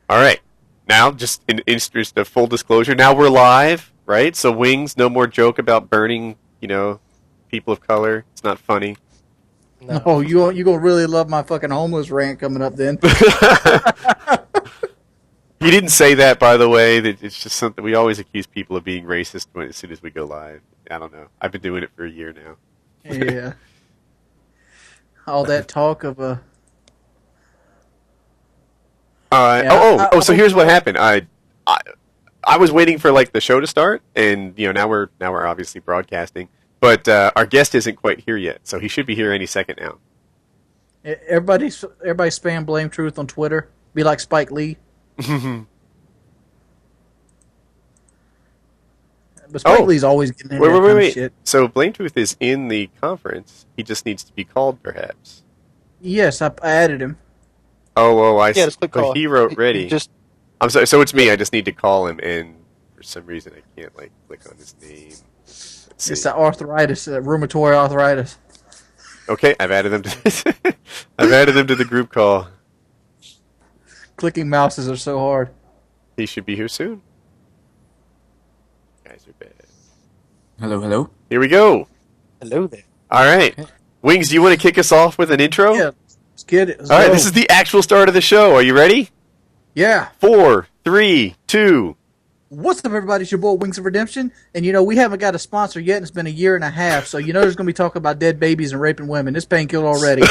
All right. Now, just in interest of full disclosure, now we're live, right? So, Wings, no more joke about burning, people of color. It's not funny. No. Oh, you gonna really love my fucking homeless rant coming up then? He didn't say that, by the way. It's just something we always accuse people of being racist as soon as we go live. I don't know. I've been doing it for a year now. Yeah. All that talk of So here's what happened. I was waiting for like the show to start, and now we're obviously broadcasting, but our guest isn't quite here yet, so he should be here any second now. everybody spam BlameTruth on Twitter. Be like Spike Lee. But Spike Lee's always getting in that kind of shit. So BlameTruth is in the conference. He just needs to be called, perhaps. Yes, I added him. I see. Just click call. He wrote ready. I'm sorry. So it's me. I just need to call him, and for some reason I can't click on his name. It's the arthritis, rheumatoid arthritis. Okay, I've added them to I've added them to the group call. Clicking mouses are so hard. He should be here soon. You guys are bad. Hello. Here we go. Hello there. All right. Okay. Wings, do you want to kick us off with an intro? Yeah, let's get it. All right, this is the actual start of the show. Are you ready? Yeah. 4, 3, 2. What's up, everybody? It's your boy, Wings of Redemption. And, we haven't got a sponsor yet, and it's been a year and a half. So, there's going to be talking about dead babies and raping women. It's painkiller already.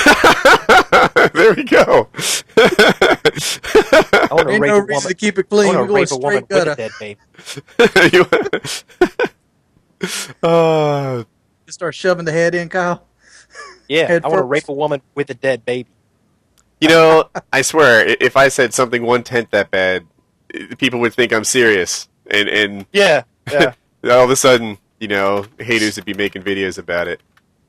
There we go. Ain't no reason to keep it clean. We're going straight gutter. Dead baby. Just start shoving the head in, Kyle. Yeah, I want to rape a woman with a dead baby. I swear, if I said something 1/10 that bad, people would think I'm serious. And yeah. all of a sudden, haters would be making videos about it.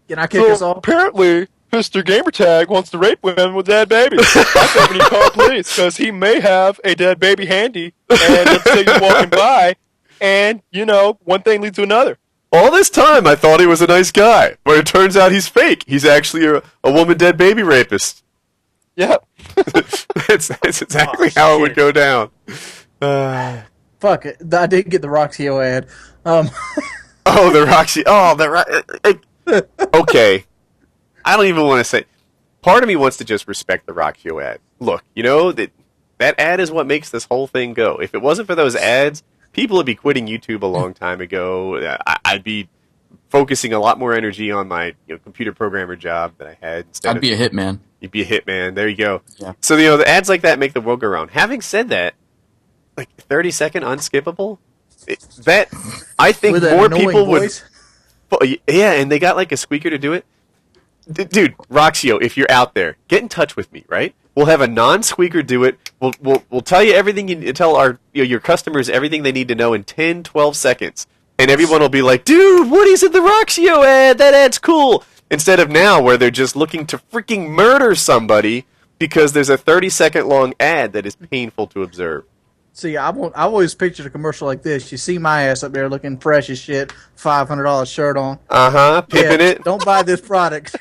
Can I kick us off? Apparently, Mr. Gamertag wants to rape women with dead babies. I think we need to call police, because he may have a dead baby handy, and let's say you're walking by, and, one thing leads to another. All this time, I thought he was a nice guy, but it turns out he's fake. He's actually a woman dead baby rapist. Yep. That's exactly how it would go down. Fuck it. I did get the Roxio ad. The Roxy. Okay. I don't even want to say. Part of me wants to just respect the Roxio ad. Look, that ad is what makes this whole thing go. If it wasn't for those ads, people would be quitting YouTube a long time ago. I'd be focusing a lot more energy on my computer programmer job that I had. I'd be a hitman. You'd be a hitman. There you go. Yeah. So, the ads like that make the world go round. Having said that, 30-second unskippable, I think more people would... Yeah, and they got a squeaker to do it. Dude, Roxio, if you're out there, get in touch with me, right? We'll have a non-squeaker do it. We'll tell you everything, tell our your customers everything they need to know in 10, 12 seconds. And everyone will be like, dude, Woody's in the Roxio ad. That ad's cool. Instead of now where they're just looking to freaking murder somebody because there's a 30-second long ad that is painful to observe. See, I've always pictured a commercial like this. You see my ass up there looking fresh as shit, $500 shirt on. Pimping it. Don't buy this product.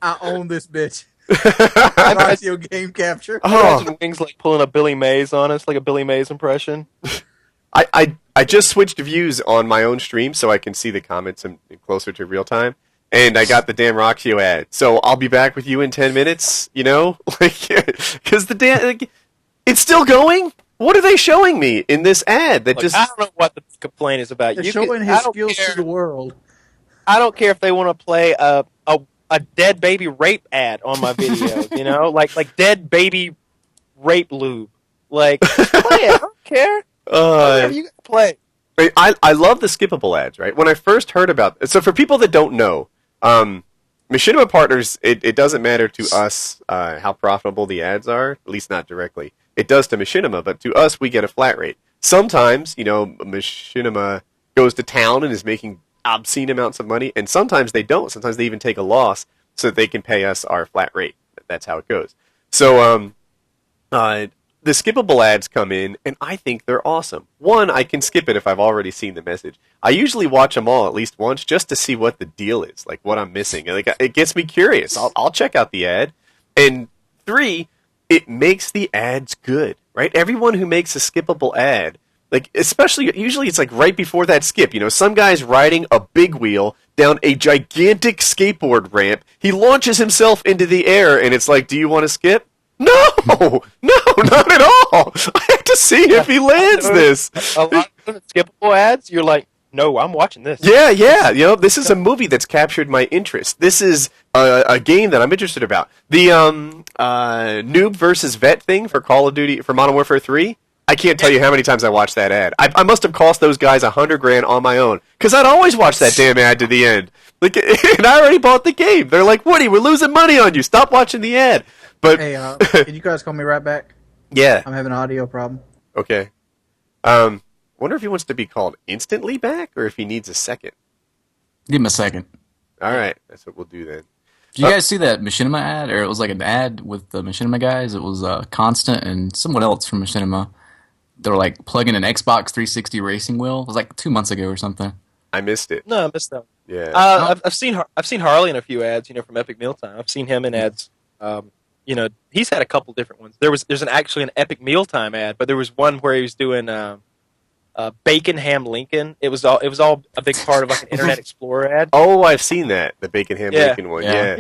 I own this bitch. Roxio game capture. Imagine Wings pulling a Billy Mays on us, like a Billy Mays impression. I just switched views on my own stream so I can see the comments and closer to real time. And I got the damn Roxio ad. So I'll be back with you in 10 minutes, because it's still going? What are they showing me in this ad? I don't know what the complaint is about. They're showing his skills to the world. I don't care if they want to play a dead baby rape ad on my video, like dead baby rape lube. Play it. I don't care. Whatever you play. I love the skippable ads, right? When I first heard about it, so for people that don't know, Machinima Partners, it doesn't matter to us how profitable the ads are, at least not directly. It does to Machinima, but to us, we get a flat rate. Sometimes, Machinima goes to town and is making obscene amounts of money, and sometimes they don't. Sometimes they even take a loss so that they can pay us our flat rate. That's how it goes. So, the skippable ads come in, and I think they're awesome. One, I can skip it if I've already seen the message. I usually watch them all at least once just to see what the deal is, what I'm missing. It gets me curious. I'll check out the ad. And 3, it makes the ads good, right? Everyone who makes a skippable ad, like especially usually it's like right before that skip. You know, some guy's riding a big wheel down a gigantic skateboard ramp. He launches himself into the air, and it's like, do you want to skip? No, no, not at all. I have to see if he lands this. A lot of skippable ads, you're like, no, I'm watching this. Yeah, yeah. You know, this is a movie that's captured my interest. This is a game that I'm interested about. The noob versus vet thing for Call of Duty for Modern Warfare 3. I can't tell you how many times I watched that ad. I must have cost those guys $100,000 on my own because I'd always watch that damn ad to the end. Like, and I already bought the game. They're like, Woody, we're losing money on you. Stop watching the ad. But Hey, can you guys call me right back? yeah, I'm having an audio problem. okay. Wonder if he wants to be called instantly back or if he needs a second. Give him a second. All right, that's what we'll do then. Did you guys see that Machinima ad? Or it was like an ad with the Machinima guys. It was Constant and someone else from Machinima. They were like plugging an Xbox 360 racing wheel. It was like 2 months ago or something. I missed it. No, I missed that. Yeah. I've seen Harley in a few ads, from Epic Mealtime. I've seen him in ads. He's had a couple different ones. There's actually an Epic Mealtime ad, but there was one where he was doing Bacon Ham Lincoln. It was all a big part of like an Internet Explorer ad. Oh, I've seen that. The Bacon Ham Bacon one. Yeah.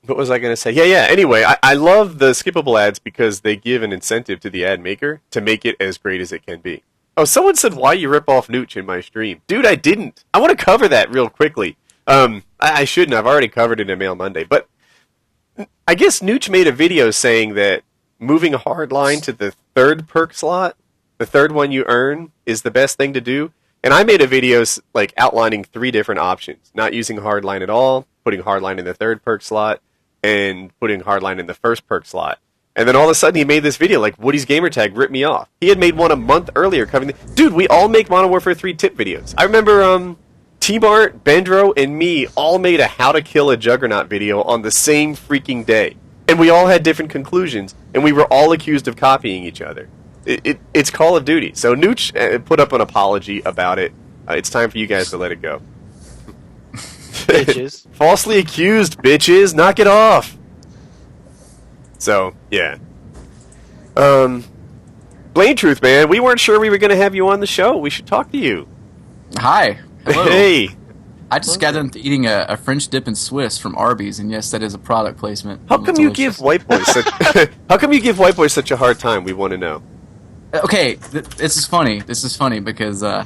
What was I going to say? Yeah. Anyway, I love the skippable ads because they give an incentive to the ad maker to make it as great as it can be. Oh, someone said, why you rip off Nooch in my stream? Dude, I didn't. I want to cover that real quickly. I shouldn't. I've already covered it in Mail Monday. But I guess Nooch made a video saying that moving a hard line to the third perk slot, the third one you earn, is the best thing to do. And I made a video like outlining 3 different options. Not using hardline at all, putting hardline in the third perk slot, and putting hardline in the first perk slot. And then all of a sudden he made this video like WoodysGamertag ripped me off. He had made one a month earlier covering Dude, we all make Modern Warfare 3 tip videos. I remember T-Bart, Bendro, and me all made a how to kill a Juggernaut video on the same freaking day. And we all had different conclusions, and we were all accused of copying each other. It's Call of Duty. So Nooch put up an apology about it. It's time for you guys to let it go. Bitches. Falsely accused, bitches. Knock it off. So, yeah. BlameTruth, man. We weren't sure we were going to have you on the show. We should talk to you. Hi. Hello. Hey. I just got done eating a French dip and Swiss from Arby's, and yes, that is a product placement. How It was come you delicious. give white boys such How come you give white boys such a hard time? We want to know. Okay, this is funny. This is funny because I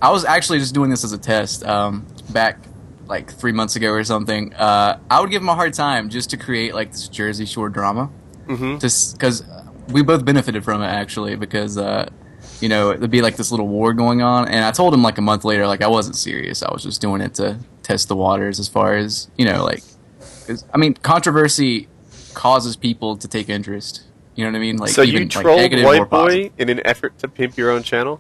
was actually just doing this as a test back like 3 months ago or something. I would give him a hard time just to create like this Jersey Shore drama. Mm-hmm. Just because we both benefited from it actually because there'd be like this little war going on, and I told him like a month later like I wasn't serious. I was just doing it to test the waters as far as controversy causes people to take interest. You know what I mean? Like, so even, you trolled negative or White positive. Boy in an effort to pimp your own channel?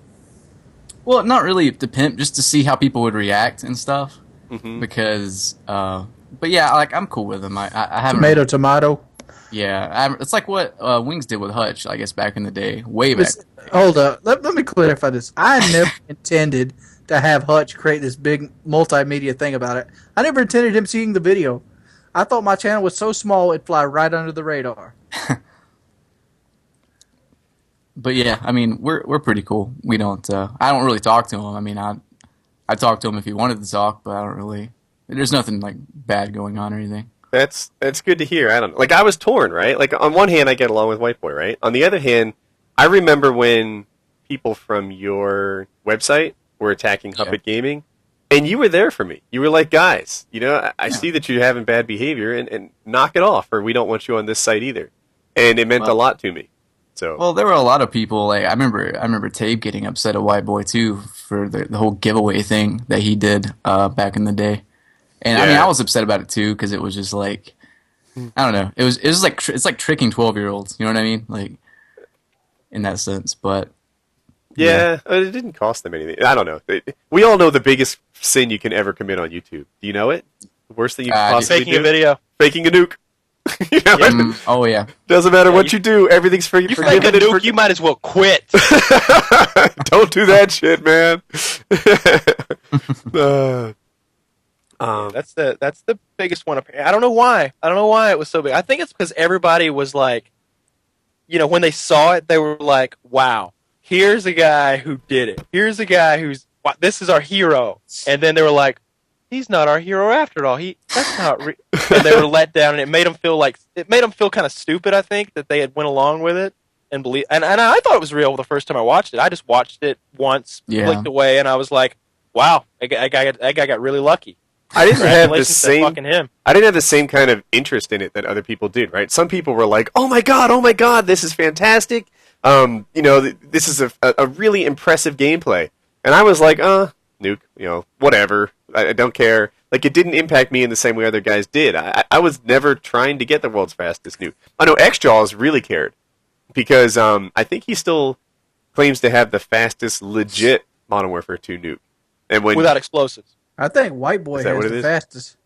Well, not really to pimp, just to see how people would react and stuff. Mm-hmm. Because, but yeah, like I'm cool with him. I haven't. Tomato. Yeah, it's like what Wings did with Hutch, I guess, back in the day, way back. Hold up. Let me clarify this. I never intended to have Hutch create this big multimedia thing about it. I never intended him seeing the video. I thought my channel was so small it'd fly right under the radar. But yeah, I mean, we're pretty cool. We don't. I don't really talk to him. I mean, I talk to him if he wanted to talk, but I don't really. There's nothing like bad going on or anything. That's good to hear. I don't know. Like, I was torn, right? Like, on one hand, I get along with White Boy, right? On the other hand, I remember when people from your website were attacking Huppet Gaming, and you were there for me. You were like, guys, I see that you're having bad behavior, and knock it off, or we don't want you on this site either. And it meant a lot to me. So. Well, there were a lot of people. Like I remember Tabe getting upset at White Boy too for the whole giveaway thing that he did back in the day. And I mean, I was upset about it too because it was just like, I don't know. It was like it's like tricking 12-year-olds. You know what I mean? Like in that sense. But yeah, it didn't cost them anything. I don't know. We all know the biggest sin you can ever commit on YouTube. Do you know it? The worst thing you can possibly faking do? a video. Faking a nuke. Oh yeah. Doesn't matter what you do. Everything's You fake a forgiven. nuke, you might as well quit. Don't do that shit, man. That's the biggest one. I don't know why. I don't know why it was so big. I think it's because everybody was like, when they saw it, they were like, "Wow, here's a guy who did it. Here's a guy who's this is our hero." And then they were like, "He's not our hero after all. That's not." And they were let down, and it made them feel kind of stupid. I think that they had went along with it and believe. And I thought it was real the first time I watched it. I just watched it once, clicked away, and I was like, "Wow, that guy got really lucky." I didn't have the same. Fucking him. I didn't have the same kind of interest in it that other people did. Right? Some people were like, "Oh my god, this is fantastic." This is a really impressive gameplay, and I was like, nuke, whatever. I don't care. Like, it didn't impact me in the same way other guys did. I was never trying to get the world's fastest nuke. I know Xjaws really cared because I think he still claims to have the fastest legit Modern Warfare 2 nuke, and without explosives. I think White Boy has the fastest.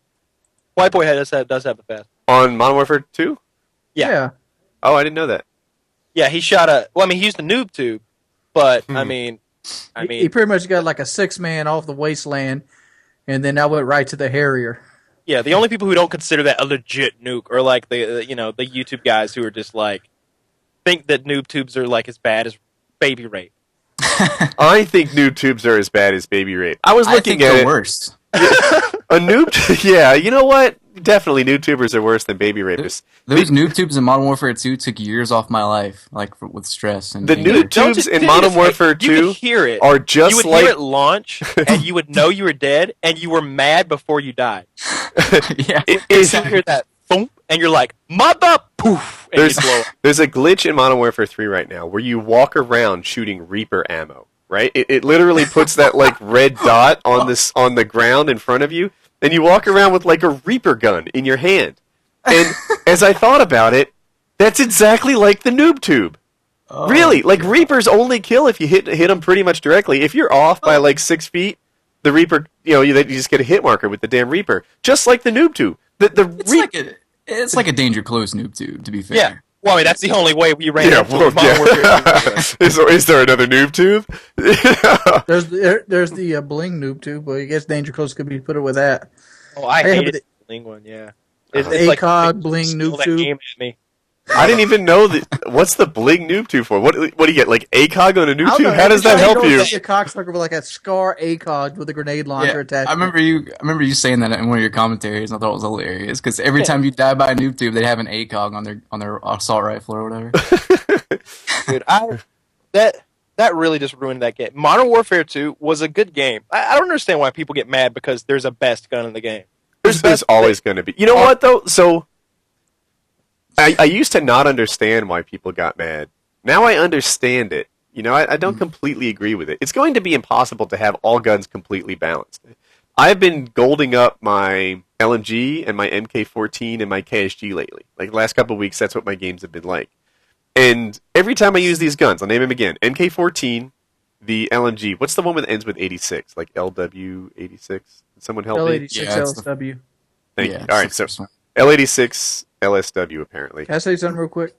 White Boy does have the fastest. On Modern Warfare 2? Yeah. Oh, I didn't know that. Yeah, he shot he used a noob tube, but he pretty much got like a 6-man off the wasteland, and then I went right to the Harrier. Yeah, the only people who don't consider that a legit nuke are like the YouTube guys who are just like think that noob tubes are like as bad as baby rape. I think noob tubes are as bad as baby rape. I was looking at the it. Worst. A noob, yeah. You know what? Definitely, noob tubers are worse than baby rapists. Those noob tubes in Modern Warfare 2 took years off my life, with stress and the noob tubes in Modern Warfare 2 you would hear it. Are just you would like hear it launch, and you would know you were dead, and you were mad before you died. Yeah, you hear that thump, and you're like, "Mother poof!" And you blow up. There's a glitch in Modern Warfare 3 right now where you walk around shooting Reaper ammo. Right? It literally puts that like red dot on the ground in front of you, and you walk around with like a Reaper gun in your hand. And as I thought about it, that's exactly like the noob tube. Oh, really, like Reapers only kill if you hit them pretty much directly. If you're off by like 6 feet, the Reaper, you just get a hit marker with the damn Reaper, just like the noob tube. It's like a danger close noob tube, to be fair. Yeah. Well, I mean, that's the only way we ran into Modern Warfare. Is there another noob tube? There's the bling noob tube, but I guess danger close could be put it with that. Oh, I hated the bling one. Yeah, it's ACOG bling noob tube. Game at me. I didn't even know that. What's the bling noob tube for? What do you get? Like ACOG on a noob tube? How does that help you? A cocksucker with like a Scar ACOG with a grenade launcher attached. I remember you saying that in one of your commentaries. And I thought it was hilarious because every time you die by a noob tube, they'd have an ACOG on their assault rifle or whatever. Dude, that really just ruined that game. Modern Warfare 2 was a good game. I don't understand why people get mad because there's a best gun in the game. There's always going to be. You know what though? So. I used to not understand why people got mad. Now I understand it. I don't completely agree with it. It's going to be impossible to have all guns completely balanced. I've been golding up my LMG and my MK14 and my KSG lately. Like the last couple of weeks, that's what my games have been like. And every time I use these guns, I'll name them again. MK14, the LMG. What's the one that ends with 86? Like LW86? Can someone help me? L86 LSW. Thank you. All right, so L86 LSW apparently. Can I say something real quick?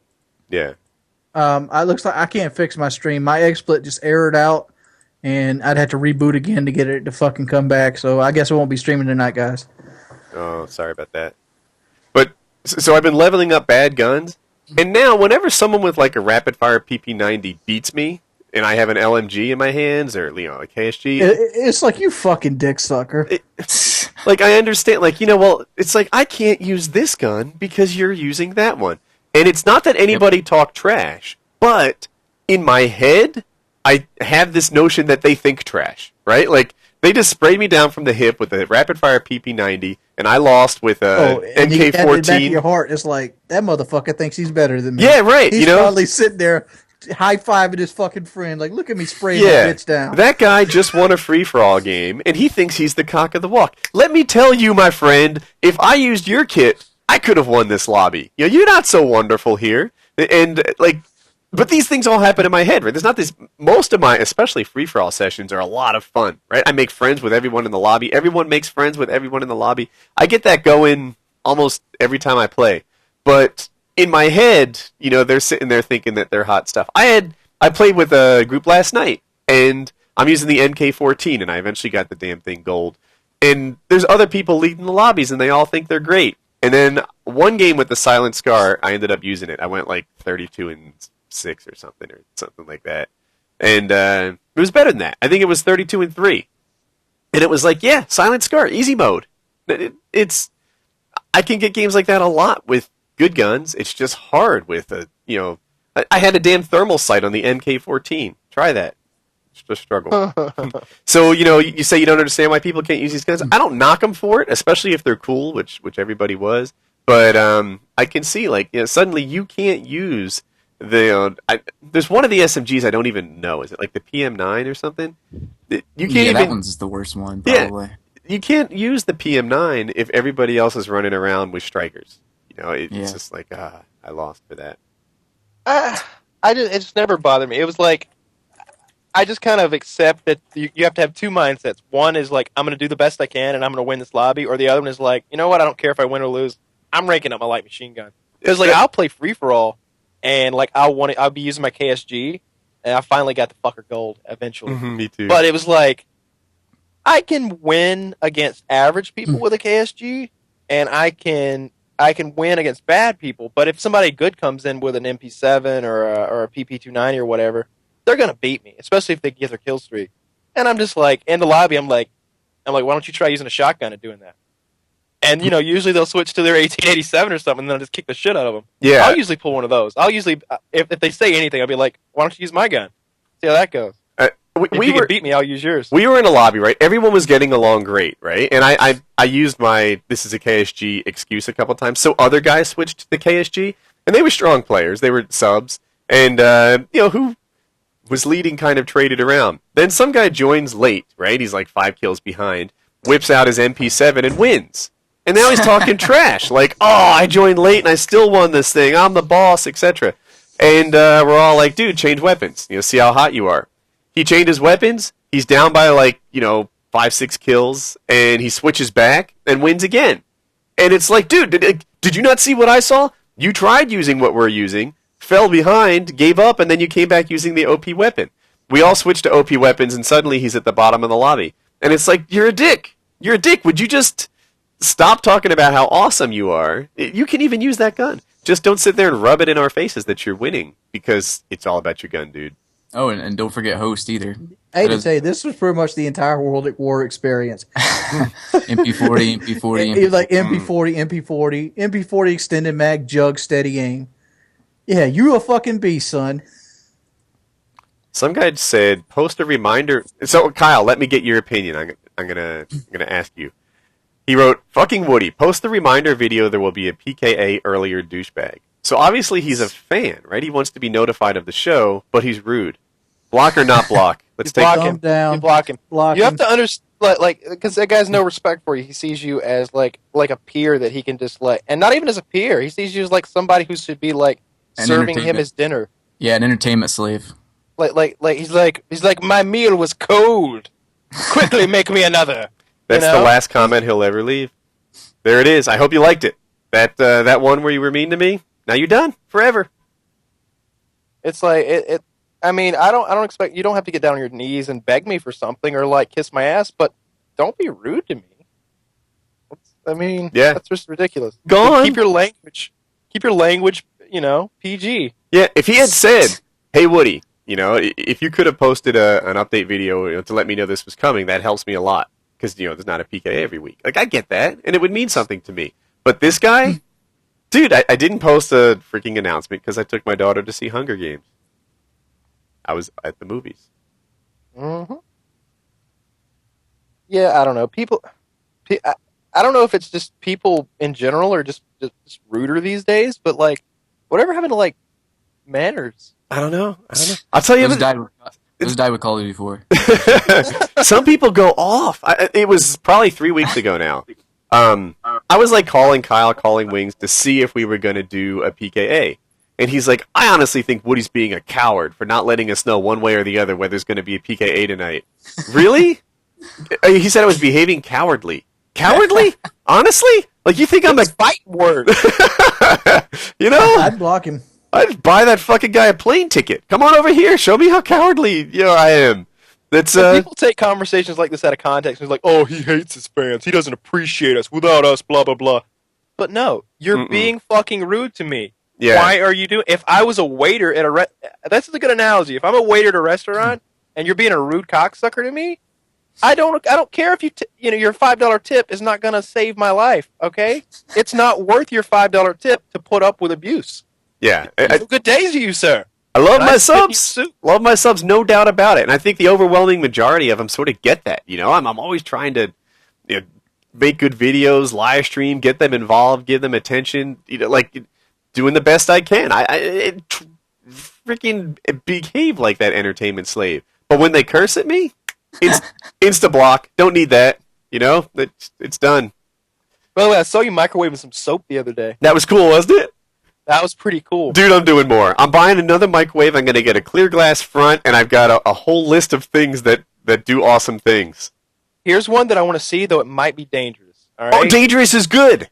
Yeah. It looks like I can't fix my stream. My XSplit just errored out, and I'd have to reboot again to get it to fucking come back. So I guess I won't be streaming tonight, guys. Oh, sorry about that. But so I've been leveling up bad guns, and now whenever someone with like a rapid fire PP90 beats me, and I have an LMG in my hands or a KSG, it's like you fucking dick sucker. Like, I understand, it's like, I can't use this gun because you're using that one. And it's not that anybody talked trash, but in my head, I have this notion that they think trash, right? Like, they just sprayed me down from the hip with a rapid-fire PP90, and I lost with a MK14. In the back of your heart, it's like, that motherfucker thinks he's better than me. Yeah, right. He's probably sitting there high-fiving his fucking friend, like, look at me spraying that bitch down. That guy just won a free-for-all game, and he thinks he's the cock of the walk. Let me tell you, my friend, if I used your kit, I could have won this lobby. You're not so wonderful here. And, but these things all happen in my head, right? There's not this, most of my, especially free-for-all sessions are a lot of fun, right? I make friends with everyone in the lobby. Everyone makes friends with everyone in the lobby. I get that going almost every time I play. But in my head, they're sitting there thinking that they're hot stuff. I played with a group last night, and I'm using the MK14, and I eventually got the damn thing gold. And there's other people leading the lobbies, and they all think they're great. And then one game with the Silent Scar, I ended up using it. I went like 32 and 6 or something like that. And it was better than that. I think it was 32-3. And it was like, yeah, Silent Scar, easy mode. It's I can get games like that a lot with good guns. It's just hard with I had a damn thermal sight on the MK14. Try that. It's just a struggle. So, you say you don't understand why people can't use these guns. I don't knock them for it, especially if they're cool, which everybody was. But I can see, suddenly you can't use there's one of the SMGs I don't even know. Is it like the PM9 or something? You can't that one's the worst one, probably. Yeah, you can't use the PM9 if everybody else is running around with strikers. It's just like, I lost for that. It just never bothered me. It was like, I just kind of accept that you have to have two mindsets. One is like, I'm going to do the best I can and I'm going to win this lobby. Or the other one is like, you know what, I don't care if I win or lose. I'm ranking up my light machine gun. Because I'll play free-for-all and I'll be using my KSG and I finally got the fucker gold eventually. Me too. But it was like, I can win against average people with a KSG and I can win against bad people, but if somebody good comes in with an MP7 or a PP290 or whatever, they're gonna beat me, especially if they get their kill streak. And I'm just like, in the lobby, I'm like, why don't you try using a shotgun and doing that? And usually they'll switch to their 1887 or something, and then I'll just kick the shit out of them. Yeah, I'll usually pull one of those. I'll usually, if they say anything, I'll be like, why don't you use my gun? See how that goes. If you can beat me, I'll use yours. We were in a lobby, right? Everyone was getting along great, right? And I used my this is a KSG excuse a couple times. So other guys switched to the KSG, and they were strong players. They were subs, and who was leading kind of traded around. Then some guy joins late, right? He's like 5 kills behind, whips out his MP7 and wins. And now he's talking trash, like, oh, I joined late and I still won this thing. I'm the boss, etc. And we're all like, dude, change weapons. See how hot you are. He changed his weapons. He's down by 5-6 kills, and he switches back and wins again. And it's like, dude, did you not see what I saw? You tried using what we're using, fell behind, gave up, and then you came back using the OP weapon. We all switched to OP weapons, and suddenly he's at the bottom of the lobby. And it's like, you're a dick. You're a dick. Would you just stop talking about how awesome you are? You can even use that gun. Just don't sit there and rub it in our faces that you're winning, because it's all about your gun, dude. Oh, and don't forget host either. I hate to tell you, this was pretty much the entire World at War experience. MP40, MP40, It was like MP40, MP40 extended mag, jug, steady aim. Yeah, you a fucking beast, son. Some guy said, post a reminder. So, Kyle, let me get your opinion. I'm gonna ask you. He wrote, fucking Woody, post the reminder video there will be a PKA earlier douchebag. So obviously he's a fan, right? He wants to be notified of the show, but he's rude. Block or not block? Let's take him down. You block him. You have to understand, because that guy has no respect for you. He sees you as like a peer that he can just and not even as a peer. He sees you as like somebody who should be like serving him his dinner. Yeah, an entertainment slave. He's like my meal was cold. Quickly make me another. That's the last comment he'll ever leave. There it is. I hope you liked it. That one where you were mean to me. Now you're done forever. It's like it. I mean, I don't expect you don't have to get down on your knees and beg me for something or like kiss my ass, but don't be rude to me. That's just ridiculous. Go on. Keep your language, PG. Yeah, if he had said, "Hey Woody, if you could have posted an update video to let me know this was coming, that helps me a lot because there's not a PKA every week." Like I get that, and it would mean something to me. But this guy. Dude, I didn't post a freaking announcement because I took my daughter to see Hunger Games. I was at the movies. Mm-hmm. Yeah, I don't know. I don't know if it's just people in general or just ruder these days, but whatever happened to manners? I don't know. I'll tell you. Those died with Call of Duty 4. Some people go off. It was probably 3 weeks ago now. I was calling Kyle, calling Wings to see if we were going to do a PKA. And he's like, I honestly think Woody's being a coward for not letting us know one way or the other whether there's going to be a PKA tonight. Really? He said I was behaving cowardly. Cowardly? Honestly? You think I'm a fight word? I'd block him. I'd buy that fucking guy a plane ticket. Come on over here. Show me how cowardly I am. People take conversations like this out of context. He's like, oh, he hates his fans. He doesn't appreciate us without us, blah, blah, blah. But no, you're being fucking rude to me. Yeah. Why are you doing? If I was a waiter at a that's a good analogy. If I'm a waiter at a restaurant and you're being a rude cocksucker to me, I don't care if your $5 tip is not going to save my life. Okay, it's not worth your $5 tip to put up with abuse. Yeah. Good day to you, sir. I love my spit in your subs. soup. Love my subs, no doubt about it. And I think the overwhelming majority of them sort of get that. I'm always trying to make good videos, live stream, get them involved, give them attention. Like doing the best I can. I freaking behave like that entertainment slave. But when they curse at me, it's insta block. Don't need that. It's done. By the way, I saw you microwaving some soap the other day. That was cool, wasn't it? That was pretty cool. Dude, I'm doing more. I'm buying another microwave. I'm going to get a clear glass front, and I've got a whole list of things that do awesome things. Here's one that I want to see, though it might be dangerous. All right? Oh, dangerous is good.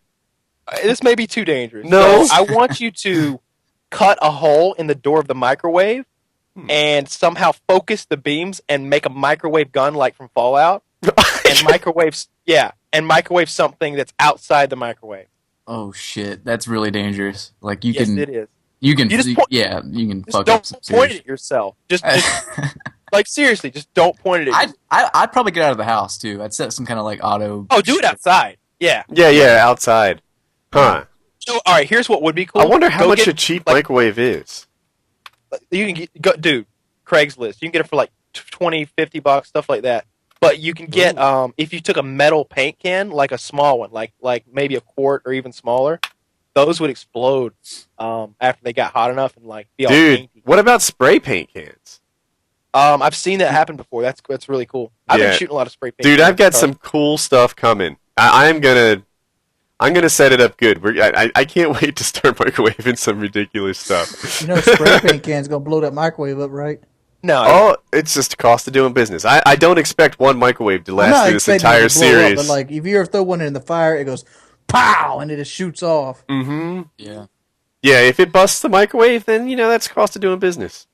This may be too dangerous. No. So I want you to cut a hole in the door of the microwave and somehow focus the beams and make a microwave gun like from Fallout. and microwave something that's outside the microwave. Oh shit, that's really dangerous. Like it is. You can fuck up some don't point it at yourself. Just like seriously, just don't point it at yourself. I'd probably get out of the house too. I'd set some kind of like auto. Oh, do it outside. Yeah. Yeah, outside. Huh. So, all right, here's what would be cool. I wonder how much a cheap microwave is. You can dude, Craigslist. You can get it for like $20, $50, stuff like that. But you can get if you took a metal paint can, like a small one, like maybe a quart or even smaller, those would explode after they got hot enough and like be all painty. Dude, what about spray paint cans? I've seen that happen before. That's really cool. I've been shooting a lot of spray paint. Dude, I've got some cool stuff coming. I'm gonna set it up good. I can't wait to start microwaving some ridiculous stuff. Spray paint can's gonna blow that microwave up, right? No. Oh, it's just the cost of doing business. I don't expect one microwave to last through this entire series. Up, but like, if you ever throw one in the fire, it goes pow, and it just shoots off. Mm-hmm. Yeah. Yeah, if it busts the microwave, then that's the cost of doing business.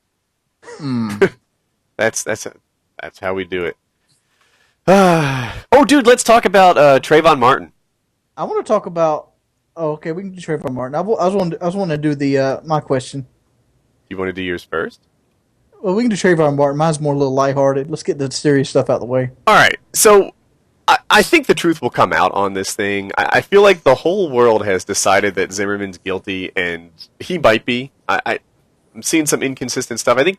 That's how we do it. Oh, dude, let's talk about Trayvon Martin. I want to talk about. Oh, okay, we can do Trayvon Martin. I was wanting to do the my question. You want to do yours first? Well, we can do Trayvon Martin. Mine's more a little lighthearted. Let's get the serious stuff out of the way. All right. So I think the truth will come out on this thing. I feel like the whole world has decided that Zimmerman's guilty, and he might be. I'm seeing some inconsistent stuff, I think.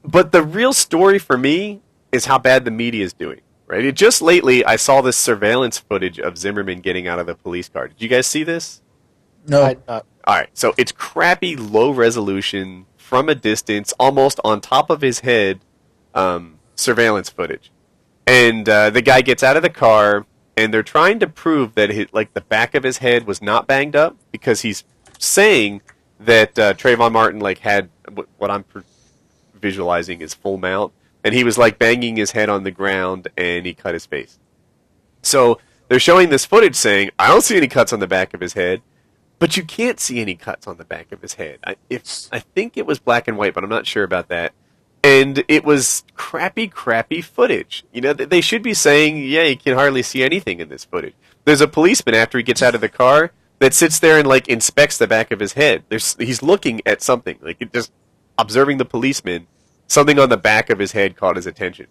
But the real story for me is how bad the media is doing. Right? Just lately, I saw this surveillance footage of Zimmerman getting out of the police car. Did you guys see this? No. All right. So it's crappy, low resolution, from a distance, almost on top of his head, surveillance footage. And the guy gets out of the car, and they're trying to prove that the back of his head was not banged up, because he's saying that Trayvon Martin had what I'm visualizing is full mount, and he was banging his head on the ground, and he cut his face. So they're showing this footage saying, I don't see any cuts on the back of his head. But you can't see any cuts on the back of his head. I think it was black and white, but I'm not sure about that. And it was crappy footage. They should be saying, yeah, you can hardly see anything in this footage. There's a policeman after he gets out of the car that sits there and inspects the back of his head. He's looking at something, just observing the policeman. Something on the back of his head caught his attention.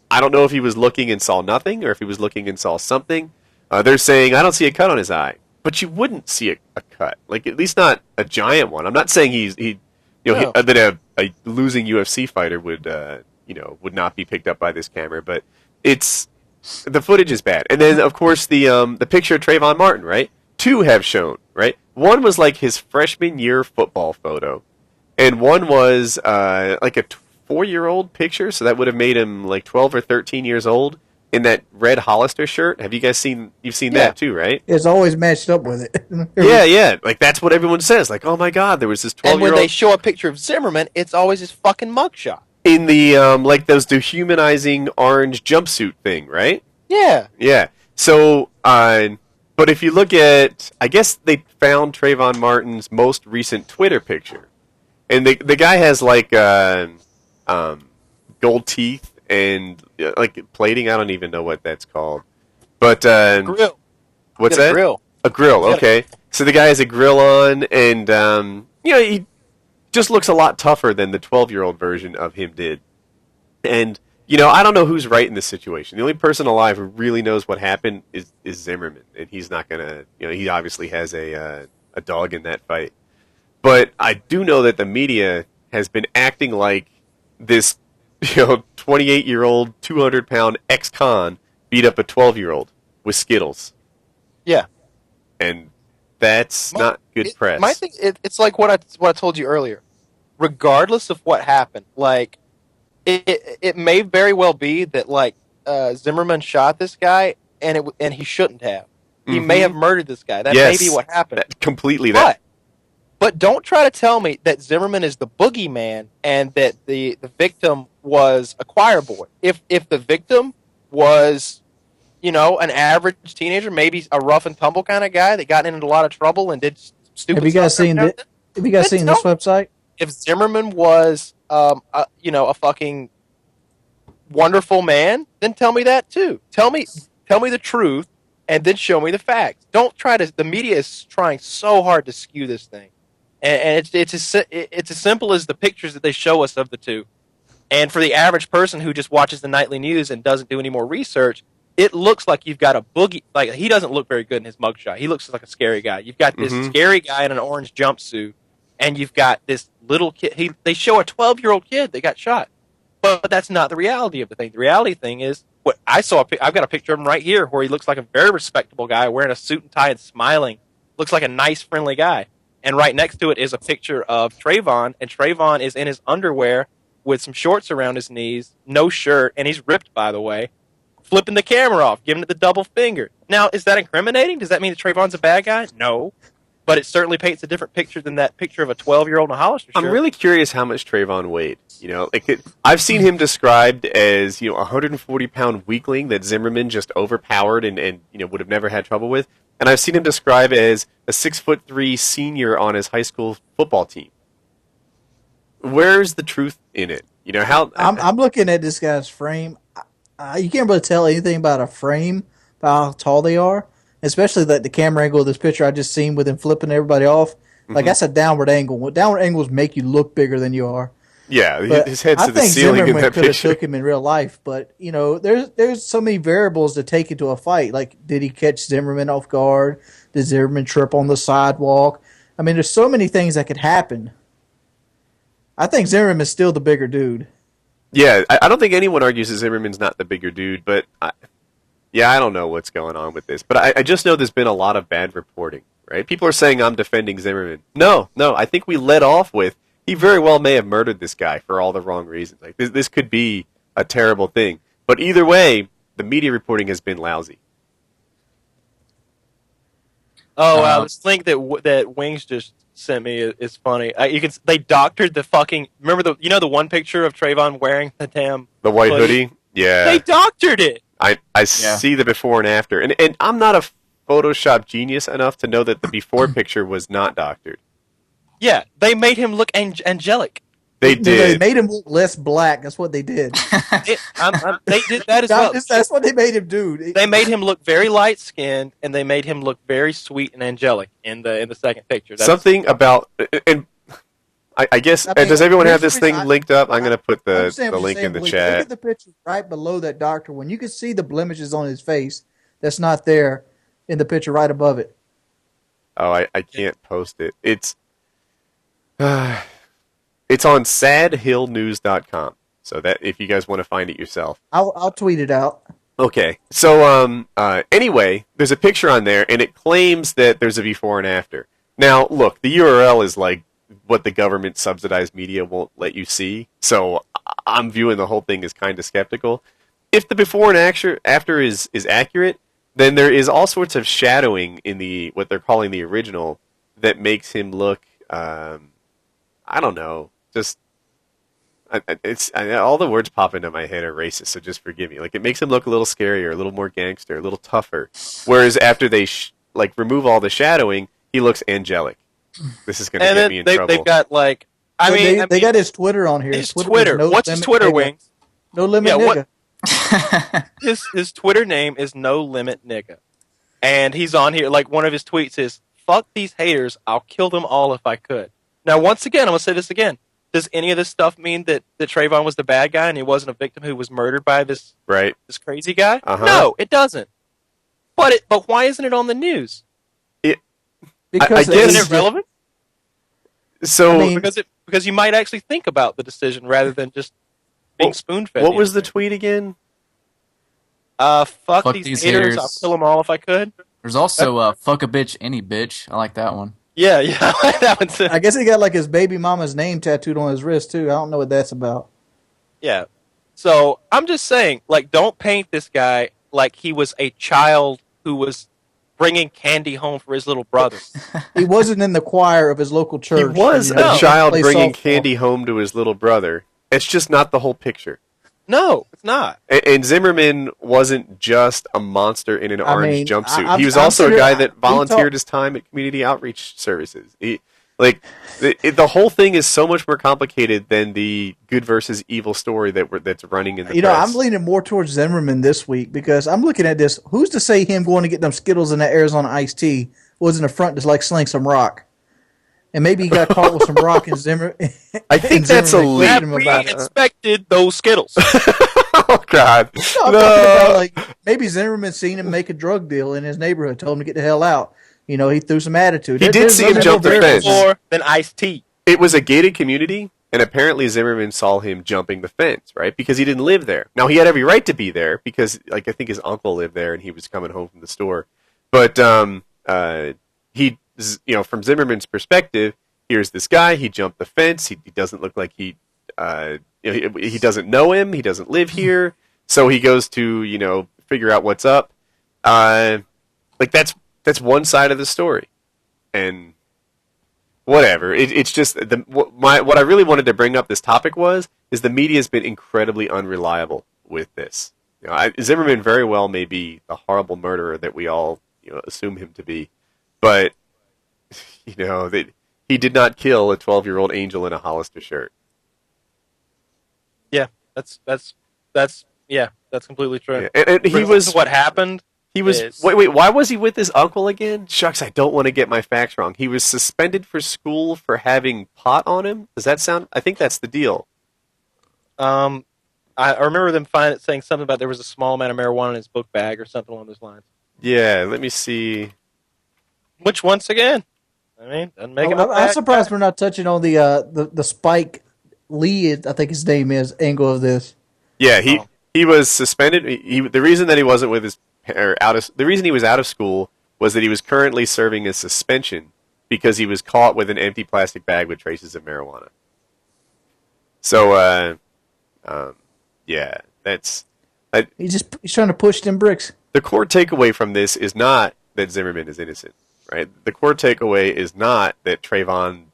I don't know if he was looking and saw nothing, or if he was looking and saw something. They're saying, I don't see a cut on his eye. But you wouldn't see a cut, at least not a giant one. I'm not saying that a losing UFC fighter would not be picked up by this camera, but the footage is bad. And then of course the picture of Trayvon Martin, right? Two have shown, right? One was his freshman year football photo, and one was a 4-year-old picture, so that would have made him 12 or 13 years old. In that red Hollister shirt. Have you guys seen that too, right? It's always matched up with it. Yeah. That's what everyone says. Oh my God, there was this 12-year-old. And when they show a picture of Zimmerman, it's always his fucking mugshot. In the, those dehumanizing orange jumpsuit thing, right? Yeah. Yeah. So, but if you look at, I guess they found Trayvon Martin's most recent Twitter picture. And the guy has gold teeth. And plating, I don't even know what that's called. But grill. What's that? Grill. A grill. Okay. So the guy has a grill on, and he just looks a lot tougher than the 12-year-old version of him did. And, I don't know who's right in this situation. The only person alive who really knows what happened is Zimmerman. And he's not going to, he obviously has a dog in that fight. But I do know that the media has been acting like this, 28-year-old, 200-pound ex-con beat up a 12-year-old with Skittles. Yeah. And that's not good press. My thing, it's like what I told you earlier. Regardless of what happened, like, it may very well be that, like, Zimmerman shot this guy, and he shouldn't have. He may have murdered this guy. That may be what happened. Completely. But don't try to tell me that Zimmerman is the boogeyman and that the victim was a choir boy. If the victim was, an average teenager, maybe a rough and tumble kind of guy that got into a lot of trouble and did stupid stuff. Have you guys seen this website? If Zimmerman was, a fucking wonderful man, then tell me that too. Tell me the truth, and then show me the facts. Don't try to. The media is trying so hard to skew this thing, and it's as simple as the pictures that they show us of the two. And for the average person who just watches the nightly news and doesn't do any more research, it looks like you've got a boogie. Like, he doesn't look very good in his mugshot. He looks like a scary guy. You've got this scary guy in an orange jumpsuit, and you've got this little kid. They show a 12-year-old kid that got shot, but that's not the reality of the thing. The reality thing is what I saw. I've got a picture of him right here where he looks like a very respectable guy wearing a suit and tie and smiling. Looks like a nice, friendly guy. And right next to it is a picture of Trayvon, and Trayvon is in his underwear with some shorts around his knees, no shirt, and he's ripped, by the way, flipping the camera off, giving it the double finger. Now, is that incriminating? Does that mean that Trayvon's a bad guy? No. But it certainly paints a different picture than that picture of a 12-year-old in a Hollister shirt. I'm really curious how much Trayvon weighed. I've seen him described as, a 140-pound weakling that Zimmerman just overpowered and would have never had trouble with. And I've seen him described as a 6'3" senior on his high school football team. Where's the truth in it? I'm looking at this guy's frame. You can't really tell anything about a frame, about how tall they are, especially the camera angle of this picture I just seen with him flipping everybody off. Like, that's a downward angle. Downward angles make you look bigger than you are. Yeah, but his head's to the ceiling in that picture. I think Zimmerman could have took him in real life, but there's so many variables to take into a fight. Like, did he catch Zimmerman off guard? Did Zimmerman trip on the sidewalk? I mean, there's so many things that could happen. I think Zimmerman's still the bigger dude. Yeah, I don't think anyone argues that Zimmerman's not the bigger dude, but I don't know what's going on with this. But I just know there's been a lot of bad reporting, right? People are saying I'm defending Zimmerman. No, I think we led off with he very well may have murdered this guy for all the wrong reasons. Like, this could be a terrible thing. But either way, the media reporting has been lousy. Oh, wow, this link that Wings just sent me is funny. They doctored the fucking. Remember the one picture of Trayvon wearing the white hoodie? Yeah, they doctored it. I see the before and after, and I'm not a Photoshop genius enough to know that the before picture was not doctored. Yeah, they made him look angelic. They did. They made him look less black. That's what they did. They did that as well. That's what they made him do. They made him look very light skinned, and they made him look very sweet and angelic in the second picture. Something about and I guess does everyone have this thing linked up? I'm going to put the link in the chat. Look at the picture right below that doctor one. You can see the blemishes on his face. That's not there in the picture right above it. Oh, I can't post it. It's on sadhillnews.com. So that if you guys want to find it yourself. I'll tweet it out. Okay. So anyway, there's a picture on there and it claims that there's a before and after. Now, look, the URL is like what the government subsidized media won't let you see. So I'm viewing the whole thing as kind of skeptical. If the before and after is accurate, then there is all sorts of shadowing in the what they're calling the original that makes him look I don't know, just all the words pop into my head are racist, so just forgive me. Like, it makes him look a little scarier, a little more gangster, a little tougher. Whereas after they remove all the shadowing, he looks angelic. This is going to get me in trouble. They've got like, they got his Twitter on here. His Twitter. What's his Twitter, Wings? No Limit Nigga. His Twitter name is No Limit Nigga, and he's on here. Like, one of his tweets is, "Fuck these haters. I'll kill them all if I could." Now, once again, I'm going to say this again. Does any of this stuff mean that Trayvon was the bad guy and he wasn't a victim who was murdered by this crazy guy? Uh-huh. No, it doesn't. But why isn't it on the news? Because isn't it relevant? So because you might actually think about the decision rather than just being spoon-fed. What was the tweet again? Fuck these haters. I'll kill them all if I could. There's also fuck a bitch, any bitch. I like that one. Yeah, I like that one too. I guess he got like his baby mama's name tattooed on his wrist too. I don't know what that's about. Yeah. So I'm just saying, like, don't paint this guy like he was a child who was bringing candy home for his little brother. He wasn't in the choir of his local church. He was a child bringing candy home to his little brother. It's just not the whole picture. No, it's not. And Zimmerman wasn't just a monster in an orange jumpsuit. He was also a guy that volunteered his time at community outreach services. The whole thing is so much more complicated than the good versus evil story that's running in the press. I'm leaning more towards Zimmerman this week because I'm looking at this. Who's to say him going to get them Skittles in that Arizona iced tea wasn't a front to like sling some rock? And maybe he got caught with some rock and Zimmerman. I think that's a lead. Have we inspected those Skittles? Oh, God. No, I'm talking about, like, maybe Zimmerman seen him make a drug deal in his neighborhood, told him to get the hell out. He threw some attitude. He did see him jump the fence. More than iced tea. It was a gated community, and apparently Zimmerman saw him jumping the fence, right? Because he didn't live there. Now, he had every right to be there because, like, I think his uncle lived there and he was coming home from the store. But from Zimmerman's perspective, here's this guy. He jumped the fence. He doesn't look like he doesn't know him. He doesn't live here. So he goes to figure out what's up. That's one side of the story, and whatever. It's just what I really wanted to bring up. This topic is the media has been incredibly unreliable with this. Zimmerman very well may be the horrible murderer that we all assume him to be, but that he did not kill a 12-year-old angel in a Hollister shirt. Yeah, that's completely true. Yeah. And he was what happened. He was wait. Why was he with his uncle again? Shucks, I don't want to get my facts wrong. He was suspended for school for having pot on him. Does that sound? I think that's the deal. I remember them saying something about there was a small amount of marijuana in his book bag or something along those lines. Yeah, let me see. Which, once again, doesn't make it. I'm surprised we're not touching on the Spike Lee, I think his name is, angle of this. Yeah, he was suspended. The reason that he wasn't with his the reason he was out of school was that he was currently serving a suspension because he was caught with an empty plastic bag with traces of marijuana. So, yeah, that's. He's trying to push them bricks. The core takeaway from this is not that Zimmerman is innocent, right? The core takeaway is not that Trayvon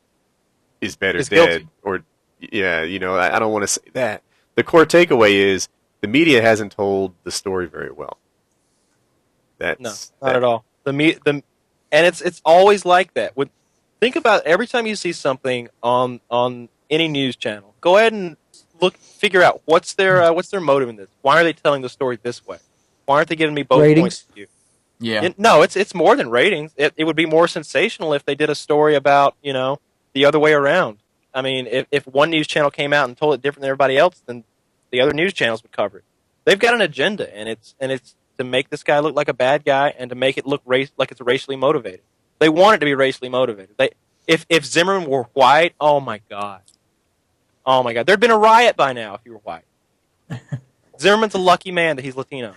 is better dead, guilty. or I don't want to say that. The core takeaway is the media hasn't told the story very well. No, not at all. And it's always like that. Think about every time you see something on any news channel. Go ahead and figure out what's their motive in this. Why are they telling the story this way? Why aren't they giving me both points of view? Yeah. No, it's more than ratings. It would be more sensational if they did a story about the other way around. I mean, if one news channel came out and told it different than everybody else, then the other news channels would cover it. They've got an agenda, and it's to make this guy look like a bad guy and to make it look like it's racially motivated. They want it to be racially motivated. If Zimmerman were white, oh my god, there'd been a riot by now if you were white. Zimmerman's a lucky man that he's Latino.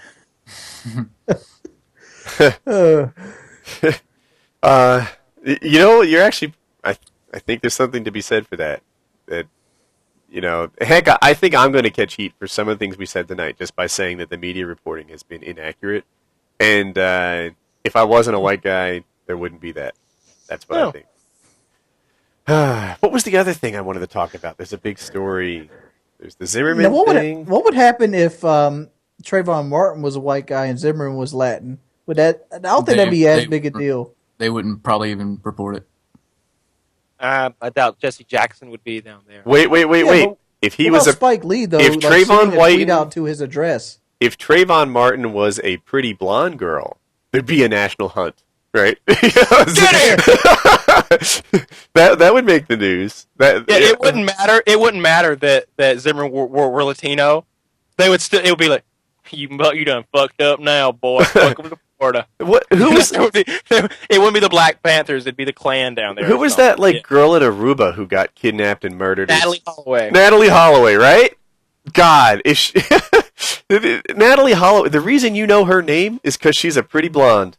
You're actually. I think there's something to be said for that. Heck, I think I'm going to catch heat for some of the things we said tonight just by saying that the media reporting has been inaccurate. And if I wasn't a white guy, there wouldn't be that. That's what I think. What was the other thing I wanted to talk about? There's a big story. There's the Zimmerman thing. What would happen if Trayvon Martin was a white guy and Zimmerman was Latin? I don't think that'd be as big a deal. They wouldn't probably even report it. I doubt Jesse Jackson would be down there. Wait. If he was Spike Lee, though, if Trayvon White out to his address. If Trayvon Martin was a pretty blonde girl, there'd be a national hunt. right? Get here! that would make the news. It wouldn't matter. It wouldn't matter that Zimmerman were Latino. They would still. It would be like, you done fucked up now, boy. Welcome to Florida. What? Who was? It wouldn't be the Black Panthers. It'd be the Klan down there. Who was that girl in Aruba who got kidnapped and murdered? Natalie Holloway. Natalie Holloway, right? God, if she, Natalie Holloway. The reason you know her name is because she's a pretty blonde.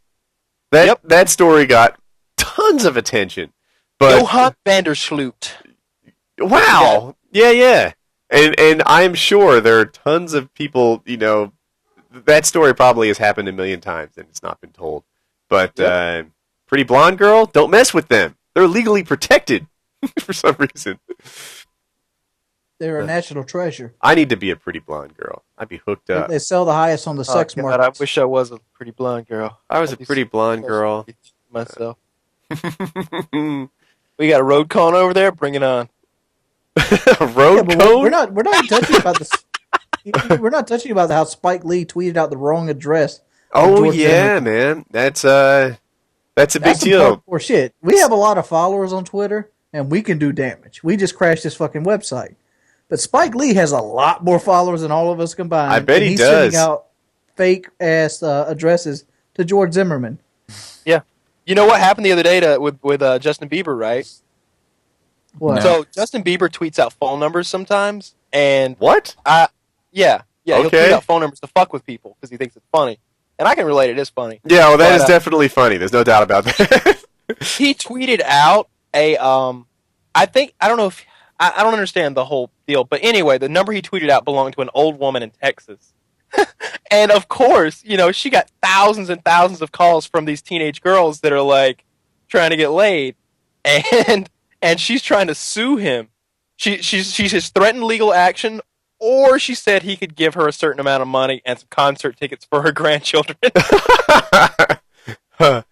That story got tons of attention. But Johan Vandersloot. Wow. Yeah. And I'm sure there are tons of people, that story probably has happened a million times and it's not been told. But pretty blonde girl, don't mess with them. They're legally protected for some reason. They're a national treasure. I need to be a pretty blonde girl. I'd be hooked up. They sell the highest on the sex market. I wish I was a pretty blonde girl. I was a pretty blonde girl. Myself. We got a road cone over there. Bring it on. A road cone? We're not touching about this. We're not touching about how Spike Lee tweeted out the wrong address. Oh yeah, man. That's a big deal. Or shit. We have a lot of followers on Twitter, and we can do damage. We just crashed this fucking website. But Spike Lee has a lot more followers than all of us combined. I bet he does. He's sending out fake ass addresses to George Zimmerman. Yeah. You know what happened the other day with Justin Bieber, right? What? So Justin Bieber tweets out phone numbers sometimes, and what? Yeah. Okay. He'll tweet out phone numbers to fuck with people because he thinks it's funny, and I can relate. It is funny. Yeah, well, that is definitely funny. There's no doubt about that. He tweeted out I don't know if I don't understand the whole deal, but anyway, the number he tweeted out belonged to an old woman in Texas. And of course, she got thousands and thousands of calls from these teenage girls that are like trying to get laid, and she's trying to sue him. She has threatened legal action, or she said he could give her a certain amount of money and some concert tickets for her grandchildren. What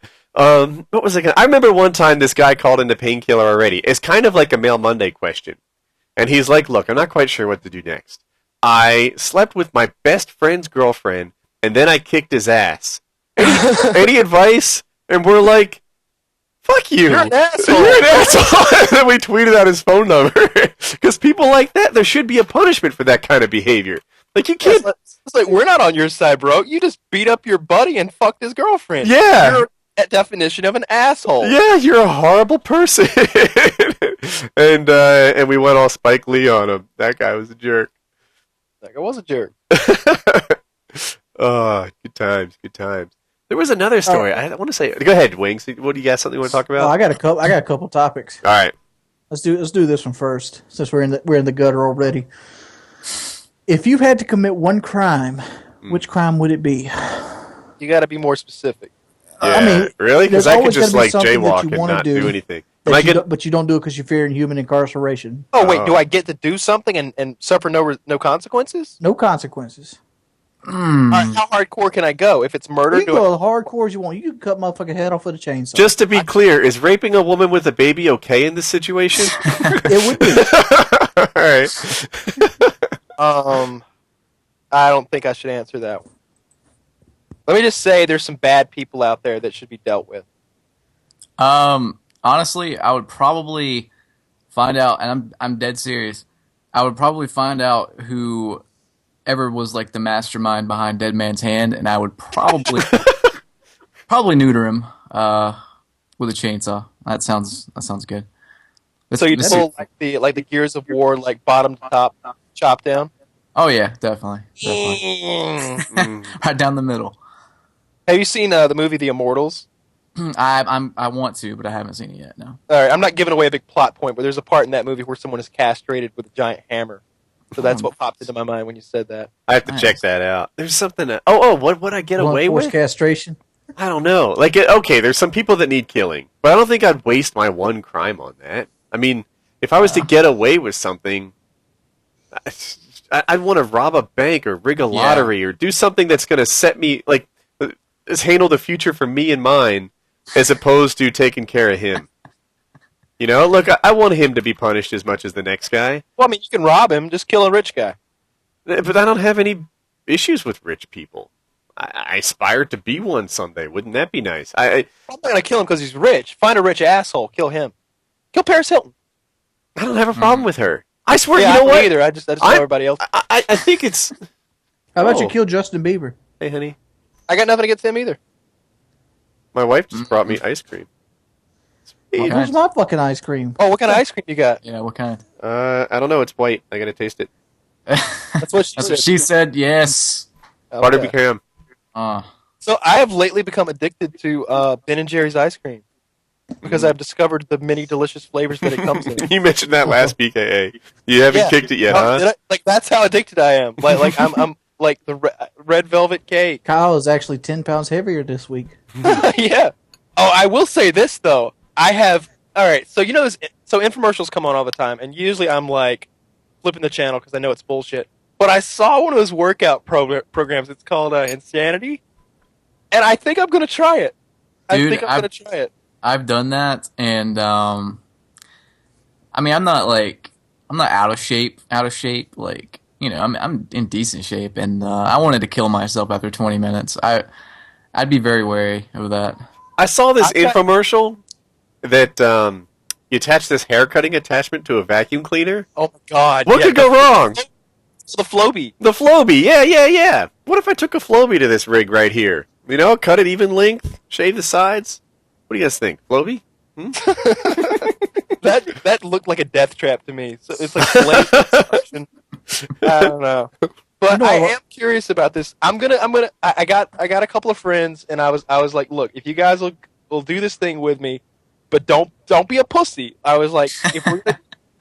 was I remember one time this guy called into Painkiller Already. It's kind of like a Mail Monday question. And he's like, look, I'm not quite sure what to do next. I slept with my best friend's girlfriend, and then I kicked his ass. Any advice? And we're like, fuck you. You're an asshole. You're an asshole. And then we tweeted out his phone number. Because people like that, there should be a punishment for that kind of behavior. Like, you can't... It's like, we're not on your side, bro. You just beat up your buddy and fucked his girlfriend. Yeah. You're a definition of an asshole. Yeah, you're a horrible person. And we went all Spike Lee on him. That guy was a jerk. Like, I was a jerk. Oh, good times. There was another story. I want to say. Go ahead, Wings. What do you got? Something you want to talk about? I got a couple topics. All right. Let's do this one first, since we're in the gutter already. If you had to commit one crime, which crime would it be? You got to be more specific. Yeah, I mean, really? Because I could just jaywalk and not do anything. But you don't do it because you fear human incarceration. Oh wait, do I get to do something and suffer no consequences? No consequences. How hardcore can I go? If it's murder, you can go as hardcore as you want. You can cut motherfucking head off with a chainsaw. Just to be clear, is raping a woman with a baby okay in this situation? It would be. All right. I don't think I should answer that one. Let me just say there's some bad people out there that should be dealt with. Honestly, I would probably find out, and I'm dead serious. I would probably find out who ever was like the mastermind behind Dead Man's Hand, and I would probably neuter him with a chainsaw. That sounds good. So you'd pull like the Gears of War, like bottom to top, chop down. Oh yeah, definitely. Right down the middle. Have you seen the movie The Immortals? I want to, but I haven't seen it yet. No. All right, I'm not giving away a big plot point, but there's a part in that movie where someone is castrated with a giant hammer. So that's what popped into my mind when you said that. I have to check that out. There's something. What would I get away with? Castration. I don't know. Like, okay, there's some people that need killing, but I don't think I'd waste my one crime on that. I mean, if I was to get away with something, I'd want to rob a bank or rig a lottery or do something that's going to set me like handle the future for me and mine, as opposed to taking care of him. You know, look, I want him to be punished as much as the next guy. Well, I mean, you can rob him, just kill a rich guy. But I don't have any issues with rich people. I aspire to be one someday. Wouldn't that be nice? I I'm not gonna kill him because he's rich. Find a rich asshole, kill him. Kill Paris Hilton. don't have a problem with her. I swear, Yeah, you know I don't what? either. I just tell everybody else. I think it's. How about Oh. you kill Justin Bieber? Hey, honey. I got nothing against him either. My wife just brought me ice cream. Okay. Where's my fucking ice cream? Oh, what kind of ice cream you got? Yeah, what kind? I don't know. It's white. I gotta taste it. That's what she That's said. what she said. Yes. Butter Okay. pecan. So I have lately become addicted to Ben and Jerry's ice cream because I've discovered the many delicious flavors that it comes in. You mentioned that last PKA. You haven't Yeah. kicked it yet, Oh, huh? did I? Like that's how addicted I am. Like I'm like the red velvet cake. Kyle is actually 10 pounds heavier this week. Yeah. Oh, I will say this though. I have. All right. So you know, so infomercials come on all the time, and usually I'm like flipping the channel because I know it's bullshit. But I saw one of those workout programs. It's called Insanity, and I think I'm gonna try it. Dude, I think I'm gonna try it. I've done that, and I mean, I'm not out of shape. Like, you know, I'm in decent shape, and I wanted to kill myself after 20 minutes. I'd be very wary of that. I saw this I've got- infomercial that you attach this hair cutting attachment to a vacuum cleaner. Oh my god! What yeah, could go wrong? So the Floby. The Floby, yeah. What if I took a Floby to this rig right here? You know, cut it even length, shave the sides. What do you guys think, Floby? That looked like a death trap to me. So it's like slave construction. I don't know, but I am curious about this. I got a couple of friends, and I was like, look, if you guys will do this thing with me, but don't be a pussy. I was like, if we're gonna,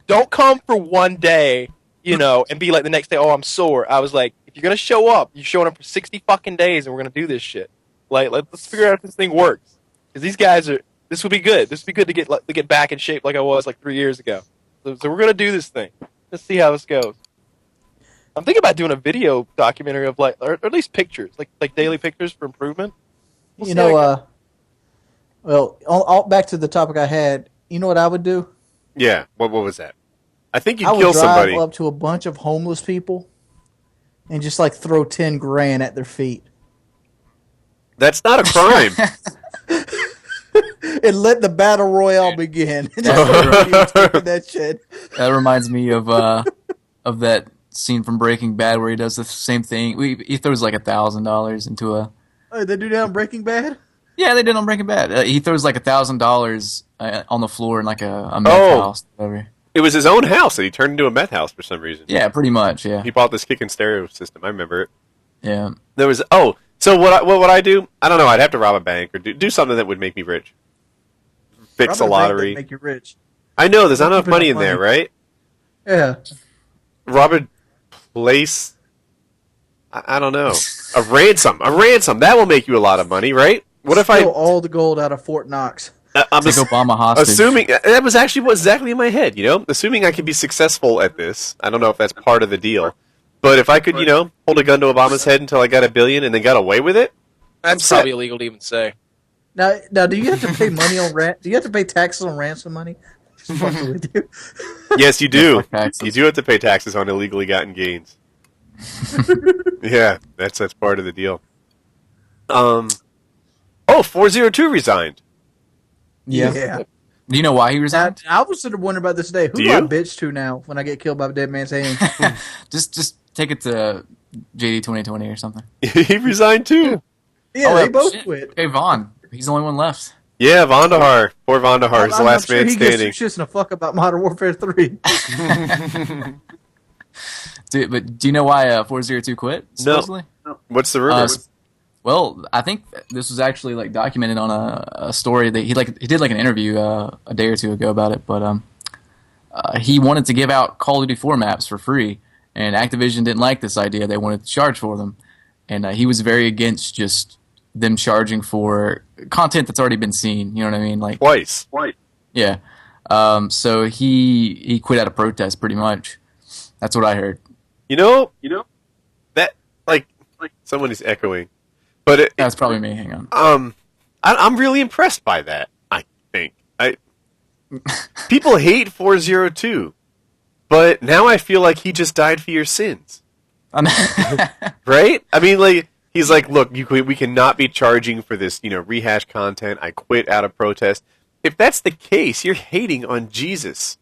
don't come for one day, you know, and be like the next day, oh, I'm sore. I was like, if you're gonna show up, you're showing up for 60 fucking days, and we're gonna do this shit. Like, let's figure out if this thing works. Because these guys are. This would be good. This would be good to get back in shape like I was like 3 years ago. So we're gonna do this thing. Let's see how this goes. I'm thinking about doing a video documentary of or at least pictures, like daily pictures for improvement. We'll You see how it know, goes. well, back to the topic I had. You know what I would do? Yeah. What was that? I think you'd I would kill drive somebody. up to a bunch of homeless people and just like throw 10 grand at their feet That's not a crime. and let the battle royale begin. That shit. That reminds me of that scene from Breaking Bad where he does the same thing. He throws like $1,000 into a. Oh, they do that on Breaking Bad? Yeah, they did on Breaking Bad. He throws like $1,000 on the floor in like a meth house. Whatever. It was his own house that he turned into a meth house for some reason. Yeah, pretty much. Yeah, He bought this kick and stereo system. I remember it. yeah. There was so what would I do? I don't know. I'd have to rob a bank or do something that would make me rich. Fix a Robbing bank lottery. doesn't make you rich. I know there's not enough Keep money enough in there, money. right? Yeah. Rob a place. I don't know. A ransom. That will make you a lot of money, right? What if Steal all the gold out of Fort Knox? I'm Take Obama hostage. assuming that was actually what exactly in my head, you know? Assuming I could be successful at this. I don't know if that's part of the deal. But if I could, you know, hold a gun to Obama's head until I got $1 billion and then got away with it, That's set. probably illegal to even say. Now, do you have to pay money on do you have to pay taxes on ransom money? Just fucking with you. yes, you do. Fuck taxes. You do have to pay taxes on illegally gotten gains. Yeah, that's part of the deal. 402 resigned. Yeah. Do you know why he Now, resigned? I was sort of wondering about this today. Who Do do I you? bitch to now when I get killed by a dead man's hand? Just take it to JD 2020 or something. He resigned too. Yeah, Oh, they well, both shit. quit. Okay, Vaughn. He's the only one left. Yeah, Vondahar. Poor Vondahar is the I'm last sure man he standing. gives two shits and a fuck about Modern Warfare 3. But do you know why 402 quit? Supposedly? What's the rumor? Well, I think this was actually like documented on a story that he did like an interview a day or two ago about it. But he wanted to give out Call of Duty 4 maps for free, and Activision didn't like this idea. They wanted to charge for them, and he was very against just them charging for content that's already been seen. You know what I mean? Like Twice. yeah. So he quit out of protest, pretty much. That's what I heard. You know that like someone is echoing, but That's probably me. Hang on. I'm really impressed by that. I think people hate 402, but now I feel like he just died for your sins, right? I mean, like He's like, look, we cannot be charging for this, rehash content. I quit out of protest. If that's the case, you're hating on Jesus.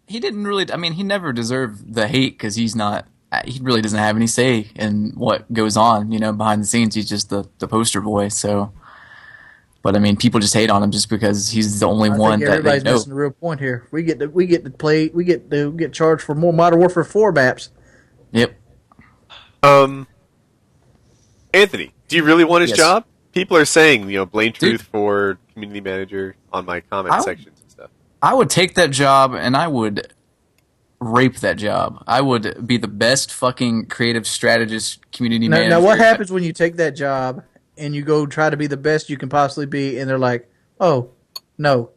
He didn't really. I mean, he never deserved the hate because he's not. He really doesn't have any say in what goes on, behind the scenes. He's just the poster boy. So, but I mean, people just hate on him just because he's the only one that everybody's they know. missing the real point here. We get to get charged for more Modern Warfare 4 maps. Yep. Anthony, do you really want his Yes. job? People are saying, BlameTruth for community manager on my comment sections and stuff. I would take that job and I would rape that job. I would be the best fucking creative strategist community manager. Now, what happens when you take that job and you go try to be the best you can possibly be, and they're like, "Oh, no."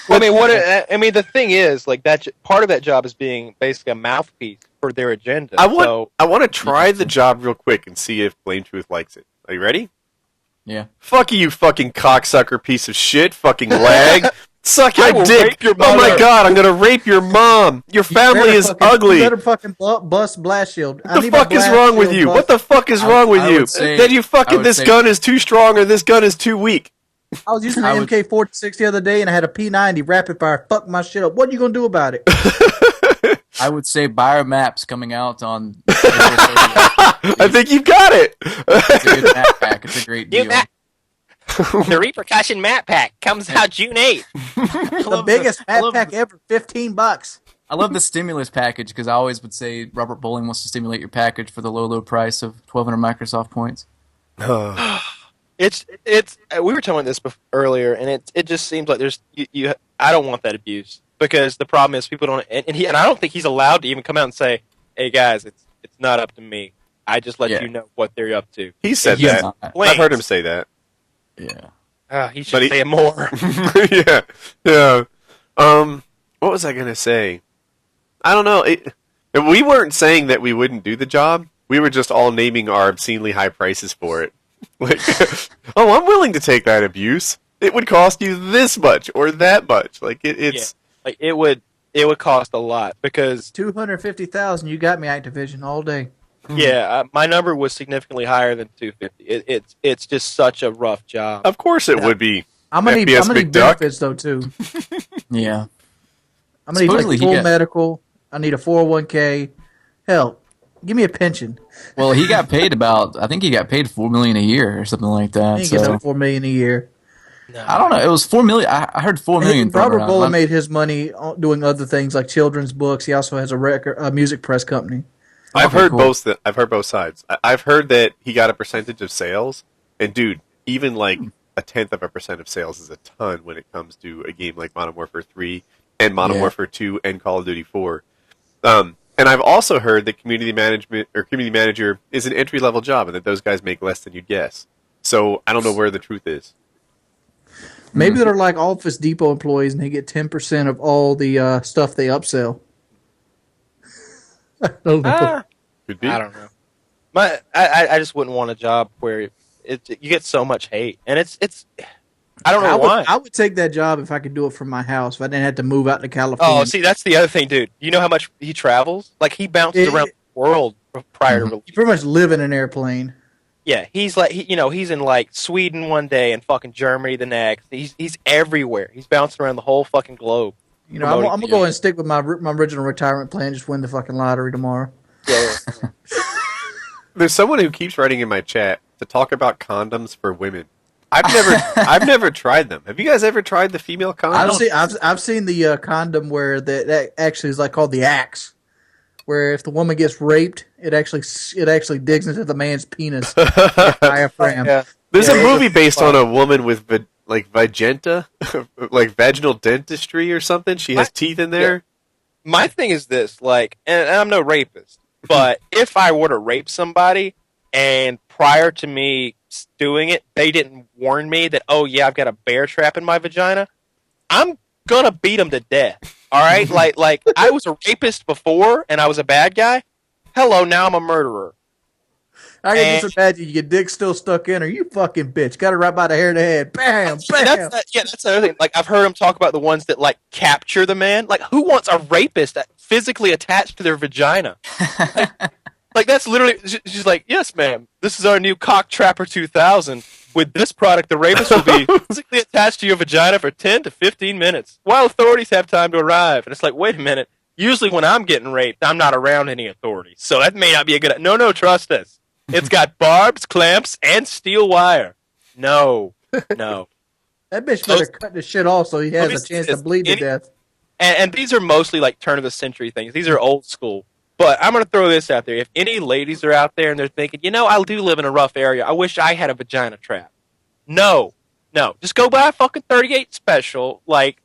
Well, I mean, the thing is, like that part of that job is being basically a mouthpiece for their agenda. I want to try the job real quick and see if BlameTruth likes it. Are you ready? Yeah. Fuck you, fucking cocksucker piece of shit, fucking lag. Suck I your will dick. rape your Oh my mother. god, I'm gonna rape your mom. Your family is ugly. You better fucking bust blast shield. What the fuck is wrong with you? What the fuck is wrong with I you? would say- That you fucking, I would this say- gun is too strong or this gun is too weak. I was using I an would- MK46 the other day, and I had a P90 rapid fire. Fuck my shit up. What are you gonna do about it? I would say Buyer Maps coming out on. I think you got it. It's a good map pack. It's a great deal. The Repercussion map pack comes out June 8th. The biggest map pack ever, $15. I love the stimulus package because I always would say Robert Bowling wants to stimulate your package for the low price of 1,200 Microsoft points. It's we were talking this earlier, and it just seems like there's you. I don't want that abuse because the problem is people don't, and I don't think he's allowed to even come out and say, "Hey guys, it's not up to me. I just let you know what they're up to." He said He's that. not. I've heard him say that. Yeah. He should say it more. Yeah. What was I gonna say? I don't know. We weren't saying that we wouldn't do the job. We were just all naming our obscenely high prices for it. Like, oh, I'm willing to take that abuse. It would cost you this much or that much. Like it's Like it would cost a lot because $250,000. You got me, Activision, all day. my number was significantly higher than 250. It's just such a rough job. Of course it would be. I'm gonna FPS need McDuck. benefits though too. Yeah. I'm gonna need Supposedly like he full got- medical. I need a 401k. Hell, give me a pension. Well, he got paid I think he got paid $4 million a year or something like that. He gets So $4 million a year. I don't know. It was $4 million. I heard $4 million. thrown Robert around. Bowler made his money doing other things like children's books. He also has a music press company. I've Okay, heard cool. both. I've heard both sides. I've heard that he got a percentage of sales, and dude, even like 0.1% of sales is a ton when it comes to a game like Modern Warfare 3 and Modern Warfare 2 and Call of Duty 4. And I've also heard that community manager is an entry level job, and that those guys make less than you'd guess. So I don't know where the truth is. Maybe they're like Office Depot employees and they get 10% of all the stuff they upsell. I don't know. Could be. I don't know. I just wouldn't want a job where you get so much hate, and it's. I don't know why. I would take that job if I could do it from my house. If I didn't have to move out to California. Oh, see, that's the other thing, dude. You know how much he travels? Like he bounces around the world prior to release. You pretty much live in an airplane. Yeah, he's like he's in like Sweden one day and fucking Germany the next. He's everywhere. He's bouncing around the whole fucking globe. You know, I'm gonna go and stick with my original retirement plan. Just win the fucking lottery tomorrow. Yeah. There's someone who keeps writing in my chat to talk about condoms for women. I've never tried them. Have you guys ever tried the female condom? I've seen the condom where that actually is like called the axe, where if the woman gets raped, it actually digs into the man's penis diaphragm. Yeah. There's a movie based on a woman with vagenta, like vaginal dentistry or something. She has teeth in there. My thing is this, like, and I'm no rapist, but if I were to rape somebody and prior to me doing it, they didn't warn me that, oh yeah, I've got a bear trap in my vagina, I'm gonna beat them to death. All right, like I was a rapist before and I was a bad guy. Hello, now I'm a murderer. I can just imagine your dick still stuck in her. You fucking bitch. Got her right by the hair of the head. Bam, bam. That's the other thing. Like I've heard him talk about the ones that like capture the man. Like who wants a rapist that physically attached to their vagina? Like, that's literally, she's like, yes, ma'am, this is our new Cock Trapper 2000. With this product, the rapist will be physically attached to your vagina for 10 to 15 minutes, while authorities have time to arrive. And it's like, wait a minute. Usually when I'm getting raped, I'm not around any authorities. So that may not be a good... No, trust us. It's got barbs, clamps, and steel wire. No. That bitch better cut this shit off so he has a chance to bleed to death. And these are mostly like turn-of-the-century things. These are old school. But I'm going to throw this out there. If any ladies are out there and they're thinking, I do live in a rough area. I wish I had a vagina trap. No. Just go buy a fucking 38 special like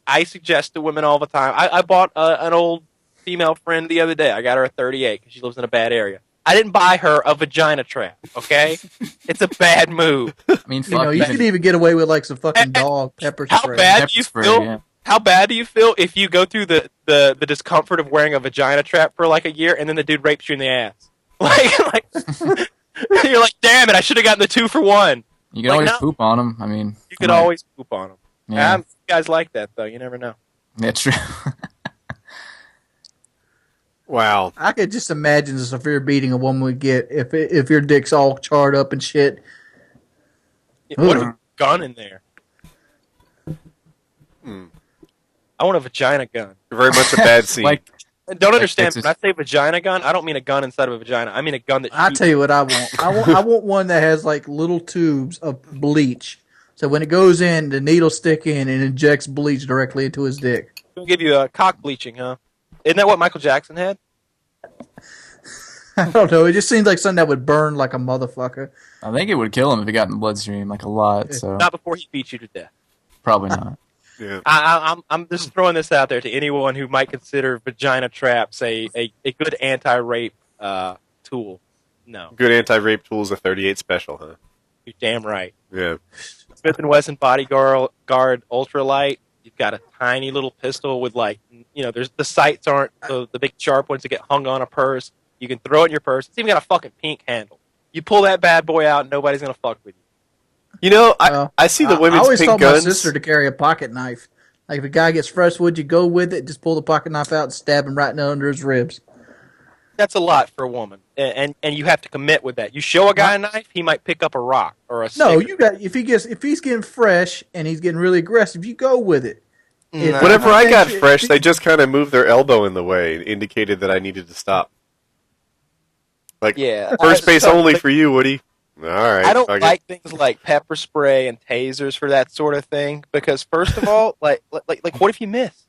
I suggest to women all the time. I bought an old female friend the other day. I got her a 38 because she lives in a bad area. I didn't buy her a vagina trap, okay? It's a bad move. I mean, fuck, you could even get away with like some fucking dog pepper spray. How bad do you feel if you go through the discomfort of wearing a vagina trap for like a year and then the dude rapes you in the ass? Like you're like, damn it, I should have gotten the 2-for-1. You can always poop on them. I mean, you could always poop on them. Yeah. You guys like that though. You never know. Yeah, true. Wow. I could just imagine the severe beating a woman would get if your dick's all charred up and shit. What a gun in there. I want a vagina gun. Very much a bad scene. Don't understand. When I say vagina gun, I don't mean a gun inside of a vagina. I mean a gun that shoots. I'll tell you what I want. I want one that has like little tubes of bleach. So when it goes in, the needle stick in and injects bleach directly into his dick. It'll give you a cock bleaching, huh? Isn't that what Michael Jackson had? I don't know. It just seems like something that would burn like a motherfucker. I think it would kill him if it got in the bloodstream, like a lot. So not before he beat you to death. Probably not. Yeah. I'm just throwing this out there to anyone who might consider vagina traps a good anti-rape tool. No. Good anti-rape tool is a 38 special, huh? You're damn right. Yeah. Smith & Wesson Bodyguard Ultralight. You've got a tiny little pistol with there's the sights aren't the big sharp ones that get hung on a purse. You can throw it in your purse. It's even got a fucking pink handle. You pull that bad boy out, and nobody's gonna fuck with you. I see the women's pink guns. I always told my sister to carry a pocket knife. Like if a guy gets fresh wood, you go with it. Just pull the pocket knife out and stab him right under his ribs. That's a lot for a woman, and you have to commit with that. You show a guy a knife, he might pick up a rock or a stick. No, if he's getting fresh and he's getting really aggressive, you go with it. Whenever I got fresh, they just kind of moved their elbow in the way and indicated that I needed to stop. First base only for you, Woody. All right. I don't like things like pepper spray and tasers for that sort of thing because, first of all, what if you miss?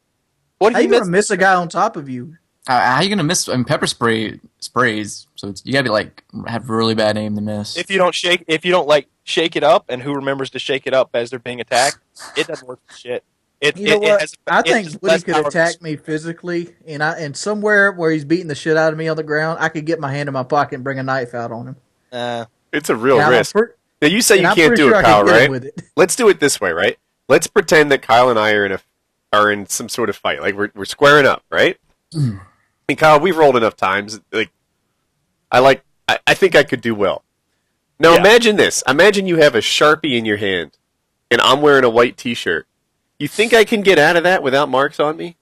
What if How you gonna miss a guy on top of you? How are you gonna miss? I mean, pepper sprays. So you gotta be have a really bad aim to miss. If you don't shake it up, and who remembers to shake it up as they're being attacked, it doesn't work for shit. I think Woody could attack me physically, and somewhere where he's beating the shit out of me on the ground, I could get my hand in my pocket and bring a knife out on him. It's a real risk. Now you say you can't do it, Kyle, right? Let's do it this way, right? Let's pretend that Kyle and I are in some sort of fight, like we're squaring up, right? And Kyle, we've rolled enough times. I think I could do well. Now imagine this. Imagine you have a Sharpie in your hand, and I'm wearing a white T-shirt. You think I can get out of that without marks on me?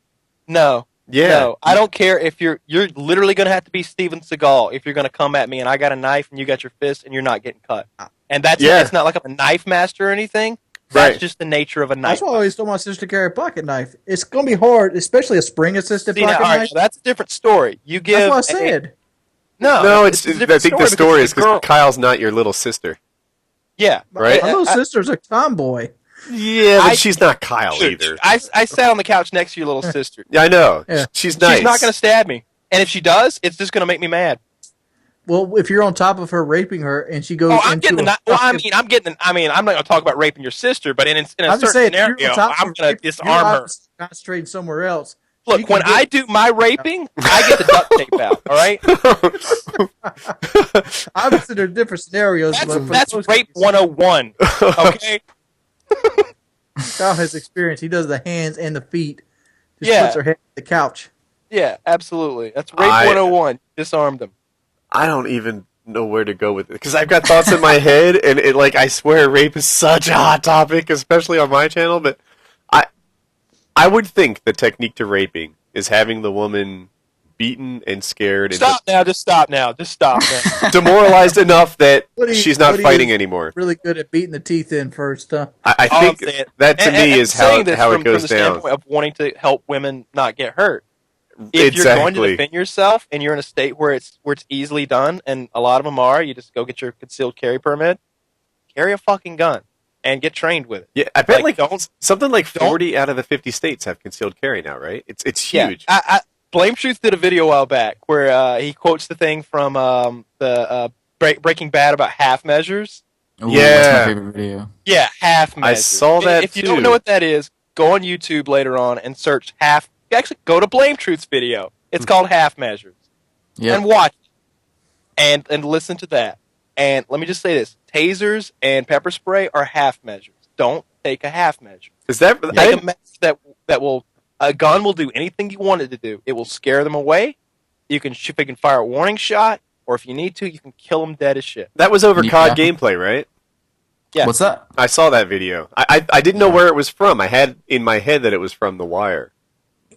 No. Yeah. No, I don't care if you're literally going to have to be Steven Seagal if you're going to come at me and I got a knife and you got your fist and you're not getting cut. And it's not like I'm a knife master or anything. That's just the nature of a knife. That's why I always told my sister to carry a pocket knife. It's going to be hard, especially a spring-assisted pocket knife. That's a different story. That's what I said. No, I think the story is because Kyle's not your little sister. Yeah. Right? My little sister's a tomboy. Yeah, but she's not Kyle either. I sat on the couch next to your little sister. Yeah, I know. Yeah. She's nice. She's not going to stab me. And if she does, it's just going to make me mad. Well, if you're on top of her raping her and she goes I'm not going to talk about raping your sister, but in a certain scenario, I'm going to disarm her. Concentrating somewhere else. Look, when I do my raping, I get the duct tape out, all right? Obviously, there are different scenarios. That's rape 101, okay? Kyle has experience. He does the hands and the feet. Just puts her head on the couch. Yeah, absolutely. That's rape 101. Disarmed them. I don't even know where to go with it because I've got thoughts in my head, and I swear rape is such a hot topic, especially on my channel. But I would think the technique to raping is having the woman beaten and scared and Stop now! Just stop now! Just stop now! demoralized enough that Woody- she's not Woody fighting is anymore. Really good at beating the teeth in first, huh? I All I'm think saying- that to me and is how saying this it from goes the down. standpoint of wanting to help women not get hurt. If you're going to Exactly. defend yourself and you're in a state where it's easily done, and a lot of them are, you just go get your concealed carry permit, carry a fucking gun, and get trained with it. Yeah, I bet Like, something like don't- 40 out of the 50 states have concealed carry now, right? It's Yeah, huge. BlameTruth did a video a while back where he quotes the thing from the Breaking Bad about half measures. Ooh, Yeah. that's my favorite video. Yeah, half measures. I saw that If you too. don't know what that is, go on YouTube later on and search half. Actually, go to BlameTruth's video. It's called Half Measures. Yeah. And watch it. And listen to that. And let me just say this. Tasers and pepper spray are half measures. Don't take a half measure. Is that Take a measure that will... A gun will do anything you want it to do. It will scare them away. You can fire a warning shot, or if you need to, you can kill them dead as shit. that was over Yeah. COD gameplay, right? Yeah. What's that? I saw that video. I didn't know where it was from. I had in my head that it was from The Wire,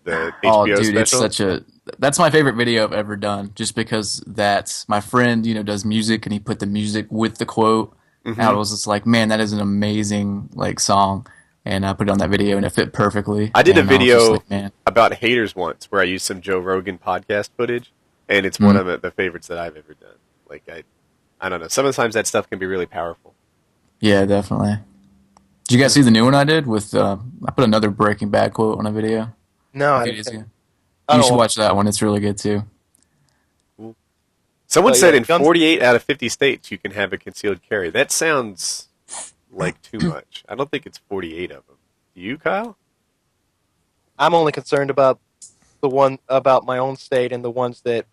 the Oh, HBO dude, it's special. that's my favorite video I've ever done. Just because that's my friend, does music, and he put the music with the quote. And I was just like, man, that is an amazing song. And I put it on that video, and it fit perfectly. I did a And was just video like, man. about haters once where I used some Joe Rogan podcast footage, and it's one of the favorites that I've ever done. Like I don't know. Sometimes that stuff can be really powerful. Yeah, definitely. Did you guys see the new one I did with? I put another Breaking Bad quote on a video. No, a I few didn't days think- ago. I You don't should want- watch that one. It's really good too. Someone Oh, said yeah, in guns- 48 out of 50 states you can have a concealed carry. That sounds like too much. I don't think it's 48 of them. Do you, Kyle? I'm only concerned about the one about my own state and the ones that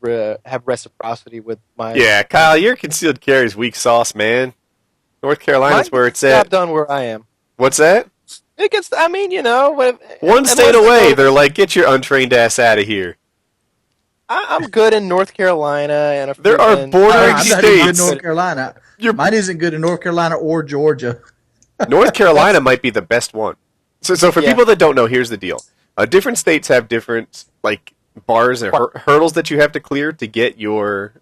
have reciprocity with my. Yeah, Kyle, your concealed carry is weak sauce, man. North Carolina's where it's Job at. done where I am. What's that? It gets. I mean, One state away, they're like, get your untrained ass out of here. I'm good in North Carolina and a There are freaking- bordering I'm not even good in states. North Carolina. Mine isn't good in North Carolina or Georgia. North Carolina might be the best one. So for Yeah. people that don't know, here's the deal. Different states have different bars and hurdles that you have to clear to get your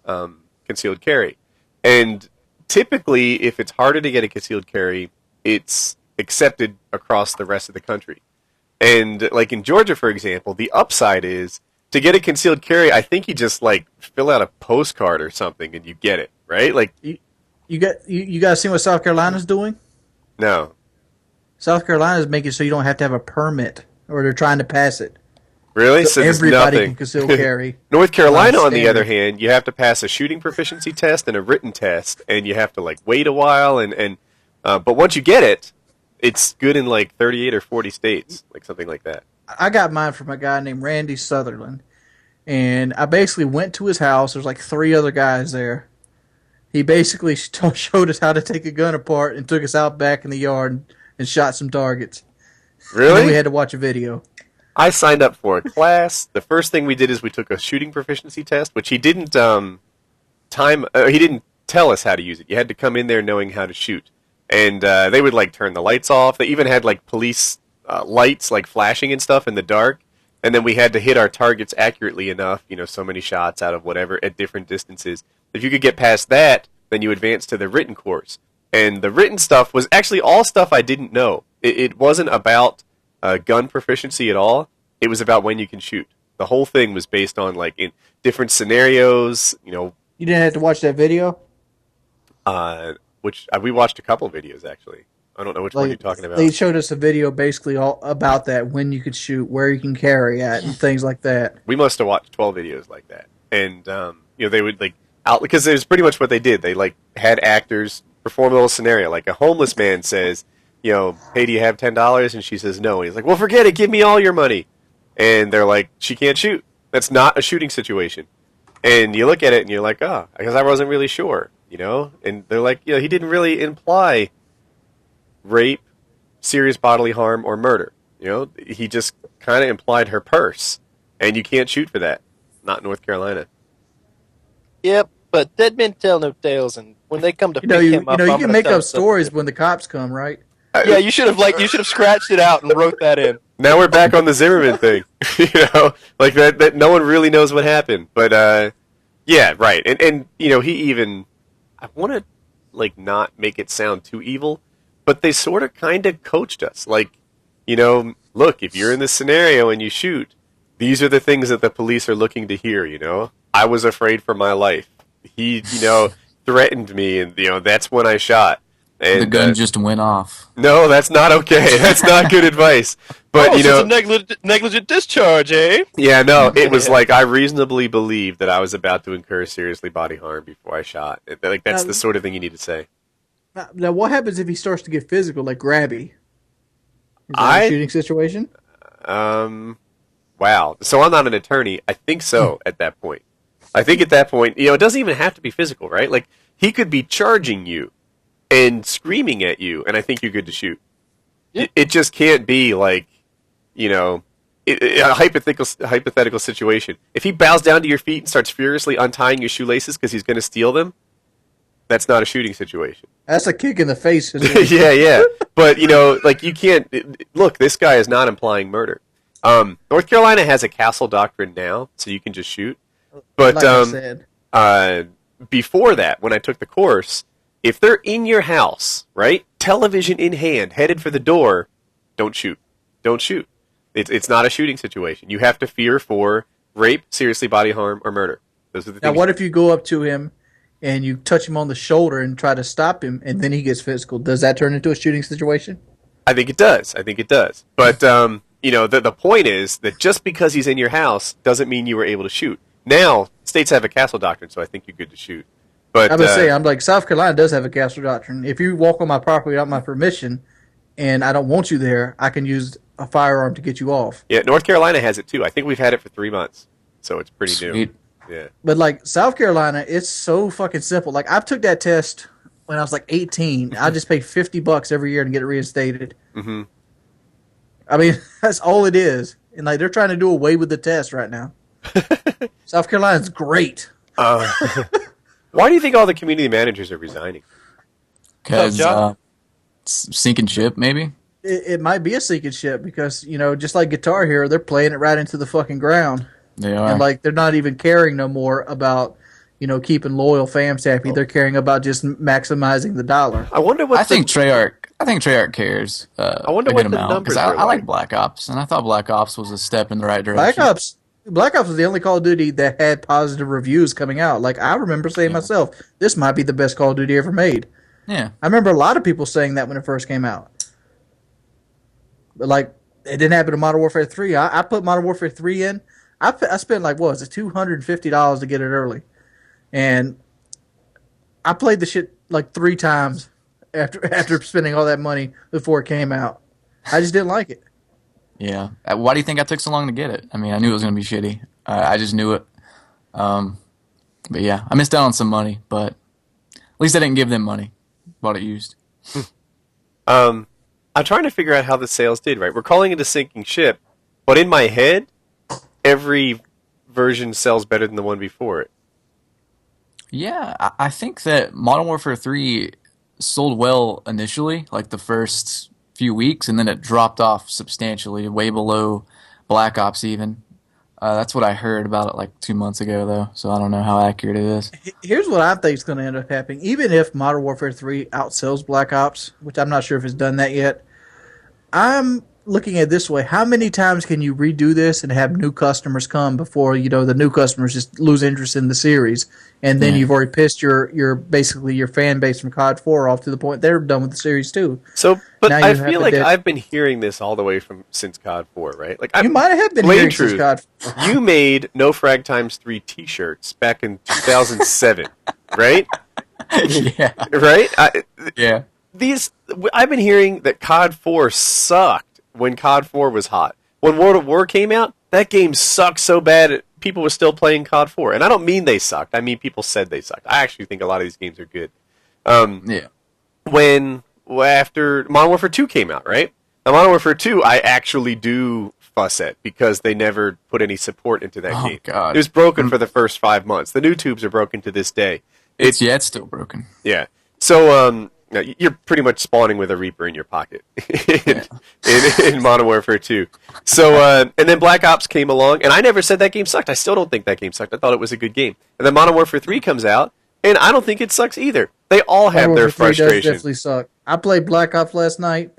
concealed carry. And typically, if it's harder to get a concealed carry, it's accepted across the rest of the country. And like in Georgia, for example, the upside is to get a concealed carry, I think you just fill out a postcard or something and you get it, right? Like, You guys see what South Carolina's doing? no. South Carolina's making so you don't have to have a permit, or they're trying to pass it. Really? So there's everybody nothing. can conceal carry. North Carolina, on the standard. other hand, you have to pass a shooting proficiency test and a written test, and you have to wait a while. But once you get it, it's good in 38 or 40 states, something like that. I got mine from a guy named Randy Sutherland, and I basically went to his house. There's 3 other guys there. He basically showed us how to take a gun apart and took us out back in the yard and shot some targets. And then Really? we had to watch a video. I signed up for a class. The first thing we did is we took a shooting proficiency test, which he didn't he didn't tell us how to use it. You had to come in there knowing how to shoot, and they would turn the lights off. They even had police lights flashing and stuff in the dark, and then we had to hit our targets accurately enough. So many shots out of whatever at different distances. If you could get past that, then you advance to the written course. And the written stuff was actually all stuff I didn't know. It wasn't about gun proficiency at all. It was about when you can shoot. The whole thing was based on in different scenarios. You didn't have to watch that video? Which we watched a couple videos actually. I don't know which one you're talking about. They showed us a video basically all about that, when you could shoot, where you can carry at, and things like that. We must have watched 12 videos like that, and they would out because there's pretty much what they did. They had actors perform a little scenario, like a homeless man says, hey, do you have $10? And she says no. And he's like, well, forget it, give me all your money. And they're like, she can't shoot. That's not a shooting situation. And you look at it and you're like, oh, I guess I wasn't really sure, And they're like, he didn't really imply rape, serious bodily harm, or murder. He just kind of implied her purse, and you can't shoot for that. Not in North Carolina. Yep, but dead men tell no tales, and when they come to pick You him up, you I'm can gonna make tell up stories them. when the cops come, right? Yeah, you should have scratched it out and wrote that in. Now we're back on the Zimmerman thing. Like that no one really knows what happened. But yeah, right. And he even, I want to like not make it sound too evil, but they sort of kind of coached us. Like, look, if you're in this scenario and you shoot, these are the things that the police are looking to hear, I was afraid for my life. He, threatened me, and, that's when I shot. And, the gun just went off. No, that's not okay. That's not good advice. But, so it's a negligent discharge, eh? Yeah, no, it was like I reasonably believed that I was about to incur seriously bodily harm before I shot. Like, that's the sort of thing you need to say. Now, what happens if he starts to get physical, like grabby? Is that a shooting situation? Wow. So I'm not an attorney. I think so at that point. I think at that point, it doesn't even have to be physical, right? Like, he could be charging you and screaming at you, and I think you're good to shoot. Yeah. It just can't be like, a hypothetical situation. If he bows down to your feet and starts furiously untying your shoelaces because he's going to steal them, that's not a shooting situation. That's a kick in the face. Yeah. But, like, you can't... Look, this guy is not implying murder. North Carolina has a castle doctrine now, so you can just shoot. But like I said. Before that, when I took the course, if they're in your house, right, television in hand, headed for the door, don't shoot. Don't shoot. It's not a shooting situation. You have to fear for rape, seriously bodily harm, or murder. Those are the things. Now, what if you go up to him and you touch him on the shoulder and try to stop him, and then he gets physical? Does that turn into a shooting situation? I think it does. But, the point is that just because he's in your house doesn't mean you were able to shoot. Now, states have a castle doctrine, so I think you're good to shoot. But I would say, I'm like, South Carolina does have a castle doctrine. If you walk on my property without my permission, and I don't want you there, I can use a firearm to get you off. Yeah, North Carolina has it too. I think we've had it for 3 months, so it's pretty Sweet. new. Yeah. But like South Carolina, it's so fucking simple. Like I took that test when I was like 18. I just paid $50 every year to get it reinstated. Mm-hmm. I mean, that's all it is. And like they're trying to do away with the test right now. South Carolina's great. Why do you think all the community managers are resigning? Because sinking ship, maybe? It might be a sinking ship because, just like Guitar Hero, they're playing it right into the fucking ground. They are. And like they're not even caring no more about, keeping loyal fans happy. They're caring about just maximizing the dollar. I wonder what I think Treyarch cares. I wonder a what good the amount, numbers 'cause are I like Black Ops, and I thought Black Ops was a step in the right direction. Black Ops was the only Call of Duty that had positive reviews coming out. Like I remember saying myself, this might be the best Call of Duty ever made. Yeah. I remember a lot of people saying that when it first came out. But like it didn't happen to Modern Warfare 3. I put Modern Warfare 3 in. I spent like what was it, $250 to get it early. And I played the shit like 3 times after spending all that money before it came out. I just didn't like it. Yeah. Why do you think I took so long to get it? I mean, I knew it was going to be shitty. I just knew it. But yeah, I missed out on some money, but at least I didn't give them money. Bought it used. I'm trying to figure out how the sales did, right? We're calling it a sinking ship, but in my head, every version sells better than the one before it. Yeah, I think that Modern Warfare 3 sold well initially, like the first few weeks, and then it dropped off substantially, way below Black Ops even. That's what I heard about it like 2 months ago, though, so I don't know how accurate it is. Here's what I think is going to end up happening. Even if Modern Warfare 3 outsells Black Ops, which I'm not sure if it's done that yet, I'm looking at it this way. How many times can you redo this and have new customers come before, the new customers just lose interest in the series? And then you've already pissed your basically your fan base from COD 4 off to the point they're done with the series too. So, but I feel like I've been hearing this all the way since COD 4, right? Like you might have been hearing since COD 4. You made No Frag Times 3 T-shirts back in 2007, right? Yeah. Right? Yeah. I've been hearing that COD 4 sucked when COD 4 was hot. When World at War came out, that game sucked so bad people were still playing COD 4. And I don't mean they sucked. I mean people said they sucked. I actually think a lot of these games are good. Yeah. After Modern Warfare 2 came out, right? Now, Modern Warfare 2, I actually do fuss at because they never put any support into that game. God. It was broken for the first 5 months. The new tubes are broken to this day. It's still broken. Yeah. So, No, you're pretty much spawning with a Reaper in your pocket in Modern Warfare 2. So, and then Black Ops came along, and I never said that game sucked. I still don't think that game sucked. I thought it was a good game. And then Modern Warfare 3 comes out, and I don't think it sucks either. They all have Modern their Warfare 3 does frustration. definitely suck. I played Black Ops last night,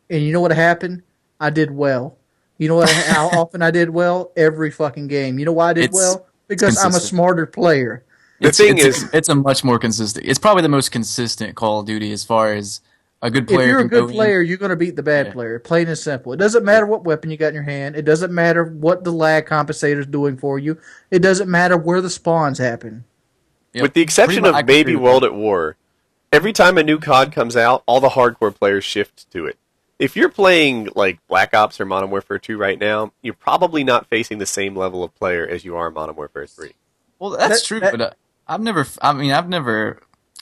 and you know what happened? I did well. You know how often I did well? Every fucking game. You know why I did well? Because I'm a smarter player. The thing is, it's a much more consistent. It's probably the most consistent Call of Duty as far as a good player. If you're a good player, you're going to beat the bad player. Plain and simple. It doesn't matter what weapon you got in your hand. It doesn't matter what the lag compensator is doing for you. It doesn't matter where the spawns happen. Yep. With the exception of maybe World at War, every time a new COD comes out, all the hardcore players shift to it. If you're playing like Black Ops or Modern Warfare 2 right now, you're probably not facing the same level of player as you are in Modern Warfare 3. Well, that's true, but I've never, I don't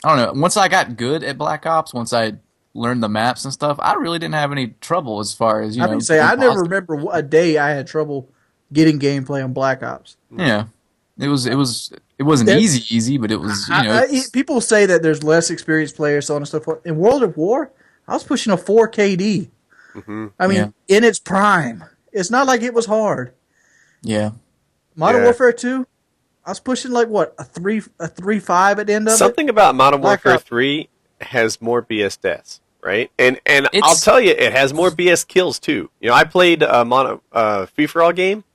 know, once I got good at Black Ops, once I learned the maps and stuff, I really didn't have any trouble as far as, I never remember a day I had trouble getting gameplay on Black Ops. Yeah. It wasn't easy, but it was, people say that there's less experienced players, so on and so forth. In World of War, I was pushing a 4 KD. Mm-hmm. I mean, in its prime. It's not like it was hard. Yeah. Modern Warfare 2, I was pushing like what, a 3.5 at the end of it? Something about Modern Warfare 3 has more BS deaths, right? And I'll tell you, it has more BS kills too. You know, I played a free-for-all game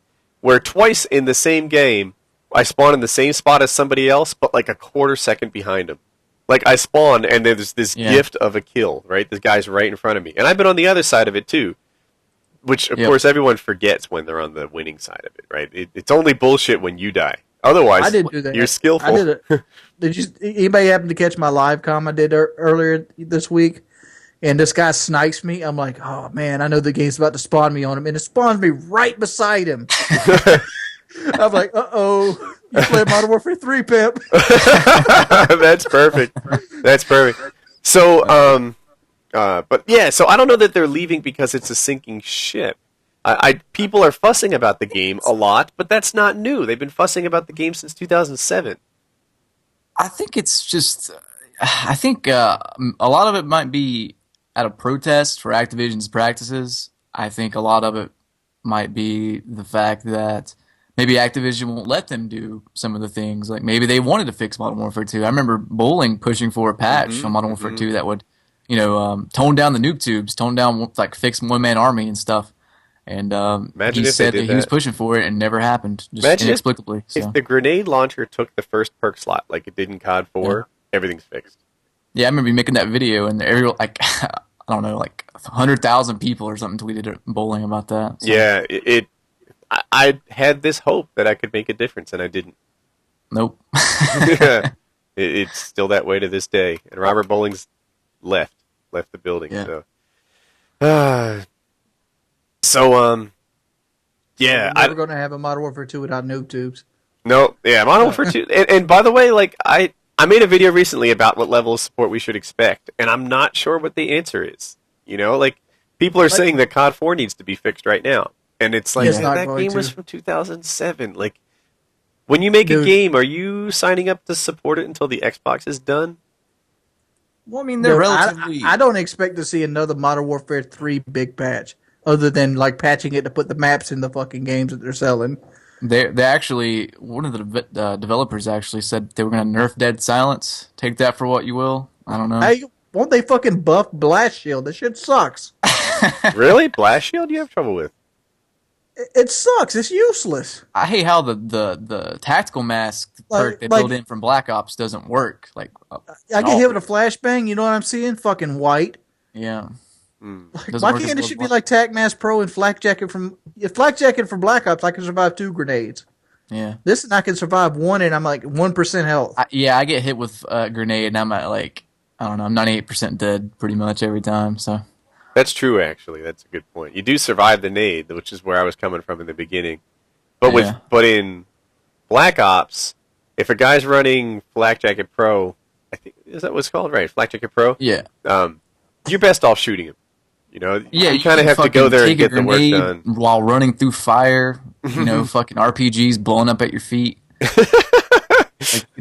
where twice in the same game, I spawned in the same spot as somebody else, but like a quarter second behind them. Like, I spawned, and there's this gift of a kill, right? This guy's right in front of me. And I've been on the other side of it, too. Which, of course, everyone forgets when they're on the winning side of it, right? It's only bullshit when you die. Otherwise, I didn't do that. You're skillful. I did it. Anybody happen to catch my live comm I did earlier this week? And this guy snipes me. I'm like, oh, man, I know the game's about to spawn me on him. And it spawns me right beside him. I'm like, uh-oh. You play Modern Warfare 3, pimp. That's perfect. That's perfect. So, but yeah, so I don't know that they're leaving because it's a sinking ship. People are fussing about the game a lot, but that's not new. They've been fussing about the game since 2007. I think it's just, a lot of it might be out of protest for Activision's practices. I think a lot of it might be the fact that maybe Activision won't let them do some of the things. Like maybe they wanted to fix Modern Warfare 2. I remember Bowling pushing for a patch on Modern Warfare 2 that would, tone down the nuke tubes, fix one-man army and stuff. And he said that he was pushing for it and it never happened, just inexplicably. If the grenade launcher took the first perk slot like it did in COD 4, everything's fixed. Yeah, I remember you making that video and everyone, I don't know, 100,000 people or something tweeted at Bowling about that. So. Yeah, I had this hope that I could make a difference, and I didn't. Nope. It's still that way to this day. And Robert Bowling's left the building. Yeah. Yeah. We're never going to have a Modern Warfare 2 without noob tubes. No, yeah, Modern Warfare 2. And by the way, I made a video recently about what level of support we should expect, and I'm not sure what the answer is. People are saying that COD 4 needs to be fixed right now. And it's like, that game was from 2007. Like, when you make a game, are you signing up to support it until the Xbox is done? Well, I mean, they're relatively... I don't expect to see another Modern Warfare 3 big patch, other than, patching it to put the maps in the fucking games that they're selling. They actually... One of the developers actually said they were going to nerf Dead Silence. Take that for what you will. I don't know. Hey, won't they fucking buff Blast Shield? That shit sucks. Really? Blast Shield you have trouble with? It sucks. It's useless. I hate how the tactical mask perk they built in from Black Ops doesn't work. I get hit with a flashbang. You know what I'm seeing? Fucking white. Yeah. Why can't it should be like Tac Mask Pro and Flak Jacket from Black Ops? I can survive 2 grenades. Yeah. This I can survive 1 and I'm 1% health. I get hit with a grenade and I'm at I'm 98% dead pretty much every time. So. That's true, actually. That's a good point. You do survive the nade, which is where I was coming from in the beginning. But in Black Ops, if a guy's running Flak Jacket Pro, I think is that what it's called, right? Flak Jacket Pro. Yeah. You're best off shooting him. You kind of have to go there and get the work done while running through fire. Fucking RPGs blowing up at your feet.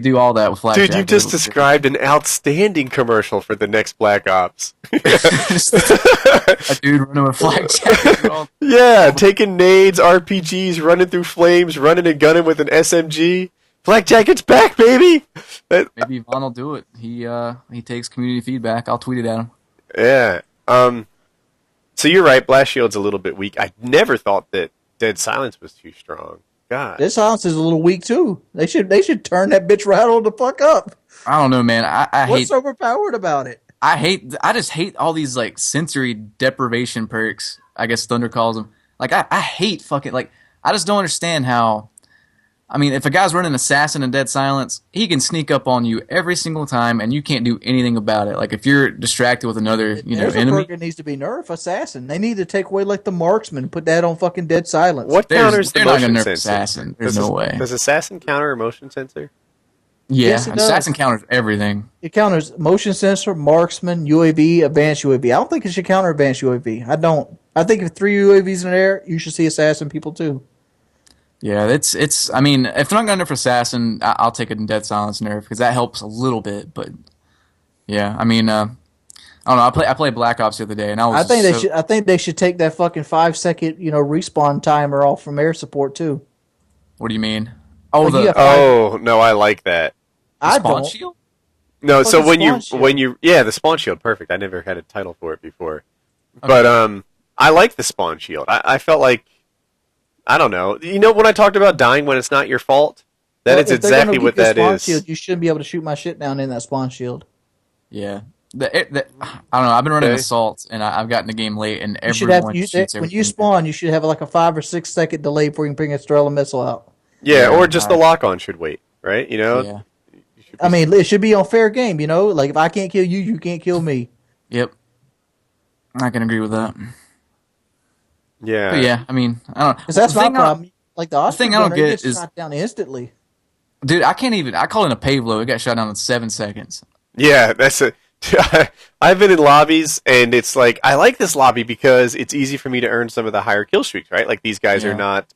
do all that with Flak Dude, Jacket. you just described an outstanding commercial for the next Black Ops. A dude running with Flak Jacket. Yeah, taking nades, RPGs, running through flames, running and gunning with an SMG. Black Jacket's back, baby! Maybe Vaughn will do it. He takes community feedback. I'll tweet it at him. Yeah. So you're right, Blast Shield's a little bit weak. I never thought that Dead Silence was too strong. God. This Silence is a little weak too. They should turn that bitch right on the fuck up. I don't know, man. I hate. What's overpowered about it? I just hate all these like sensory deprivation perks. I guess Thunder calls them. Like I hate fucking like. I just don't understand how. I mean, if a guy's running Assassin and Dead Silence, he can sneak up on you every single time, and you can't do anything about it. Like if you're distracted with another, There's enemy. a perk that needs to be nerfed. Assassin. They need to take away like the Marksman, and put that on fucking Dead Silence. What counters the they're not motion gonna nerf sensor? Assassin. There's no way. Does Assassin counter a motion sensor? Yeah, Yes, it does. Assassin counters everything. It counters motion sensor, marksman, UAV, advanced UAV. I don't think it should counter advanced UAV. I don't. I think if 3 UAVs in the air, you should see assassin people too. Yeah, it's. I mean, if they're not going to nerf Assassin, I'll take it in Dead Silence nerf because that helps a little bit. But yeah, I mean, I don't know. I played Black Ops the other day, and I think they should take that fucking 5-second respawn timer off from air support too. What do you mean? Oh, Like, you have Oh no, I like that. I spawn don't. shield. No, so Fucking spawn shield. when you the spawn shield, perfect. I never had a title for it before, but I like the spawn shield. I felt like I don't know. You know when I talked about dying when it's not your fault, that is exactly what that is. Shield, you shouldn't be able to shoot my shit down in that spawn shield. Yeah. I don't know. I've been running Assault, and I've gotten the game late, and You should have everyone shoots when everything. you spawn, you should have like a 5 or 6 second delay before you can bring a Strela missile out. Yeah, Yeah, or just the lock on should wait, right? Yeah. You should be- I mean, it should be on fair game, Like if I can't kill you, you can't kill me. Yep. I can agree with that. yeah, But yeah, I mean, I don't know. Because that's The my thing problem. Like the Oscar thing I don't gunner, get he gets is- shot down instantly. Dude, I can't even. I call it a Pavlo. It got shot down in 7 seconds. Yeah, that's a. I've been in lobbies, and it's like I like this lobby because it's easy for me to earn some of the higher kill streaks, right? Like these guys Yeah. are not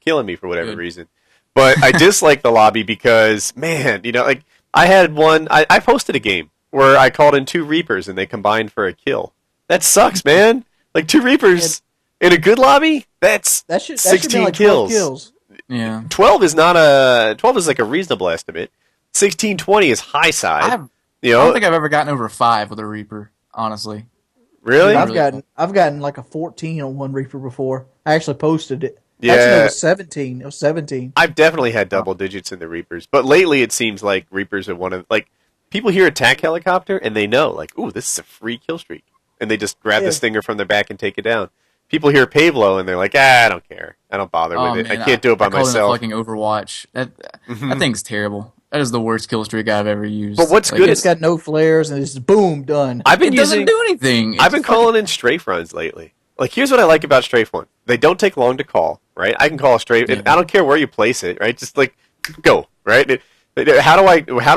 killing me for whatever Good. reason. But I dislike the lobby because, man, like I had one. I posted a game where I called in 2 Reapers and they combined for a kill. That sucks, man. Like 2 Reapers in a good lobby. That should 16 be like 12 kills. Yeah. 12 is not 12 is like a reasonable estimate. 16, 20 is high side. I don't think I've ever gotten over 5 with a Reaper, honestly. Really? I've Really gotten like a 14 on one Reaper before. I actually posted it. Yeah. Actually, it was 17. It was 17. I've definitely had double digits in the Reapers, but lately it seems like Reapers are one of people hear attack helicopter and they know ooh, this is a free kill streak, and they just grab the stinger from their back and take it down. People hear Pavlo and they're like, I don't care, I don't bother with it. Man, I can't do it by I call myself. it a fucking Overwatch. That thing's terrible. That is the worst kill streak I've ever used. But what's good It's got no flares and it's boom done. I've been It doesn't using. do anything. I've been calling in strafe runs lately. Like, here's what I like about strafe one: they don't take long to call. Right? I can call a strafe. Yeah. I don't care where you place it. Right? Just go. Right? How do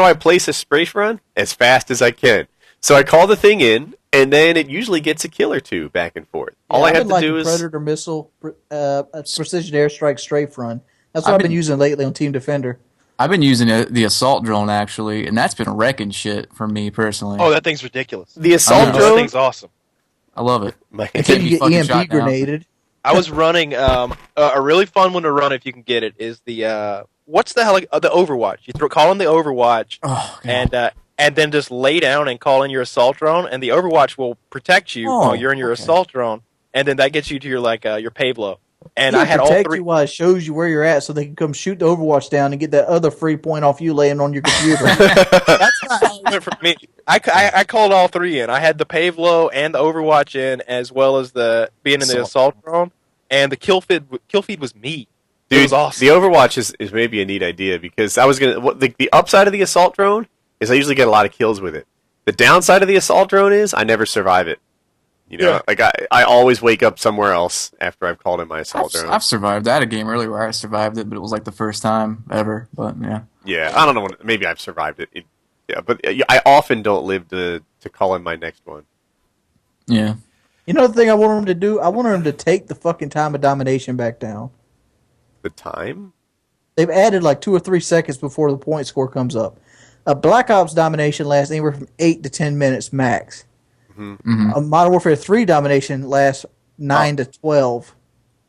I place a strafe run as fast as I can? So I call the thing in, and then it usually gets a kill or 2 back and forth. All I have to do is Predator missile, precision airstrike strafe run. That's what I've been using lately on Team Defender. I've been using the assault drone actually, and that's been wrecking shit for me personally. Oh, that thing's ridiculous. the assault know. That drone. thing's awesome. I love it. My- Until you you get fucking EMP shot down. grenaded. I was running a really fun one to run if you can get it is the what's the hell the Overwatch. You call in the Overwatch Oh, God. and then just lay down and call in your assault drone, and the Overwatch will protect you while you're in your assault drone, and then that gets you to your Pablo. And I had all protect 3. you while it shows you where you're at, so they can come shoot the Overwatch down and get that other free point off you laying on your computer. That's not how it went for me. I called all 3 in. I had the Pavlo and the Overwatch in, as well as the being in the assault drone, and the kill feed was me. Dude, It was awesome. the Overwatch is maybe a neat idea because I was the upside of the assault drone is I usually get a lot of kills with it. The downside of the assault drone is I never survive it. I always wake up somewhere else after I've called in my assault drone. I've survived. I had a game earlier where I survived it, but it was like the first time ever. But yeah. Yeah, I don't know. Maybe I've survived it. Yeah, but I often don't live to call in my next one. Yeah. You know the thing I want them to do? I want them to take the fucking time of domination back down. The time? They've added like 2 or 3 seconds before the point score comes up. A Black Ops domination lasts anywhere from 8 to 10 minutes max. Mm-hmm. A Modern Warfare 3 domination lasts 9 to 12.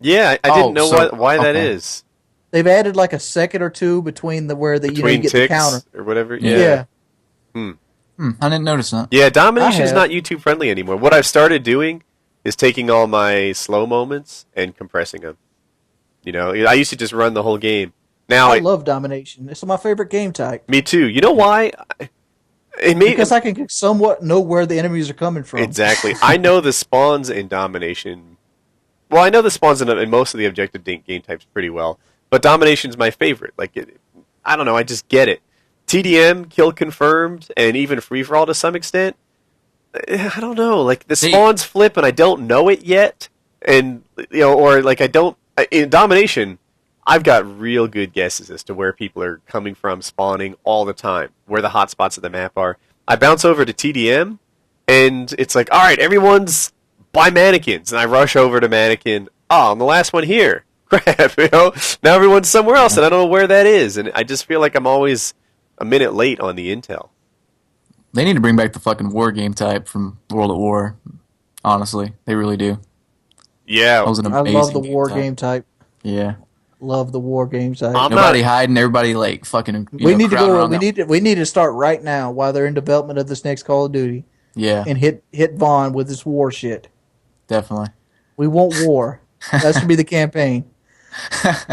Yeah, I didn't know why that is. They've added like a second or two between where you get ticks the counter or whatever. Yeah. I didn't notice that. Yeah, Domination's not YouTube friendly anymore. What I've started doing is taking all my slow moments and compressing them. You know, I used to just run the whole game. Now I love Domination. It's my favorite game type. Me too. You know why? Because I can somewhat know where the enemies are coming from. Exactly. I know the spawns in Domination. Well, I know the spawns in most of the objective game types pretty well, but Domination's my favorite. I don't know. I just get it. TDM, kill confirmed, and even free for all to some extent. I don't know. Like the spawns flip, and I don't know it yet, and I don't in Domination. I've got real good guesses as to where people are coming from, spawning all the time, where the hot spots of the map are. I bounce over to TDM, and it's like, all right, everyone's by mannequins, and I rush over to mannequin. Oh, I'm the last one here. Crap, now everyone's somewhere else, and I don't know where that is, and I just feel like I'm always a minute late on the intel. They need to bring back the fucking war game type from World at War. Honestly, they really do. Yeah, that was an amazing I love the war game type. Yeah. Love the war games. Nobody hiding, everybody like fucking. We need to go. We need to start right now while they're in development of this next Call of Duty. Yeah, and hit Vaughn with this war shit. Definitely. We want war. That should be the campaign.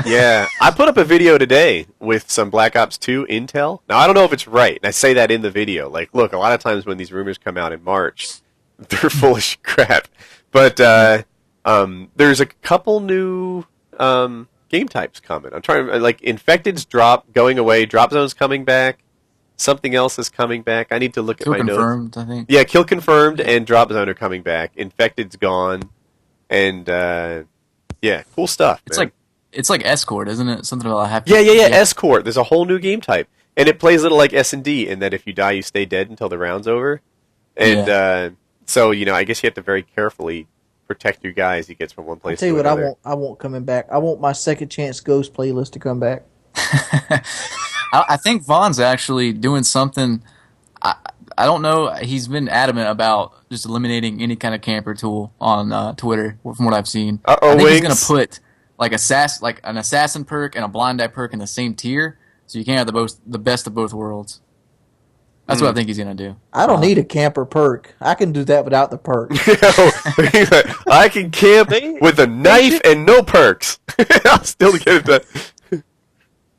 Yeah, I put up a video today with some Black Ops 2 intel. Now I don't know if it's right, and I say that in the video. Like, look, a lot of times when these rumors come out in March, they're full of crap. But there's a couple new game types coming. I'm trying to, like, Infected's going away, Drop Zone's coming back, something else is coming back. I need to look at my notes. Kill confirmed, I think. Yeah, Kill confirmed and Drop Zone are coming back. Infected's gone, and yeah, cool stuff. It's like Escort, isn't it? Something about Yeah. Escort. There's a whole new game type, and it plays a little like S&D in that if you die, you stay dead until the round's over, and so I guess you have to very carefully protect your guys he gets from one place. I'll tell you to what, another. I want coming back. I want my Second Chance Ghost playlist to come back. I think Vaughn's actually doing something. I don't know. He's been adamant about just eliminating any kind of camper tool on Twitter, from what I've seen. I think he's going to put like an assassin perk and a blind eye perk in the same tier, so you can have the best of both worlds. That's what I think he's going to do. I don't need a camper perk. I can do that without the perk. I can camp with a knife and no perks. I'll still get it done.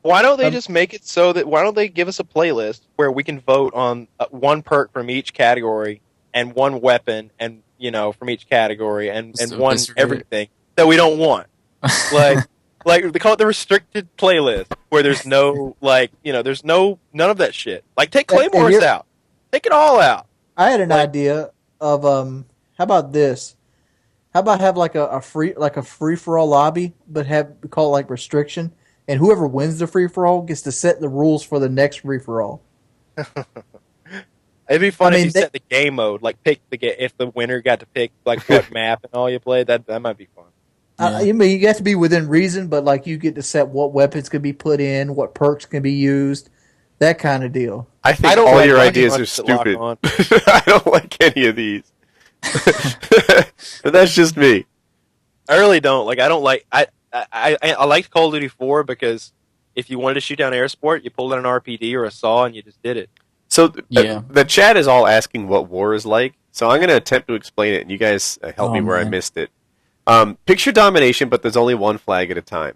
Why don't they just make it so that, why don't they give us a playlist where we can vote on one perk from each category and one weapon and, from each category and one everything that we don't want. Like they call it the restricted playlist where there's no, there's none of that shit. Like, take Claymores out. Take it all out. I had an idea of, how about this? How about have like a free-for-all lobby, but call it like restriction? And whoever wins the free-for-all gets to set the rules for the next free-for-all. It'd be fun if you set the game mode, like pick if the winner got to pick like what map and all you played. That might be fun. Yeah. You have to be within reason, but like you get to set what weapons can be put in, what perks can be used, that kind of deal. I think all your ideas are stupid. I don't like any of these. But that's just me. I really don't. Like, I don't like. I liked Call of Duty 4 because if you wanted to shoot down air support, you pulled out an RPD or a saw and you just did it. So the chat is all asking what war is like. So I'm going to attempt to explain it, and you guys help me where I missed it. Picture Domination, but there's only one flag at a time.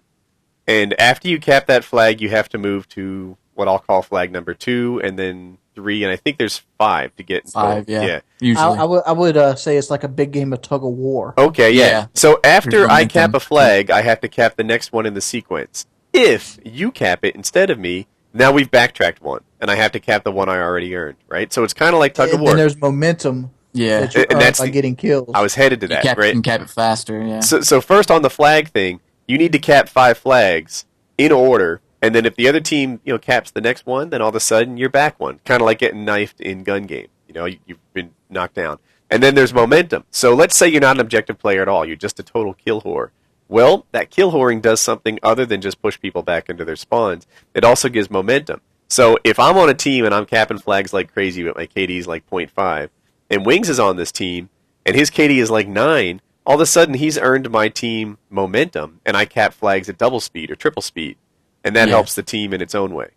And after you cap that flag, you have to move to what I'll call flag number 2, and then 3, and I think there's 5 to get. 5, yeah. Usually. I would say it's like a big game of tug of war. Okay, yeah. So after I cap a flag, I have to cap the next one in the sequence. If you cap it instead of me, now we've backtracked one, and I have to cap the one I already earned, right? So it's kind of like tug of war. And there's momentum. Yeah, that you earn by getting kills. I was headed to that, right? You can cap it faster, yeah. So first on the flag thing, you need to cap 5 flags in order, and then if the other team caps the next one, then all of a sudden you're back one. Kind of like getting knifed in gun game. You've been knocked down. And then there's momentum. So let's say you're not an objective player at all. You're just a total kill whore. Well, that kill whoring does something other than just push people back into their spawns. It also gives momentum. So if I'm on a team and I'm capping flags like crazy with my KD's like 0.5, and Wings is on this team, and his KD is like 9, all of a sudden he's earned my team momentum, and I cap flags at double speed or triple speed, and that helps the team in its own way.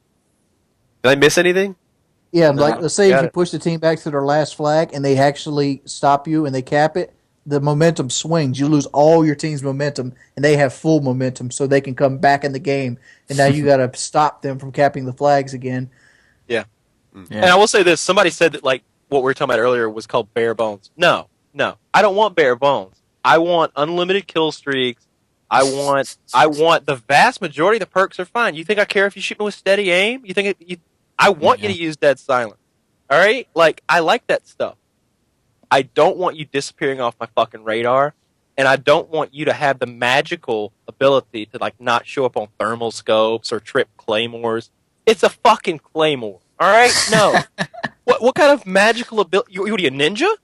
Did I miss anything? Yeah, like let's say if you it. push the team back to their last flag and they actually stop you and they cap it, the momentum swings. You lose all your team's momentum and they have full momentum, so they can come back in the game. And now you got to stop them from capping the flags again. Yeah. And I will say this: somebody said that like what we were talking about earlier was called bare bones. No, I don't want bare bones. I want unlimited kill streaks. I want the vast majority of the perks are fine. You think I care if you shoot me with steady aim? You think I want you to use dead silence. All right? Like, I like that stuff. I don't want you disappearing off my fucking radar, and I don't want you to have the magical ability to, like, not show up on thermal scopes or trip claymores. It's a fucking claymore. All right? No. What kind of magical ability? What are you, a ninja?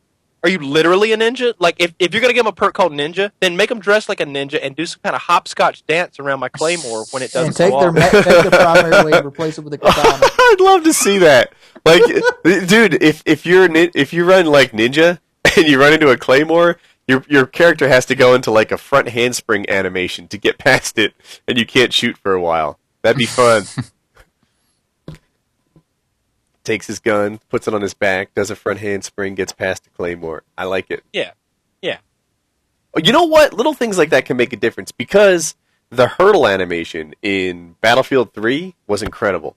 Are you literally a ninja? Like, if you're going to give him a perk called ninja, then make him dress like a ninja and do some kind of hopscotch dance around my claymore when it doesn't take go their off. take their primary way and replace it with a katana. I'd love to see that. Like, dude, if you run like ninja and you run into a claymore, your character has to go into like a front handspring animation to get past it, and you can't shoot for a while. That'd be fun. Takes his gun, puts it on his back, does a front handspring, gets past the claymore. I like it. Yeah. You know what? Little things like that can make a difference, because the hurdle animation in Battlefield 3 was incredible.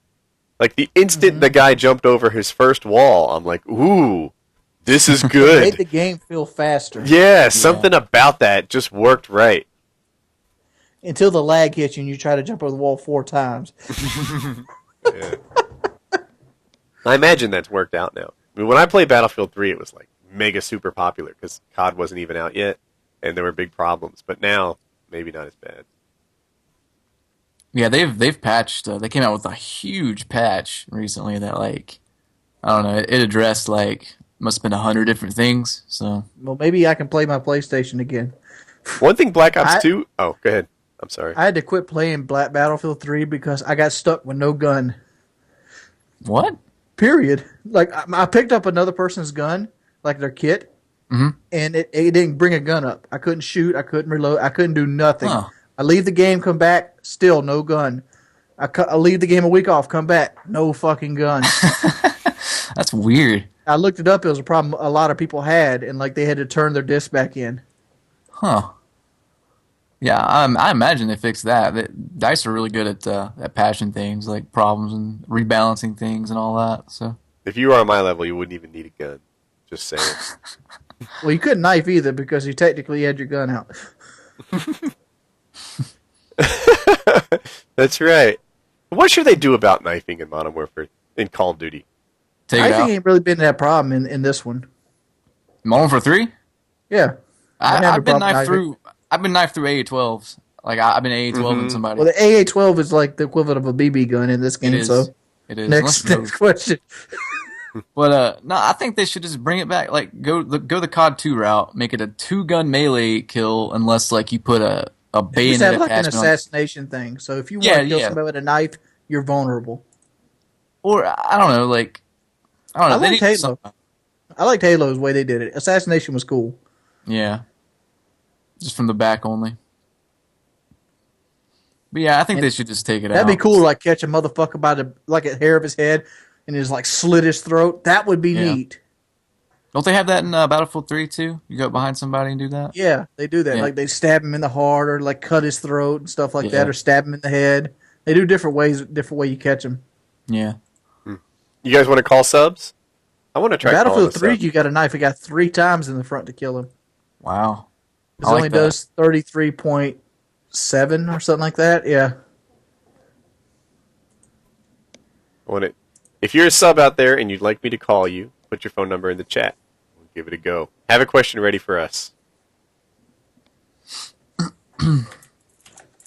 Like, the instant the guy jumped over his first wall, I'm like, ooh, this is good. It made the game feel faster. Yeah, something about that just worked right. Until the lag hits you and you try to jump over the wall 4 times. Yeah. I imagine that's worked out now. I mean, when I played Battlefield 3, it was like mega super popular because COD wasn't even out yet, and there were big problems. But now, maybe not as bad. Yeah, they've patched. They came out with a huge patch recently that, like, I don't know, it addressed like must have been 100 different things. So Well, maybe I can play my PlayStation again. One thing Black Ops 2... Oh, go ahead. I'm sorry. I had to quit playing Battlefield 3 because I got stuck with no gun. what? Period. Like, I picked up another person's gun, like their kit, and it didn't bring a gun up. I couldn't shoot. I couldn't reload. I couldn't do nothing. Huh. I leave the game, come back, still no gun. I leave the game a week off, come back, no fucking gun. That's weird. I looked it up. It was a problem a lot of people had, and like they had to turn their disc back in. Huh. Yeah, I imagine they fixed that. DICE are really good at patching things, like problems and rebalancing things and all that. So If you were on my level, you wouldn't even need a gun. Just saying. Well, you couldn't knife either because you technically had your gun out. That's right. What should they do about knifing in Modern Warfare, in Call of Duty? take it I think out. ain't really been that problem in this one. Modern Warfare 3? Yeah. I've been knifed through. I've been knifed through AA-12s. Like I've been AA-12 in somebody. Well, the AA-12 is like the equivalent of a BB gun in this game. It is. So It is. next question. But no, I think they should just bring it back. Like go the COD 2 route. Make it a 2-gun melee kill, unless like you put a Just bayonet have like an attachment on. assassination thing. So if you want to kill somebody with a knife, you're vulnerable. Or I don't know, like I don't know. I they liked need Halo. I liked Halo's way they did it. Assassination was cool. Yeah, just from the back only. But yeah, I think they should just take it out. That'd be cool, like catch a motherfucker by the like a hair of his head and just like slit his throat. That would be neat. Don't they have that in Battlefield 3 too? You go behind somebody and do that? Yeah, they do that. Yeah. Like they stab him in the heart or like cut his throat and stuff like that, or stab him in the head. They do different ways, different way you catch them. Yeah. You guys want to call subs? I want to try calling Battlefield a 3, sub. you got a knife. It got 3 times in the front to kill him. Wow. It only does 33.7 or something like that. Yeah. If you're a sub out there and you'd like me to call you, put your phone number in the chat. We'll give it a go. Have a question ready for us.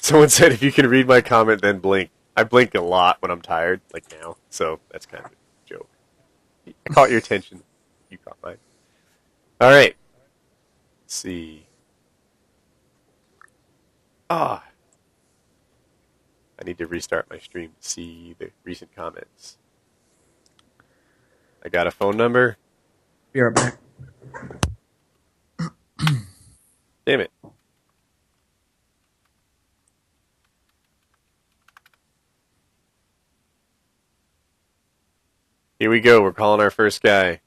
Someone said if you can read my comment, then blink. I blink a lot when I'm tired, like now, so that's kind of a joke. I caught your attention. You caught mine. All right. Let's see. Ah, I need to restart my stream to see the recent comments. I got a phone number. Be right back. Damn it. Here we go. We're calling our first guy.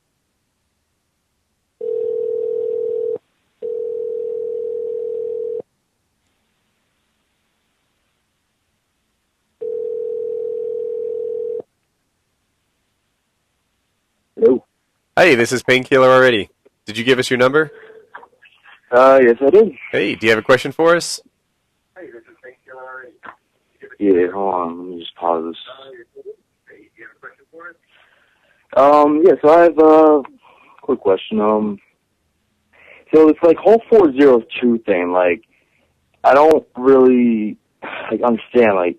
Hello. Hey, this is Painkiller already. Did you give us your number? Yes, I did. Hey, do you have a question for us? Yeah, hold on. Let me just pause this. Yeah, so I have a quick question. So it's like whole 402 thing. Like, I don't really understand. Like,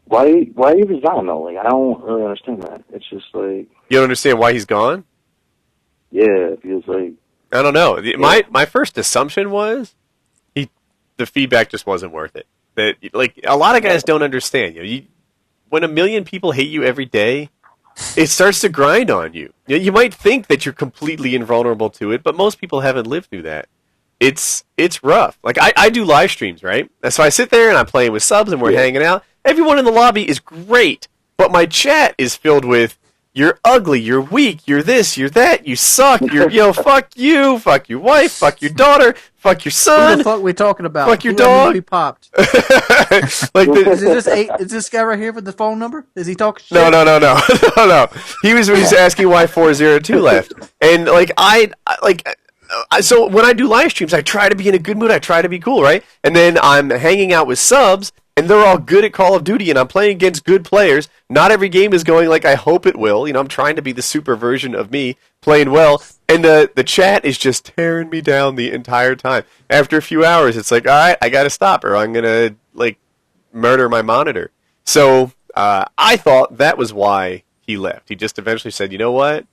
why you resign though? Like, I don't really understand that. It's just like, You don't understand why he's gone? yeah, it feels like. I don't know. My first assumption was the feedback just wasn't worth it. That like a lot of guys don't understand. When 1 million people hate you every day, it starts to grind on you. You might think that you're completely invulnerable to it, but most people haven't lived through that. It's rough. Like I do live streams, right? So I sit there and I'm playing with subs and we're hanging out. Everyone in the lobby is great, but my chat is filled with you're ugly, you're weak, you're this, you're that, you suck, fuck you, fuck your wife, fuck your daughter, fuck your Who son. the fuck we talking about? Fuck your Who that needs to dog. Be popped. Is this guy right here with the phone number? Is he talking shit? No. No. He was asking why 402 left, and so when I do live streams, I try to be in a good mood. I try to be cool, right? And then I'm hanging out with subs, and they're all good at Call of Duty, and I'm playing against good players. Not every game is going like I hope it will. I'm trying to be the super version of me, playing well, and the chat is just tearing me down the entire time. After a few hours, it's like, all right, I got to stop, or I'm gonna murder my monitor. So I thought that was why he left. He just eventually said, you know what,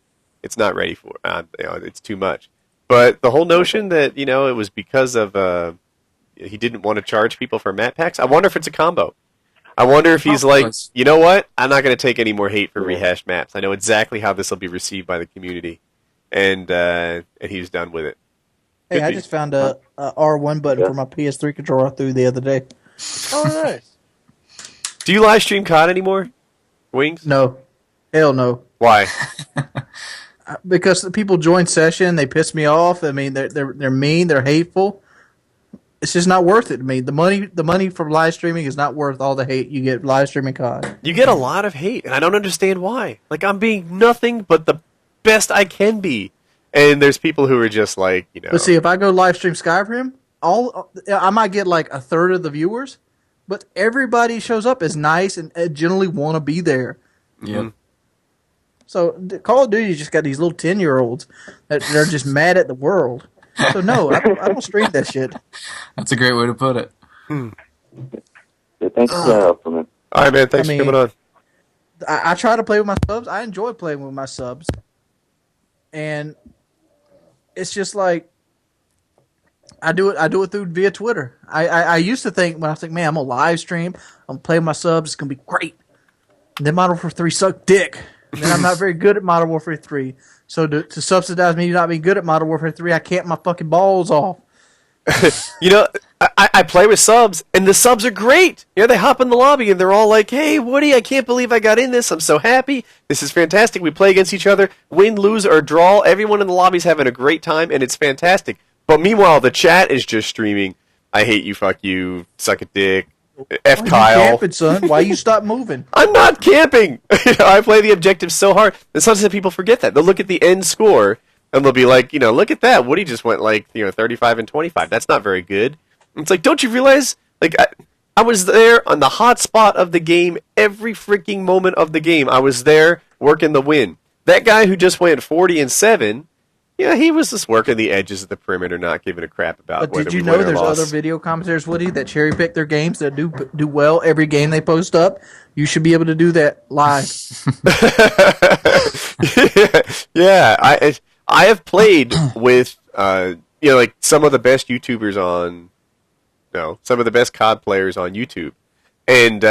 it's not ready for it's too much. But the whole notion that it was because of he didn't want to charge people for map packs. I wonder if it's a combo. I wonder if he's like, you know what, I'm not going to take any more hate for rehashed maps. I know exactly how this will be received by the community, and he's done with it. Hey, I just found a R1 button for my PS3 controller I threw the other day. Oh, nice. Do you live stream COD anymore, Wings? No, hell no. Why? Because the people join session, they piss me off. I mean, they're mean, they're hateful. It's just not worth it to me. The money from live streaming is not worth all the hate you get live streaming COD. You get a lot of hate, and I don't understand why. Like, I'm being nothing but the best I can be, and there's people who are just like, But see, if I go live stream Skyrim, I might get like a third of the viewers, but everybody shows up is nice and generally want to be there. Yep. So Call of Duty just got these little 10-year-olds that they're just mad at the world. So no, I don't stream that shit. That's a great way to put it. Yeah, thanks for that help, man. All right, man. Thanks for coming on. I try to play with my subs. I enjoy playing with my subs, and it's just like I do it through via Twitter. I used to think when I was like, man, I'm gonna live stream, I'm gonna play with my subs, it's gonna be great. And then Modern Warfare 3 sucked dick. And then I'm not very good at Modern Warfare 3. So to subsidize me not being good at Modern Warfare 3, I can't my fucking balls off. I play with subs, and the subs are great. They hop in the lobby, and they're all like, hey, Woody, I can't believe I got in this. I'm so happy. This is fantastic. We play against each other, win, lose, or draw. Everyone in the lobby's having a great time, and it's fantastic. But meanwhile, the chat is just streaming, I hate you, fuck you, suck a dick, F Why Kyle. you camping, son? Why you stop moving? I'm not camping. I play the objective so hard. And sometimes people forget that. They'll look at the end score and they'll be like, look at that. Woody just went 35 and 25. That's not very good. And it's like, don't you realize? I was there on the hot spot of the game every freaking moment of the game. I was there working the win. That guy who just went 40 and 7. Yeah, he was just working the edges of the perimeter, not giving a crap about But whether did you we know win or there's lost. other video commentators, Woody, that cherry pick their games that do well every game they post up? You should be able to do that live. Yeah, I have played with some of the best YouTubers on know, some of the best COD players on YouTube. And,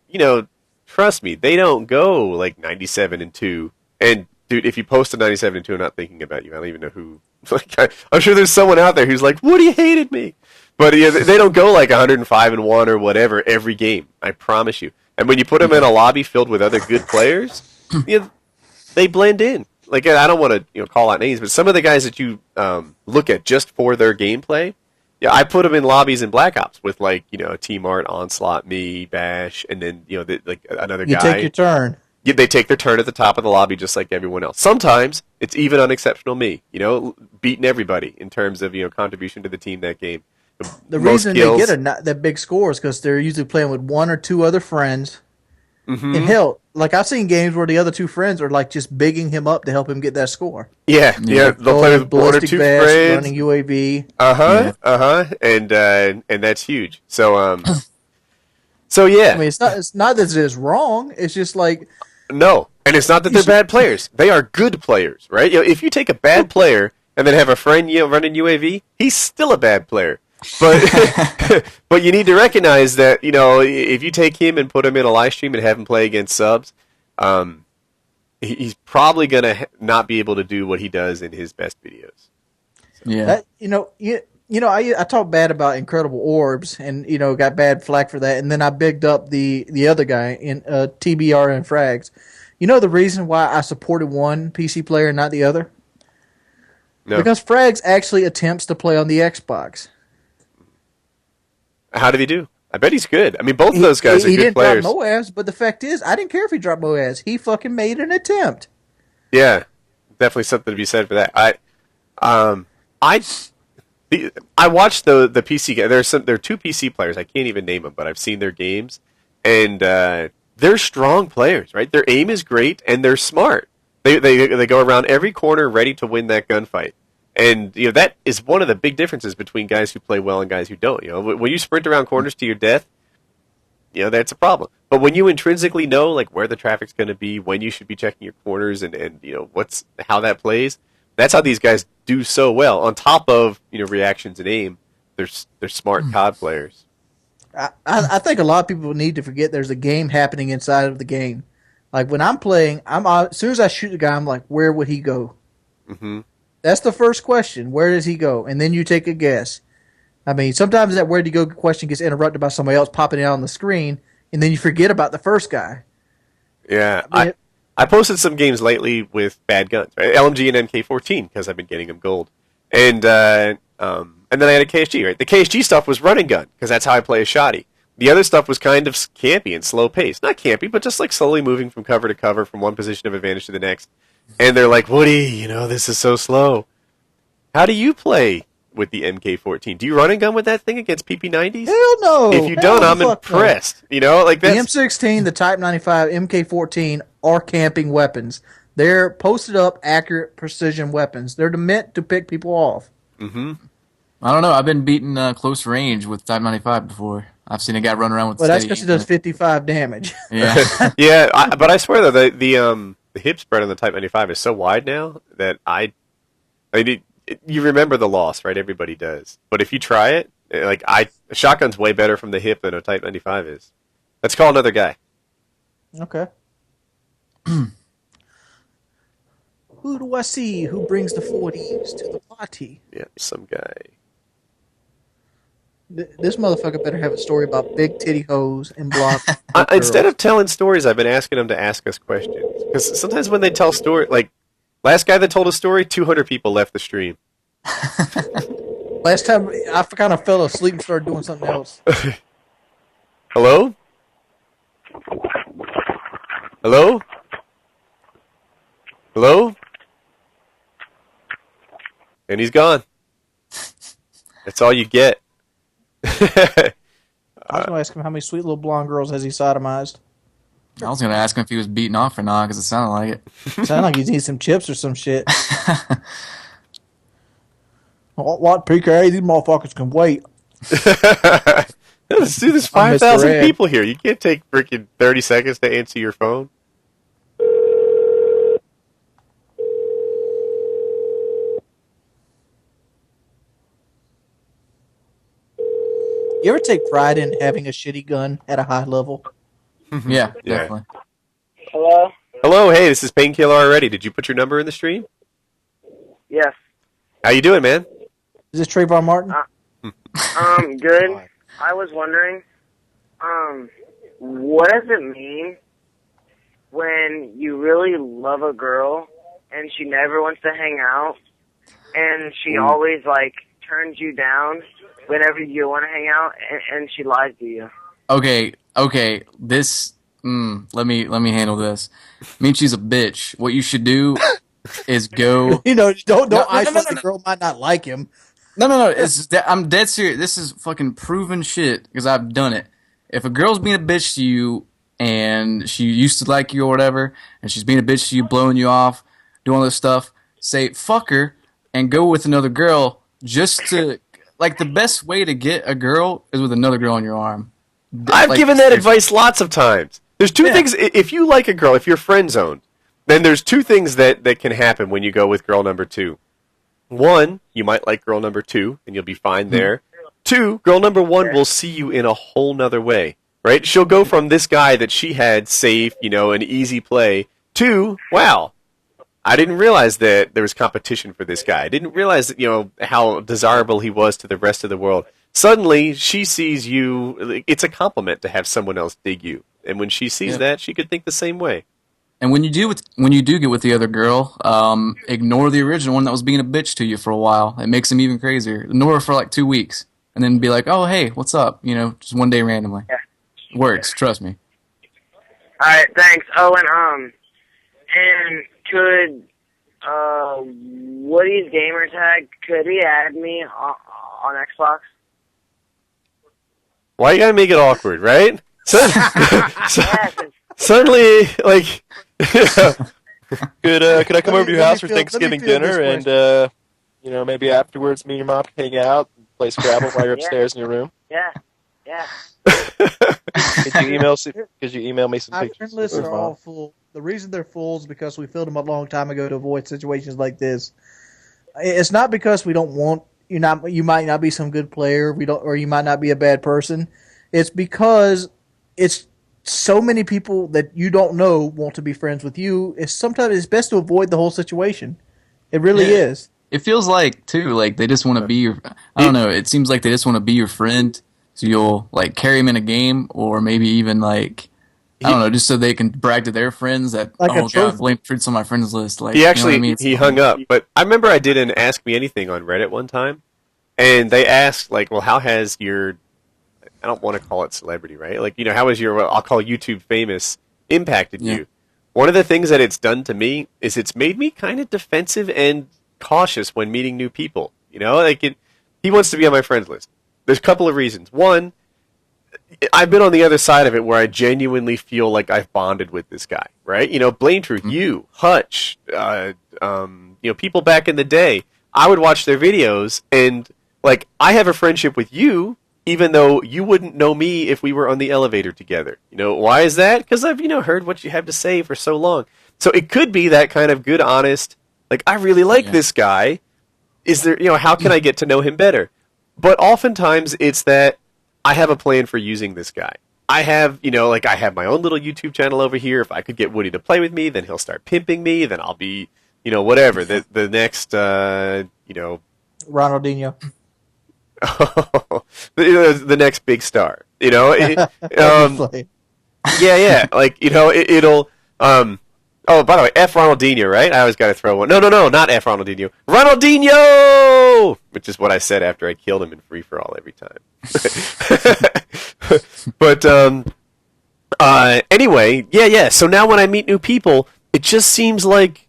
you know, trust me, they don't go like 97-2. And, dude, if you post a 97-2, I'm not thinking about you. I don't even know who. Like, I'm sure there's someone out there who's like, Woody hated me. But yeah, they don't go like 105-1 or whatever every game. I promise you. And when you put them in a lobby filled with other good players, you know, they blend in. Like, I don't want to call out names, but some of the guys that you look at just for their gameplay, yeah, I put them in lobbies in Black Ops with like Team Art, Onslaught, me, Bash, and then like another guy. You take your turn. Yeah, they take their turn at the top of the lobby just like everyone else. Sometimes it's even unexceptional me, beating everybody in terms of contribution to the team that game. The Most reason kills. they get that big score is because they're usually playing with one or two other friends. Mm-hmm. And hell, like I've seen games where the other two friends are like just bigging him up to help him get that score. Yeah. They'll play with one or two friends, running UAV. and that's huge. So, so yeah. I mean, it's not that it's wrong. It's just like no, and it's not that they're bad players. They are good players, right? If you take a bad player and then have a friend running UAV, he's still a bad player. But but you need to recognize that if you take him and put him in a live stream and have him play against subs, he's probably gonna not be able to do what he does in his best videos. So. Yeah, I talked bad about Incredible Orbs and got bad flack for that, and then I bigged up the other guy in TBR and Frags. The reason why I supported one PC player and not the other? No. Because Frags actually attempts to play on the Xbox. How did he do? I bet he's good. I mean, both of those guys are good players. He didn't drop Moaz, but the fact is, I didn't care if he dropped Moaz. He fucking made an attempt. Yeah, definitely something to be said for that. I watched the PC guy. There are two PC players. I can't even name them, but I've seen their games, and they're strong players, right? Their aim is great, and they're smart. They go around every corner ready to win that gunfight. And that is one of the big differences between guys who play well and guys who don't. When you sprint around corners to your death, that's a problem. But when you intrinsically know like where the traffic's going to be, when you should be checking your corners, and how that plays, that's how these guys do so well. On top of reactions and aim, they're smart COD players. I think a lot of people need to forget there's a game happening inside of the game. Like when I'm playing, as soon as I shoot the guy, I'm like, where would he go? Mm-hmm. That's the first question. Where does he go? And then you take a guess. I mean, sometimes that where do you go question gets interrupted by somebody else popping it out on the screen, and then you forget about the first guy. Yeah, I posted some games lately with bad guns, right? LMG and MK14 because I've been getting them gold, and then I had a KSG. Right, the KSG stuff was running gun because that's how I play a shotty. The other stuff was kind of campy and slow paced. Not campy, but just like slowly moving from cover to cover from one position of advantage to the next. And they're like, Woody, this is so slow. How do you play with the MK14? Do you run and gun with that thing against PP90s? Hell no. If you don't, I'm impressed. No. Like the that's... M16, the Type 95, MK14 are camping weapons. They're posted up, accurate, precision weapons. They're meant to pick people off. Mm-hmm. I don't know. I've been beaten close range with Type 95 before. I've seen a guy run around with. Well, that's because he does 55 damage. Yeah, yeah. But I swear though, the hip spread on the Type 95 is so wide now that you remember the loss, right? Everybody does. But if you try it, a shotgun's way better from the hip than a Type 95 is. Let's call another guy. Okay. Who do I see? Who brings the 40s to the party? Yeah, some guy. This motherfucker better have a story about big titty hoes and block. Instead of telling stories, I've been asking them to ask us questions. Because sometimes when they tell story, like last guy that told a story, 200 people left the stream. Last time I kind of fell asleep and started doing something else. Hello? Hello? Hello? And he's gone. That's all you get. I was going to ask him how many sweet little blonde girls has he sodomized. I was going to ask him if he was beating off or not because it sounded like it. Sounded like he needs some chips or some shit. What PKA? These motherfuckers can wait. Let's do this. 5,000 people here. You can't take freaking 30 seconds to answer your phone. You ever take pride in having a shitty gun at a high level? Yeah, Yeah. definitely. Hello? Hello, hey, this is Painkiller already. Did you put your number in the stream? Yes. How you doing, man? Is this Trayvon Martin? Good. I was wondering, what does it mean when you really love a girl and she never wants to hang out and she always, like, turns you down whenever you want to hang out and she lies to you? Okay. This. Let me handle this. Means she's a bitch. What you should do is go. Don't No, isolate the girl might not like him. No. I'm dead serious. This is fucking proven shit because I've done it. If a girl's being a bitch to you and she used to like you or whatever, and she's being a bitch to you, blowing you off, doing all this stuff, say fuck her and go with another girl. Just to the best way to get a girl is with another girl on your arm. I've given that advice lots of times. There's two things. If you like a girl, if you're friend zoned, then there's two things that can happen when you go with girl number 2. One, you might like girl number 2, and you'll be fine there. 2, girl number 1 will see you in a whole nother way, right? She'll go from this guy that she had safe, an easy play, to, wow, I didn't realize that there was competition for this guy. I didn't realize that, how desirable he was to the rest of the world. Suddenly, she sees you. It's a compliment to have someone else dig you, and when she sees that, she could think the same way. And when you do get with the other girl, ignore the original one that was being a bitch to you for a while. It makes him even crazier. Ignore her for like 2 weeks, and then be like, "Oh, hey, what's up?" Just one day randomly. Yeah. Works. Trust me. All right, thanks. Oh, and could WoodysGamertag, could he add me on Xbox? Why you gotta make it awkward, right? Suddenly, like, Could I come over to your house for let me Thanksgiving feel dinner this and maybe afterwards me and your mom can hang out and play Scrabble while you're upstairs in your room? Yeah. Could you email me some Our pictures? friend lists of are mom? all full. The reason they're full is because we filled them a long time ago to avoid situations like this. It's not because we don't want you might not be some good player, or you might not be a bad person. It's because it's so many people that you don't know want to be friends with you. Sometimes it's best to avoid the whole situation. It really is. It feels like too, like they just want to be your. I don't know. It seems like they just want to be your friend, so you'll like carry them in a game, or maybe even like I don't know, just so they can brag to their friends that Like a oh god, trophy. BlameTruth's on my friends list. Like he actually you know what I mean? he hung up. But I remember I did an Ask Me Anything on Reddit one time, and they asked like, well, how has your I don't want to call it celebrity, right? Like, how has your, I'll call YouTube famous impacted you? One of the things that it's done to me is it's made me kind of defensive and cautious when meeting new people. He wants to be on my friends list. There's a couple of reasons. One, I've been on the other side of it where I genuinely feel like I've bonded with this guy, right? BlameTruth, you, Hutch, people back in the day, I would watch their videos and, like, I have a friendship with you, even though you wouldn't know me if we were on the elevator together. Why is that? Because I've, heard what you have to say for so long. So it could be that kind of good, honest, like, I really like this guy. Is there, how can I get to know him better? But oftentimes it's that I have a plan for using this guy. I have, I have my own little YouTube channel over here. If I could get Woody to play with me, then he'll start pimping me. Then I'll be, whatever. The next, Ronaldinho. the next big star, Obviously. yeah, like, it'll, oh, by the way, F. Ronaldinho, right? I always got to throw one. No, not F. Ronaldinho. Ronaldinho! Which is what I said after I killed him in free-for-all every time. But, anyway, yeah, so now when I meet new people, it just seems like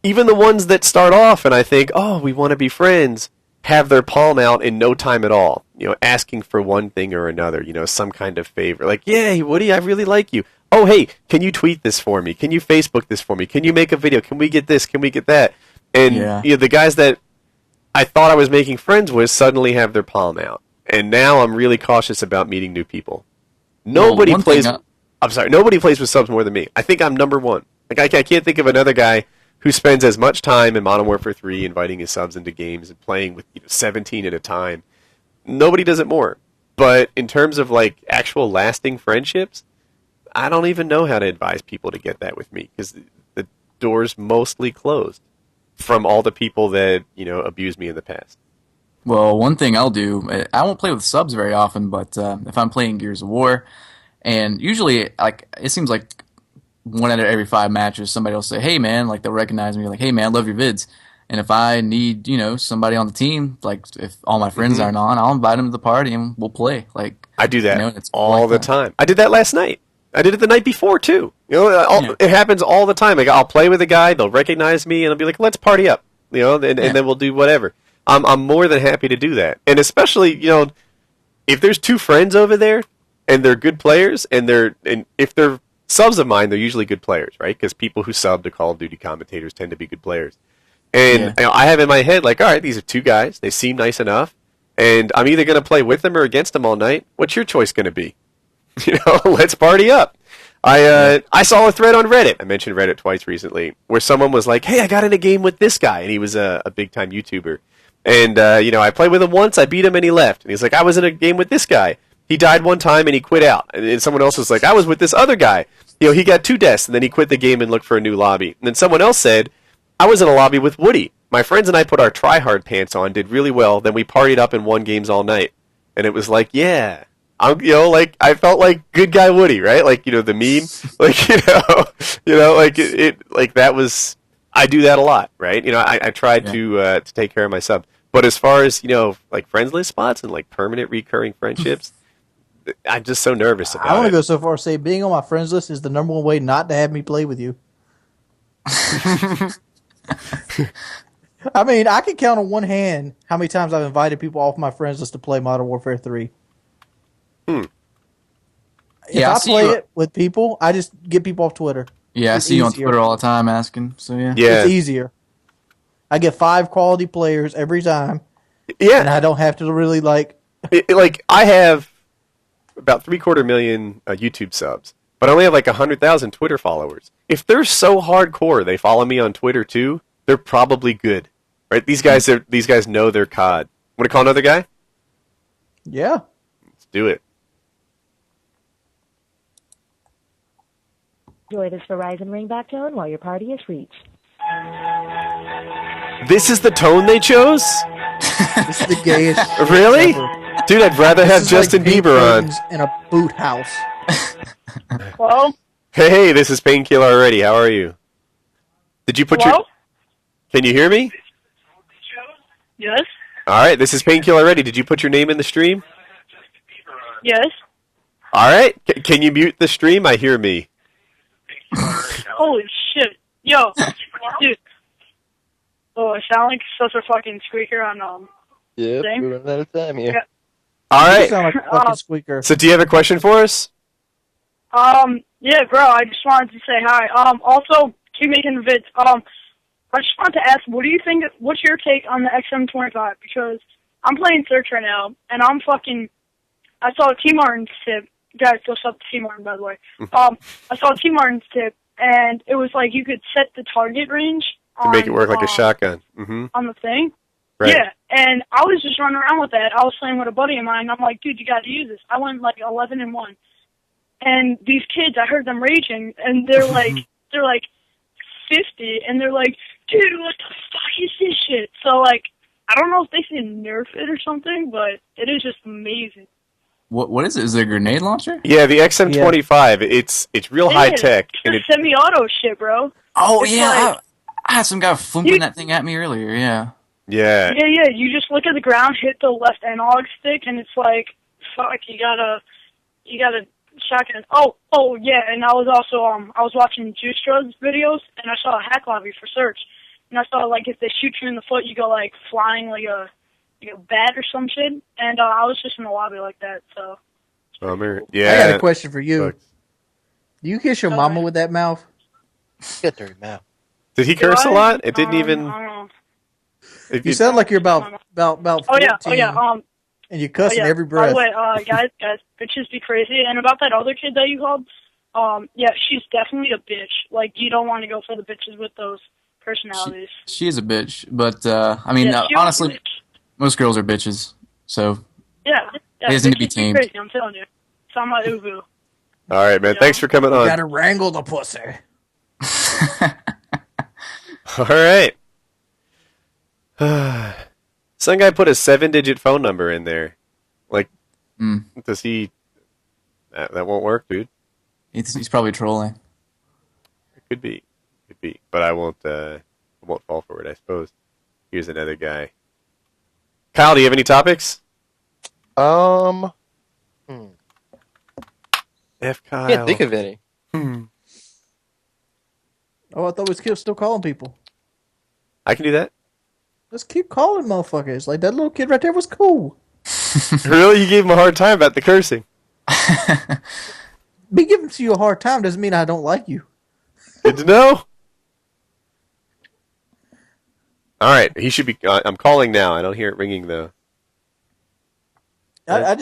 even the ones that start off and I think, oh, we want to be friends, have their palm out in no time at all, asking for one thing or another, some kind of favor. Like, yeah, Woody, I really like you. Oh, hey, can you tweet this for me? Can you Facebook this for me? Can you make a video? Can we get this? Can we get that? And the guys that I thought I was making friends with suddenly have their palm out. And now I'm really cautious about meeting new people. Nobody plays with subs more than me. I think I'm number one. Like, I can't think of another guy who spends as much time in Modern Warfare 3 inviting his subs into games and playing with 17 at a time. Nobody does it more. But in terms of like actual lasting friendships, I don't even know how to advise people to get that with me because the door's mostly closed from all the people that abused me in the past. Well, one thing I'll do, I won't play with subs very often, but if I'm playing Gears of War, and usually, like, it seems like one out of every 5 matches, somebody will say, "Hey, man," like they'll recognize me, like, "Hey, man, I love your vids." And if I need, somebody on the team, like if all my friends aren't on, I'll invite them to the party and we'll play. Like I do that it's all the that. time. I did that last night. I did it the night before too. It happens all the time. Like I'll play with a guy, they'll recognize me, and they'll be like, "Let's party up," and then we'll do whatever. I'm more than happy to do that, and especially if there's 2 friends over there and they're good players, and if they're subs of mine, they're usually good players, right? Because people who sub to Call of Duty commentators tend to be good players. And I have in my head, like, all right, these are 2 guys. They seem nice enough. And I'm either going to play with them or against them all night. What's your choice going to be? Let's party up. I saw a thread on Reddit. I mentioned Reddit twice recently, where someone was like, hey, I got in a game with this guy. And he was a big-time YouTuber. And, I played with him once. I beat him, and he left. And he's like, I was in a game with this guy. He died one time, and he quit out. And someone else was like, I was with this other guy. He got 2 deaths, and then he quit the game and looked for a new lobby. And then someone else said, I was in a lobby with Woody. My friends and I put our try-hard pants on, did really well, then we partied up and won games all night. And it was like, yeah. I felt like good guy Woody, right? Like, the meme. Like, that was, I do that a lot, right? I tried to take care of myself. But as far as, like friends list spots and like permanent recurring friendships, I'm just so nervous about it. I want to go so far as say being on my friends list is the number one way not to have me play with you. I mean, I can count on one hand how many times I've invited people off my friends list to play Modern Warfare 3. If I play it with people, I just get people off Twitter. Yeah, It's I see you on easier. Twitter all the time asking. So yeah. It's easier. I get 5 quality players every time. Yeah. And I don't have to really I have about 750,000 YouTube subs, but I only have like 100,000 Twitter followers. If they're so hardcore, they follow me on Twitter too, they're probably good. Right? These guys know their COD. Want to call another guy? Yeah. Let's do it. Enjoy this Verizon ringback tone while your party is reached. This is the tone they chose? This is the gayest. Really? Ever. Dude, I'd rather have This is Justin like pink Bieber on. curtains in a boot house. Hello? Hey, this is Painkiller already. How are you? Did you put Hello? Can you hear me? Yes? All right, this is Painkiller already. Did you put your name in the stream? Yes? All right. Can you mute the stream? I hear me. Holy shit. Yo, dude. Oh, I sound like such a fucking squeaker on, Yep, thing. we're running out of time here. Yeah. All You right. sound like a fucking squeaker. So do you have a question for us? Yeah, bro, I just wanted to say hi. Also, keep making vids. I just wanted to ask, what do you think, what's your take on the XM25? Because I'm playing Search right now, and I saw T. Martin's tip. Guys, go sub to T. Martin, by the way. I saw T. Martin's tip, and it was like you could set the target range To make it work like a shotgun. Mm-hmm. on the thing. Right. Yeah, and I was just running around with that. I was playing with a buddy of mine. I'm like, dude, you got to use this. I went like 11-1, and these kids, I heard them raging, and they're like 50, and they're like, dude, what the fuck is this shit? So like, I don't know if they can nerf it or something, but it is just amazing. What is it? Is it a grenade launcher? Yeah, the XM25. It's real high tech. It's the semi-auto shit, bro. Oh It's yeah, like- I had some guy flimping that thing at me earlier. Yeah. Yeah. Yeah. You just look at the ground, hit the left analog stick, and it's like, fuck, you gotta shotgun. Oh yeah. And I was also I was watching Juice Drug's videos, and I saw a hack lobby for Search, and I saw like if they shoot you in the foot, you go like flying like a bat or some shit. And I was just in the lobby like that. So. Bummer. Yeah. I got a question for you. Do you kiss your mama with that mouth? Get dirty mouth. Did he curse a lot? It didn't even. I don't know. You sound like you're about 14. Oh yeah. And you're cussing every By breath. the way, guys, bitches be crazy. And about that other kid that you called, yeah, she's definitely a bitch. Like, you don't want to go for the bitches with those personalities. She is a bitch, but I mean, Yeah, she was a honestly, bitch. most girls are bitches. So Yeah, Yeah, He doesn't need to be bitches be tamed. crazy, I'm telling you. Sound like Uvu. All right, man. Thanks for coming You on. gotta wrangle the pussy. All right. Some guy put a 7-digit phone number in there. Like, does he? That won't work, dude. He's probably trolling. It could be, but I won't fall for it. I suppose. Here's another guy. Kyle, do you have any topics? F Kyle. Can't think of any. Oh, I thought we were still calling people. I can do that. Let's keep calling motherfuckers. Like, that little kid right there was cool. Really? You gave him a hard time about the cursing. Me giving you a hard time doesn't mean I don't like you. Good to know. All right, he should be. I'm calling now. I don't hear it ringing though. I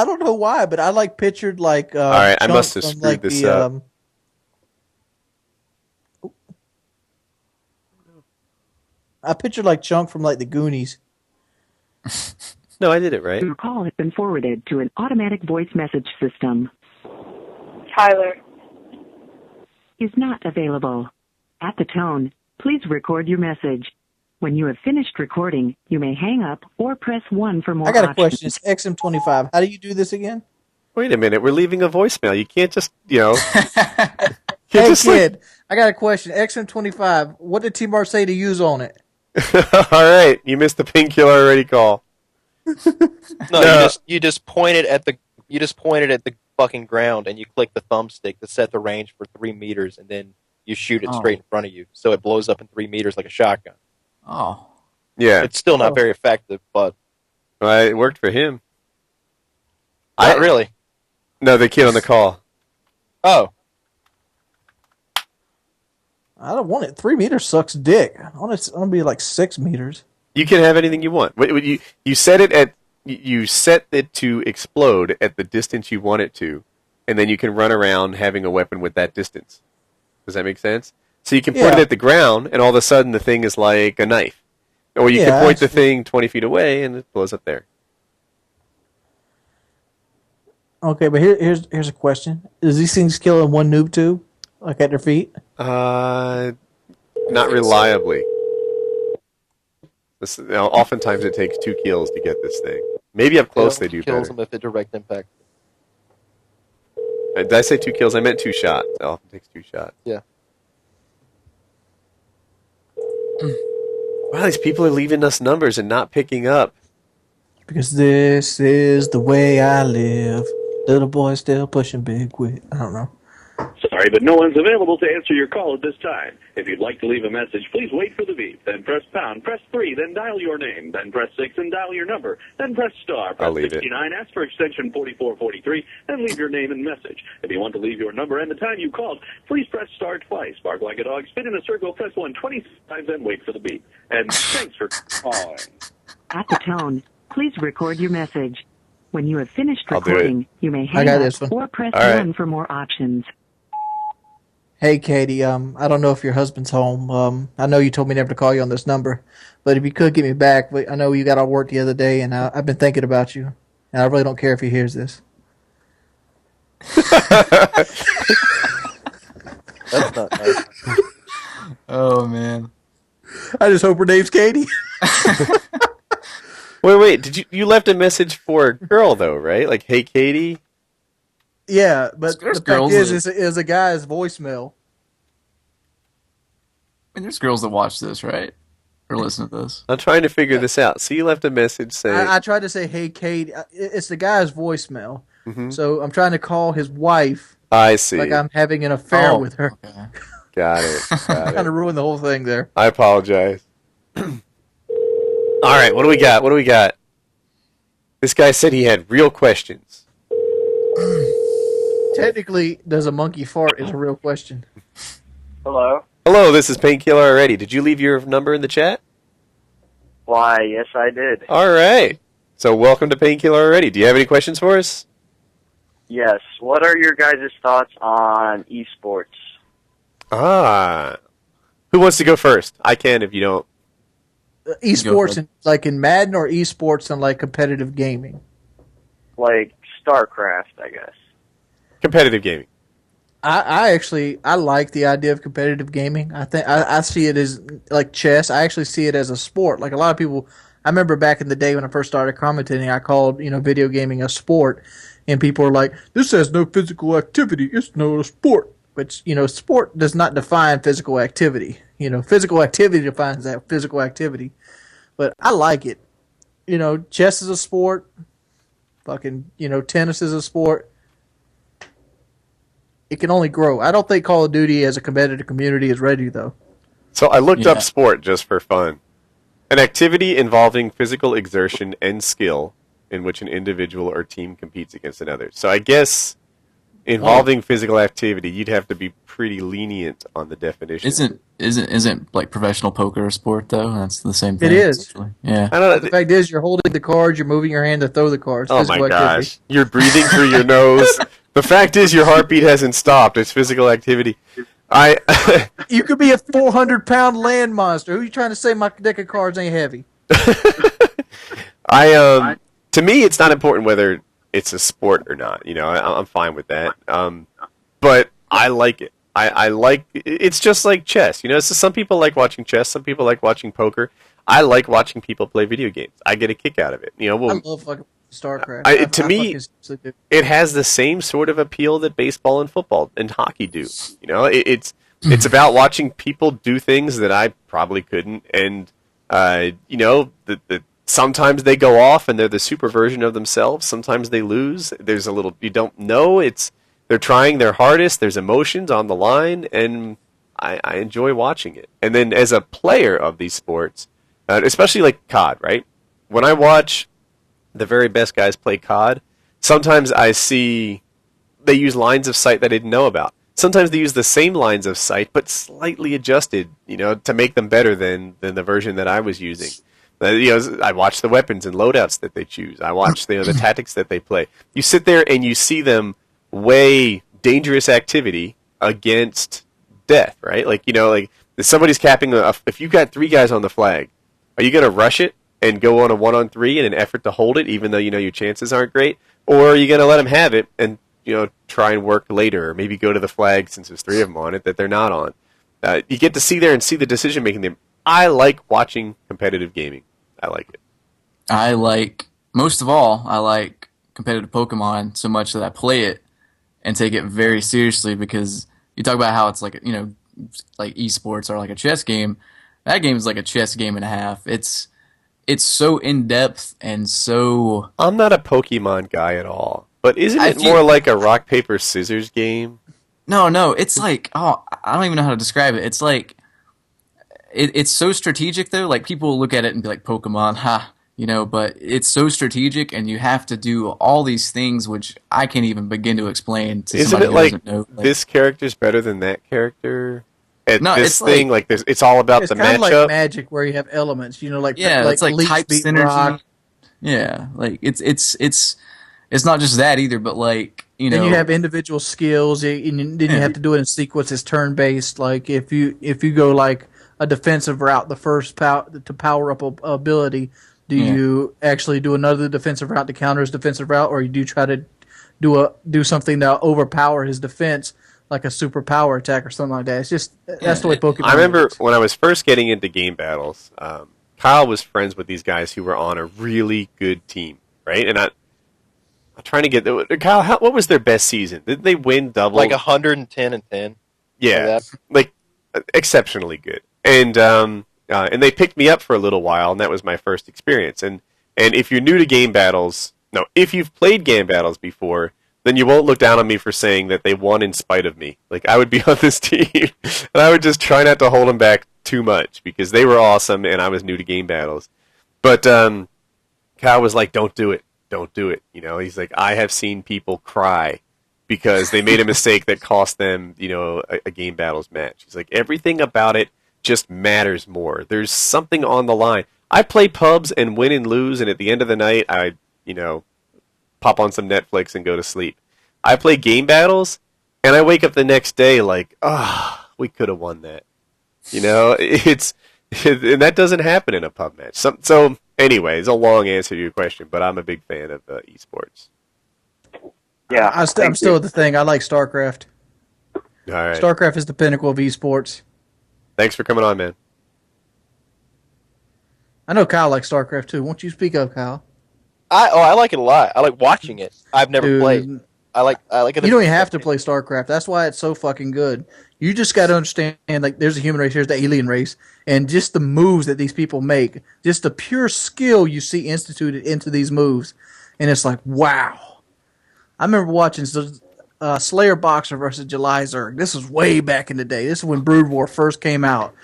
don't know why, but I like pictured like. All right, I Chunk must have from, screwed like, this the, up. I pictured like Chunk from like the Goonies. No, I did it right. Your call has been forwarded to an automatic voice message system. Tyler. Is not available. At the tone, please record your message. When you have finished recording, you may hang up or press 1 for more I got a options. question. It's XM25. How do you do this again? Wait a minute. We're leaving a voicemail. You can't just, Hey, kid, I got a question. XM25, what did T-Mart say to use on it? All right, you missed the painkiller already call. No, you just pointed at the fucking ground and you click the thumbstick to set the range for 3 meters, and then you shoot it straight in front of you, so it blows up in 3 meters like a shotgun. Oh, yeah. It's still not very effective, but It worked for him. not really. No, the kid on the call. Oh, I don't want it. 3 meters sucks dick. I want it to be like 6 meters. You can have anything you want. You set it to explode at the distance you want it to, and then you can run around having a weapon with that distance. Does that make sense? So you can point it at the ground, and all of a sudden the thing is like a knife. Or you can point the thing 20 feet away, and it blows up there. Okay, but here's a question. Is these things kill in one noob tube? Like at their feet? Not reliably. Oftentimes it takes 2 kills to get this thing. Maybe up close they do kills better. them if it direct impact. Did I say 2 kills? I meant 2 shots. It often takes 2 shots. Yeah. Wow, these people are leaving us numbers and not picking up. Because this is the way I live. Little boy still pushing big quit. I don't know. Sorry, but no one's available to answer your call at this time. If you'd like to leave a message, please wait for the beep. Then press pound, press 3, then dial your name. Then press 6 and dial your number. Then press star, press 69, ask for extension 4443, and leave your name and message. If you want to leave your number and the time you called, please press star twice. Bark like a dog, spin in a circle, press 1 20 times, and wait for the beep. And thanks for calling. At the tone, please record your message. When you have finished I'll do it. recording, you may hang up or press 1 for more options. Hey, Katie, I don't know if your husband's home. I know you told me never to call you on this number, but if you could get me back, I know you got off work the other day, and I've been thinking about you, and I really don't care if he hears this. That's not nice. Oh, man. I just hope her name's Katie. Wait, you left a message for a girl, though, right? Like, hey, Katie? Yeah, but There's the fact girls is a guy's voicemail. I mean, there's girls that watch this, right? Or listen to this. I'm trying to figure this out. So you left a message saying... I tried to say, hey, Katie. It's the guy's voicemail. Mm-hmm. So I'm trying to call his wife. I see. Like I'm having an affair with her. Okay. Got it. Kind of ruined the whole thing there. I apologize. All right, what do we got? This guy said he had real questions. Technically, does a monkey fart is a real question. Hello? Hello, this is Painkiller Already. Did you leave your number in the chat? Why, yes, I did. All right. So welcome to Painkiller Already. Do you have any questions for us? Yes. What are your guys' thoughts on esports? Who wants to go first? I can if you don't. Esports, like in Madden, or esports in like competitive gaming? like Starcraft, I guess. Competitive gaming. I actually like the idea of competitive gaming. I think I see it as like chess. I actually see it as a sport. Like a lot of people, I remember back in the day when I first started commentating, I called video gaming a sport, and people were like, "This has no physical activity. It's not a sport." Which sport does not define physical activity. Physical activity defines that physical activity. But I like it. Chess is a sport. Fucking tennis is a sport. It can only grow. I don't think Call of Duty as a competitive community is ready, though. So I looked up sport just for fun. An activity involving physical exertion and skill in which an individual or team competes against another. So I guess involving physical activity, you'd have to be pretty lenient on the definition. Isn't like professional poker a sport though? That's the same thing. It is. Actually. Yeah. I don't know. The fact is, you're holding the cards, you're moving your hand to throw the cards. Oh Physical my activity. gosh. You're breathing through your nose. The fact is your heartbeat hasn't stopped. It's physical activity. You could be a 400-pound land monster. Who are you trying to say my deck of cards ain't heavy? To me, it's not important whether it's a sport or not. I'm fine with that. But I like it. I like it's just like chess. So some people like watching chess. Some people like watching poker. I like watching people play video games. I get a kick out of it. I love fucking Starcraft. To me, it has the same sort of appeal that baseball and football and hockey do. It's about watching people do things that I probably couldn't, and sometimes they go off and they're the super version of themselves. Sometimes they lose. There's a little you don't know. They're trying their hardest. There's emotions on the line, and I enjoy watching it. And then as a player of these sports, especially like COD, right? When I watch the very best guys play COD, sometimes I see they use lines of sight that I didn't know about. Sometimes they use the same lines of sight, but slightly adjusted, to make them better than the version that I was using. I watch the weapons and loadouts that they choose. I watch the tactics that they play. You sit there and you see them weigh dangerous activity against death, right? Like if somebody's capping if you've got 3 guys on the flag, are you going to rush it and go on a 1-on-3 in an effort to hold it, even though your chances aren't great? Or are you going to let them have it and try and work later, or maybe go to the flag since there's 3 of them on it that they're not on? You get to see there and see the decision making. I like watching competitive gaming. I like it. Most of all, I like competitive Pokemon so much that I play it and take it very seriously, because you talk about how it's like like esports or like a chess game. That game is like a chess game and a half. It's so in depth and so. I'm not a Pokemon guy at all, but isn't it more like a rock paper scissors game? No, it's like I don't even know how to describe it. It's like it's so strategic though. Like people look at it and be like Pokemon, but it's so strategic, and you have to do all these things which I can't even begin to explain to Isn't somebody it who like doesn't know. this character's better than that character? It's all about the It's kind of like matchup. Magic, where you have elements. It's like leech type beat synergy. rock. Yeah, like it's not just that either, but like Then you have individual skills, and then you have to do it in sequence. It's turn based. Like if you go like a defensive route, the first to power up a ability, do you actually do another defensive route to counter his defensive route, or you do try to do something to overpower his defense, like a super power attack or something like that? It's just that's the way Pokemon. I remember works. when I was first getting into game battles, Kyle was friends with these guys who were on a really good team, right? And I'm trying to get Kyle. What was their best season? Did they win double? Like 110-10. Yeah, like exceptionally good. And they picked me up for a little while, and that was my first experience. And if you're new to game battles, if you've played game battles before, then you won't look down on me for saying that they won in spite of me. Like, I would be on this team, and I would just try not to hold them back too much, because they were awesome, and I was new to game battles. But Kyle was like, don't do it. Don't do it. He's like, I have seen people cry because they made a mistake that cost them, a game battles match. He's like, everything about it just matters more. There's something on the line. I play pubs and win and lose, and at the end of the night, I, pop on some Netflix and go to sleep. I play game battles, and I wake up the next day like, we could have won that. And that doesn't happen in a pub match. So anyway, it's a long answer to your question, but I'm a big fan of esports. Yeah, I'm thank still you. at the thing. I like Starcraft. All right. Starcraft is the pinnacle of esports. Thanks for coming on, man. I know Kyle likes Starcraft too. Won't you speak up, Kyle? I like it a lot. I like watching it. I've never Dude, played. I like it. You don't even have to play StarCraft. That's why it's so fucking good. You just got to understand, like, there's a human race, here's the alien race, and just the moves that these people make, just the pure skill you see instituted into these moves, and it's like, wow. I remember watching Slayer Boxer versus July Zerg. This was way back in the day. This is when Brood War first came out,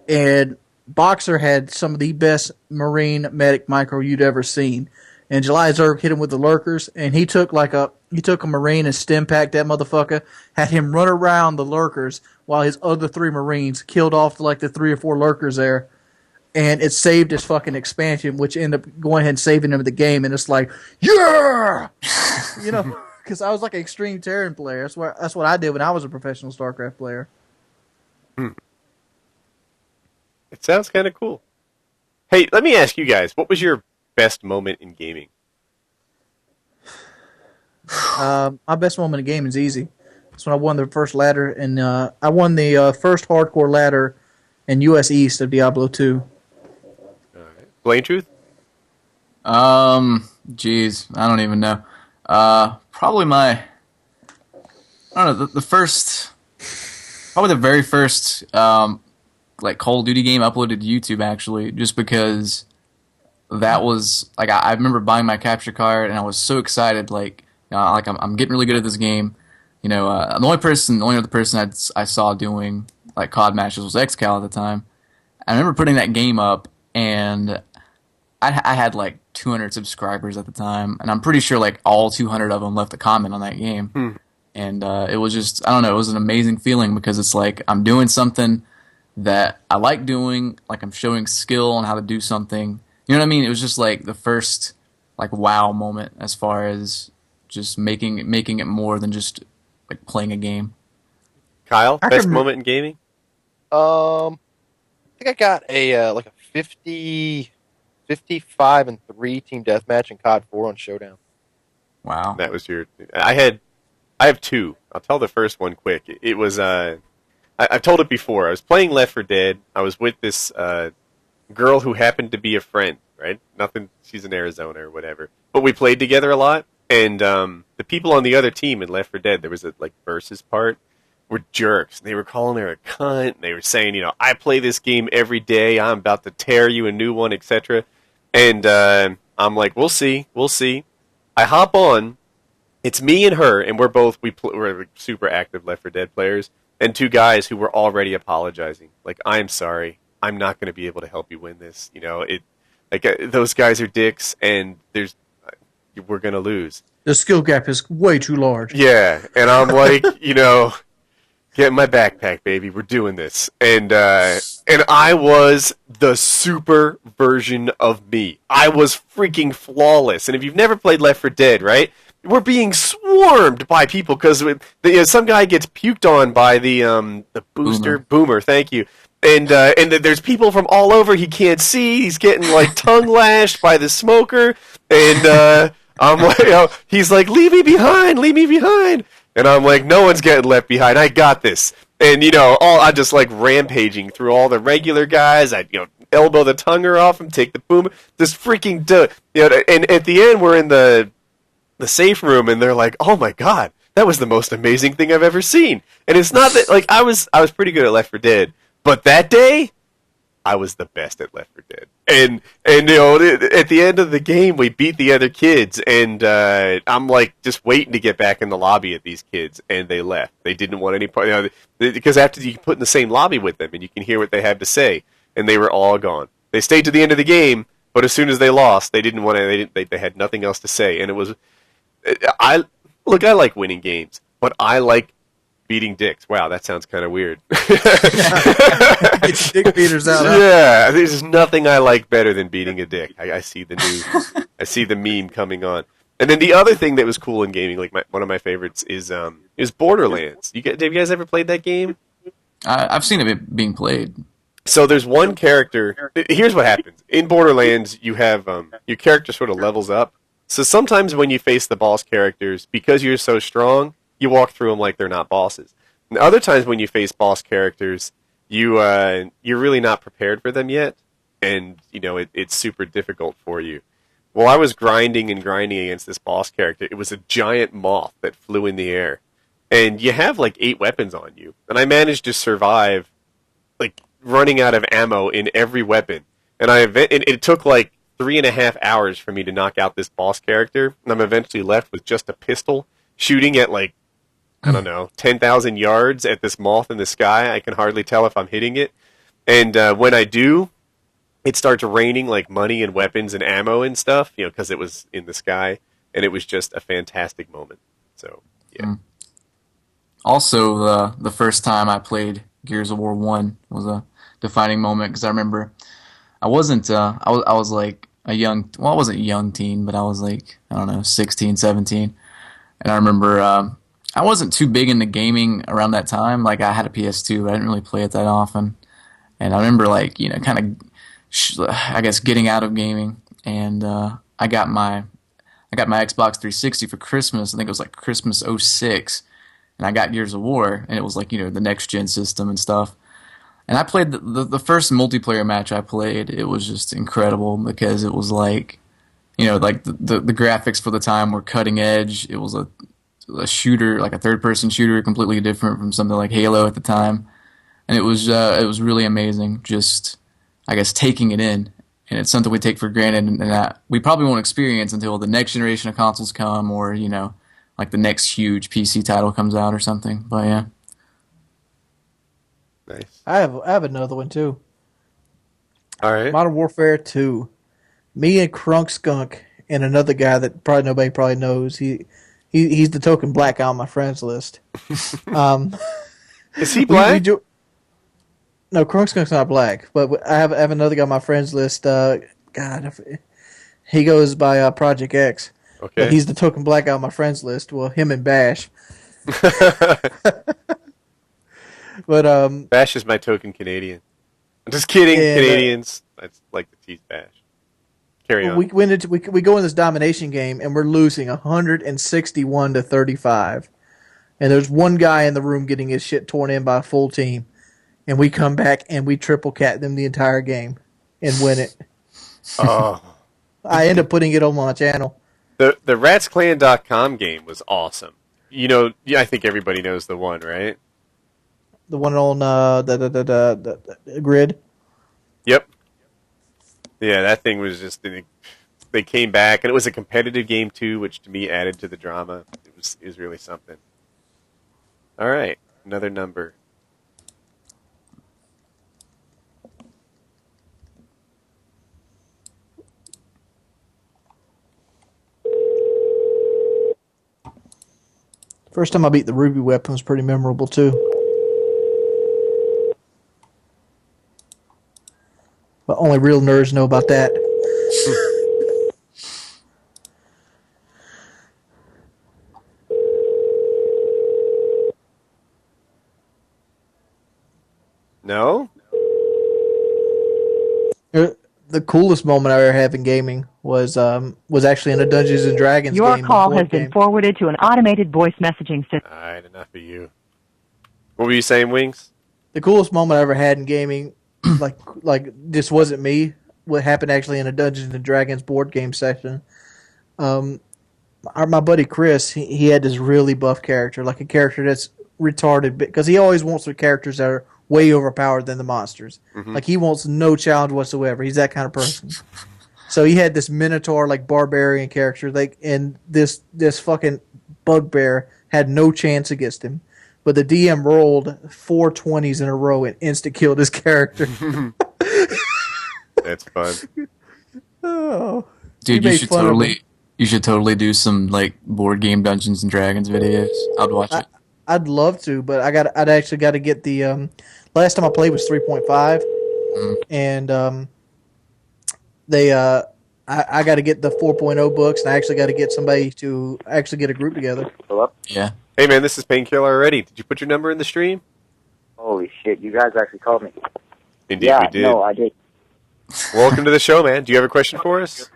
and Boxer had some of the best Marine medic micro you'd ever seen. And July Zerg hit him with the lurkers, and he took a Marine and stim packed that motherfucker, had him run around the lurkers while his other 3 Marines killed off like the 3 or 4 lurkers there, and it saved his fucking expansion, which ended up going ahead and saving him the game. And it's like, yeah, because I was like an extreme Terran player. That's what I did when I was a professional StarCraft player. It sounds kind of cool. Hey, let me ask you guys, what was your best moment in gaming? My best moment in gaming is easy. That's when I won the first ladder, and I won the first hardcore ladder in U.S. East of Diablo 2. All right. BlameTruth? Geez, I don't even know. Probably I don't know, probably the very first, like, Call of Duty game uploaded to YouTube, actually, just because that was, like, I remember buying my capture card, and I was so excited, like I'm getting really good at this game. The only other person I saw doing, like, COD matches was XCal at the time. I remember putting that game up, and I had, like, 200 subscribers at the time, and I'm pretty sure, like, all 200 of them left a comment on that game. And it was just, I don't know, it was an amazing feeling, because it's like I'm doing something that I like doing, like I'm showing skill on how to do something. You know what I mean? It was just like the first, like, wow moment as far as just making it more than just, like, playing a game. Kyle, best moment in gaming? I think I got a 55 and 3 team deathmatch in COD 4 on Showdown. Wow. That was your... I have 2. I'll tell the first one quick. It was... I've told it before. I was playing Left 4 Dead. I was with this girl who happened to be a friend, right? Nothing, she's in Arizona or whatever. But we played together a lot, and the people on the other team in Left 4 Dead, there was a, like, versus part, were jerks. They were calling her a cunt, and they were saying, I play this game every day, I'm about to tear you a new one, etc. And I'm like, we'll see. I hop on, it's me and her, and we're super active Left 4 Dead players, and 2 guys who were already apologizing. Like, I'm sorry, I'm not going to be able to help you win this. Those guys are dicks, and we're going to lose. The skill gap is way too large. Yeah, and I'm like, get in my backpack, baby, we're doing this. And I was the super version of me. I was freaking flawless. And if you've never played Left 4 Dead, right? We're being swarmed by people because some guy gets puked on by the booster boomer. Thank you. And there's people from all over he can't see. He's getting, like, tongue lashed by the smoker. And I'm like, he's like, leave me behind. And I'm like, no one's getting left behind. I got this. And I'm just, like, rampaging through all the regular guys. I elbow the tonguer off him, take the boomer, just freaking do it. And at the end, we're in the safe room, and they're like, oh my god, that was the most amazing thing I've ever seen. And it's not that, like, I was pretty good at Left 4 Dead, but that day I was the best at Left 4 Dead. And at the end of the game, we beat the other kids, and I'm, like, just waiting to get back in the lobby at these kids, and they left. They didn't want any part, because after you put in the same lobby with them, and you can hear what they have to say, and they were all gone. They stayed to the end of the game, but as soon as they lost, they didn't want to. They had nothing else to say, and it was. I like winning games, but I like beating dicks. Wow, that sounds kind of weird. Dick beaters out. Yeah, there's nothing I like better than beating a dick. I see I see the meme coming on. And then the other thing that was cool in gaming, like one of my favorites, is Borderlands. Have you guys ever played that game? I've seen it being played. So there's one character. Here's what happens in Borderlands. You have your character sort of levels up, So sometimes when you face the boss characters, because you're so strong, you walk through them like they're not bosses. And other times when you face boss characters, you're really not prepared for them yet, and it's super difficult for you. Well, I was grinding and grinding against this boss character. It was a giant moth that flew in the air, and you have like 8 weapons on you, and I managed to survive, like running out of ammo in every weapon. And it took like 3.5 hours for me to knock out this boss character, and I'm eventually left with just a pistol, shooting at like, I don't know, 10,000 yards at this moth in the sky. I can hardly tell if I'm hitting it. And when I do, it starts raining like money and weapons and ammo and stuff, because it was in the sky, and it was just a fantastic moment. So, yeah. Also, the first time I played Gears of War 1 was a defining moment, because I remember I wasn't, I was like I wasn't a young teen, but I was like, I don't know, 16, 17. And I remember I wasn't too big into gaming around that time. Like, I had a PS2, but I didn't really play it that often. And I remember, like, kind of, I guess, getting out of gaming. And I got my Xbox 360 for Christmas. I think it was like Christmas '06. And I got Gears of War, and it was like, the next-gen system and stuff. And I played the first multiplayer match I played. It was just incredible, because it was like, like the graphics for the time were cutting edge. It was a shooter, like a third-person shooter, completely different from something like Halo at the time. And it was really amazing, just, I guess, taking it in. And it's something we take for granted, and that we probably won't experience until the next generation of consoles come, or, like the next huge PC title comes out or something. But yeah. Nice. I have another one too. All right. Modern Warfare 2. Me and Crunk Skunk and another guy that probably nobody knows. He's the token black guy on my friends list. Is he black? No, Crunk Skunk's not black, but I have another guy on my friends list. He goes by Project X. Okay. But he's the token black guy on my friends list. Well, him and Bash. But Bash is my token Canadian. I'm just kidding, Canadians. I'd like to tease Bash. Carry on. We go in this domination game and we're losing 161-35, and there's one guy in the room getting his shit torn in by a full team, and we come back and we triple cat them the entire game and win it. Oh. I end up putting it on my channel. The RatsClan.com game was awesome. I think everybody knows the one, right? The one on the grid. Yep. Yeah, that thing was just. They came back, and it was a competitive game too, which to me added to the drama. It was really something. All right, another number. First time I beat the Ruby weapon was pretty memorable too. But only real nerds know about that. No? The coolest moment I ever had in gaming was actually in a Dungeons and Dragons game. Your call has been forwarded to an automated voice messaging system. All right, enough of you. What were you saying, Wings? The coolest moment I ever had in gaming, like this wasn't me. What happened actually in a Dungeons and Dragons board game session. My buddy Chris, he had this really buff character, like a character that's retarded, because he always wants the characters that are way overpowered than the monsters. Mm-hmm. Like, he wants no challenge whatsoever. He's that kind of person. So he had this Minotaur, like, barbarian character, and this fucking bugbear had no chance against him. But the DM rolled 4 20s in a row and insta-killed his character. That's fun. Oh, dude, you should totally do some, like, board game Dungeons and Dragons videos. I'd watch it. I'd love to, but I'd actually got to get the last time I played was 3.5, and I got to get the 4.0 books, and I actually got to get somebody to actually get a group together. Hello? Yeah. Hey man, this is Painkiller already. Did you put your number in the stream? Holy shit, you guys actually called me. Indeed, we did. No, I did. Welcome to the show, man. Do you have a question for us?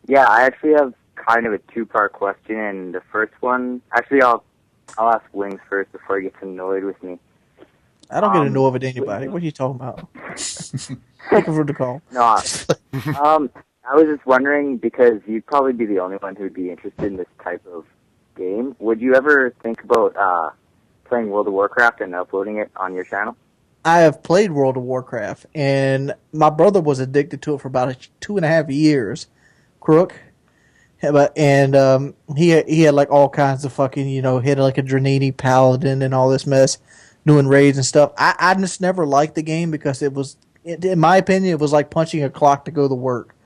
Yeah, I actually have kind of a two-part question, and the first one, actually, I'll ask Wings first before he gets annoyed with me. I don't get annoyed with anybody. What are you talking about? Take a the call. No, I was just wondering, because you'd probably be the only one who'd be interested in this type of game. Would you ever think about playing World of Warcraft and uploading it on your channel? I have played World of Warcraft, and my brother was addicted to it for about 2.5 years. Crook. And he had like all kinds of fucking, he had like a Dranini paladin and all this mess, doing raids and stuff. I just never liked the game because in my opinion, it was like punching a clock to go to work.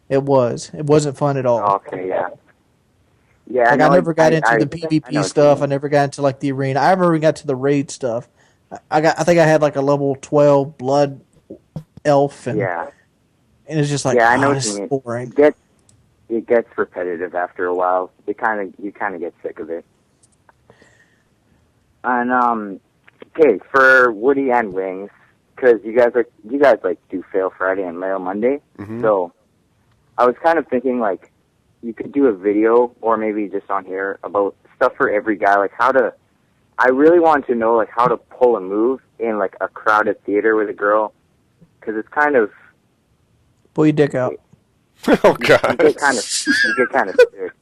It wasn't fun at all. Okay, yeah. Yeah, like I never got into the PvP stuff. I never got into like the arena. I never even got to the raid stuff. I think I had like a level 12 blood elf, and it's just like, I know this is boring. It gets repetitive after a while. You kind of get sick of it. And okay, for Woody and Wings, because you guys do Fail Friday and Mail Monday, so I was kind of thinking like you could do a video or maybe just on here about stuff for every guy, like I really want to know like how to pull a move in like a crowded theater with a girl, because it's kind of pull your dick out. Oh God! You get kind of scared.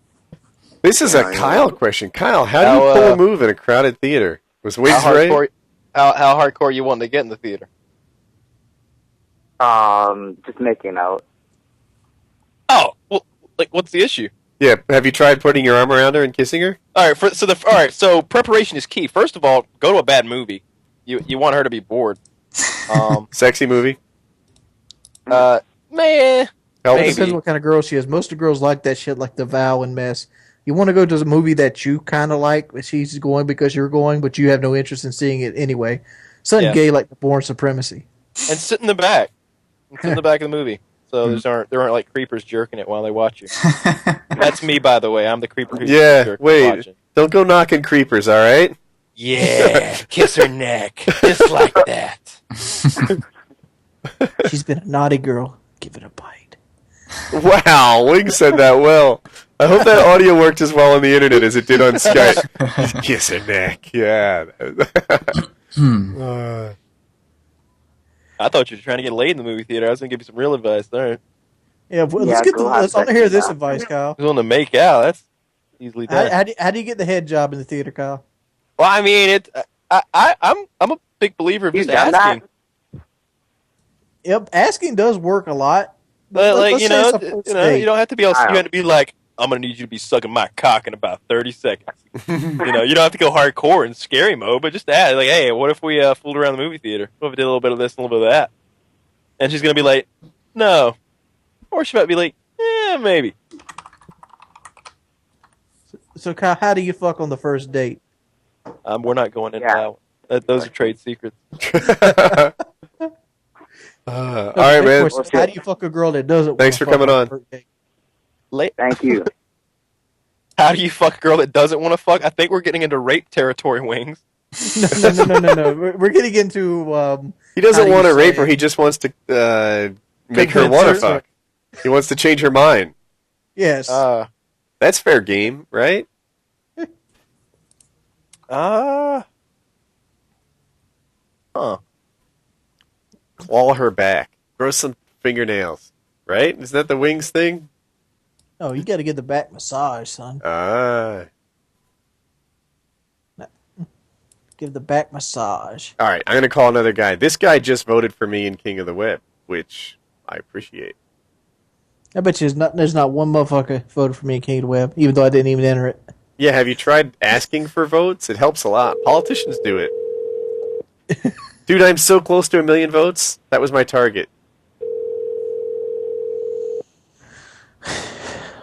This is a Kyle question. Kyle, how do you pull a move in a crowded theater? Was Wiggs right? How hardcore you want to get in the theater? Just making out. Oh, well, like what's the issue? Yeah, have you tried putting your arm around her and kissing her? All right, so preparation is key. First of all, go to a bad movie. You want her to be bored. Sexy movie. Man. It depends what kind of girl she is. Most of the girls like that shit, like The Vow and Mess. You want to go to a movie that you kind of like, but she's going because you're going, but you have no interest in seeing it anyway. Something gay like The Born Supremacy. And sit in the back. Sit in the back of the movie. So there aren't like creepers jerking it while they watch you. That's me, by the way. I'm the creeper who's watching. Don't go knocking creepers, all right? Yeah, kiss her neck. Just like that. She's been a naughty girl. Give it a bite. Wow, Wing said that well. I hope that audio worked as well on the internet as it did on Skype. Kiss her neck. Yeah. I thought you were trying to get laid in the movie theater. I was going to give you some real advice there. Yeah, let's hear this advice, Kyle. If you want to make out, that's easily done. How do you get the head job in the theater, Kyle? Well, I mean, I'm a big believer of just asking. Yep, asking does work a lot. But like you don't have to be all. You have to be like, I'm gonna need you to be sucking my cock in about 30 seconds. You don't have to go hardcore and scary mode, but just add like, hey, what if we fooled around the movie theater? What if we did a little bit of this and a little bit of that? And she's gonna be like, no, or she might be like, yeah, maybe. So Kyle, how do you fuck on the first date? We're not going into that one. Those are trade secrets. All right, man. How do you fuck a girl that doesn't? Thanks for coming on. Thank you. How do you fuck a girl that doesn't want to fuck? I think we're getting into rape territory, Wings. No. We're getting into. He doesn't want to rape her. He just wants to make her want to fuck. He wants to change her mind. Yes. That's fair game, right? Huh. Claw her back. Grow some fingernails. Right? Isn't that the Wings thing? No, you got to get the back massage, son. Give the back massage. All right, I'm going to call another guy. This guy just voted for me in King of the Web, which I appreciate. I bet you there's not one motherfucker voted for me in King of the Web, even though I didn't even enter it. Yeah, have you tried asking for votes? It helps a lot. Politicians do it. Dude, I'm so close to 1 million votes. That was my target.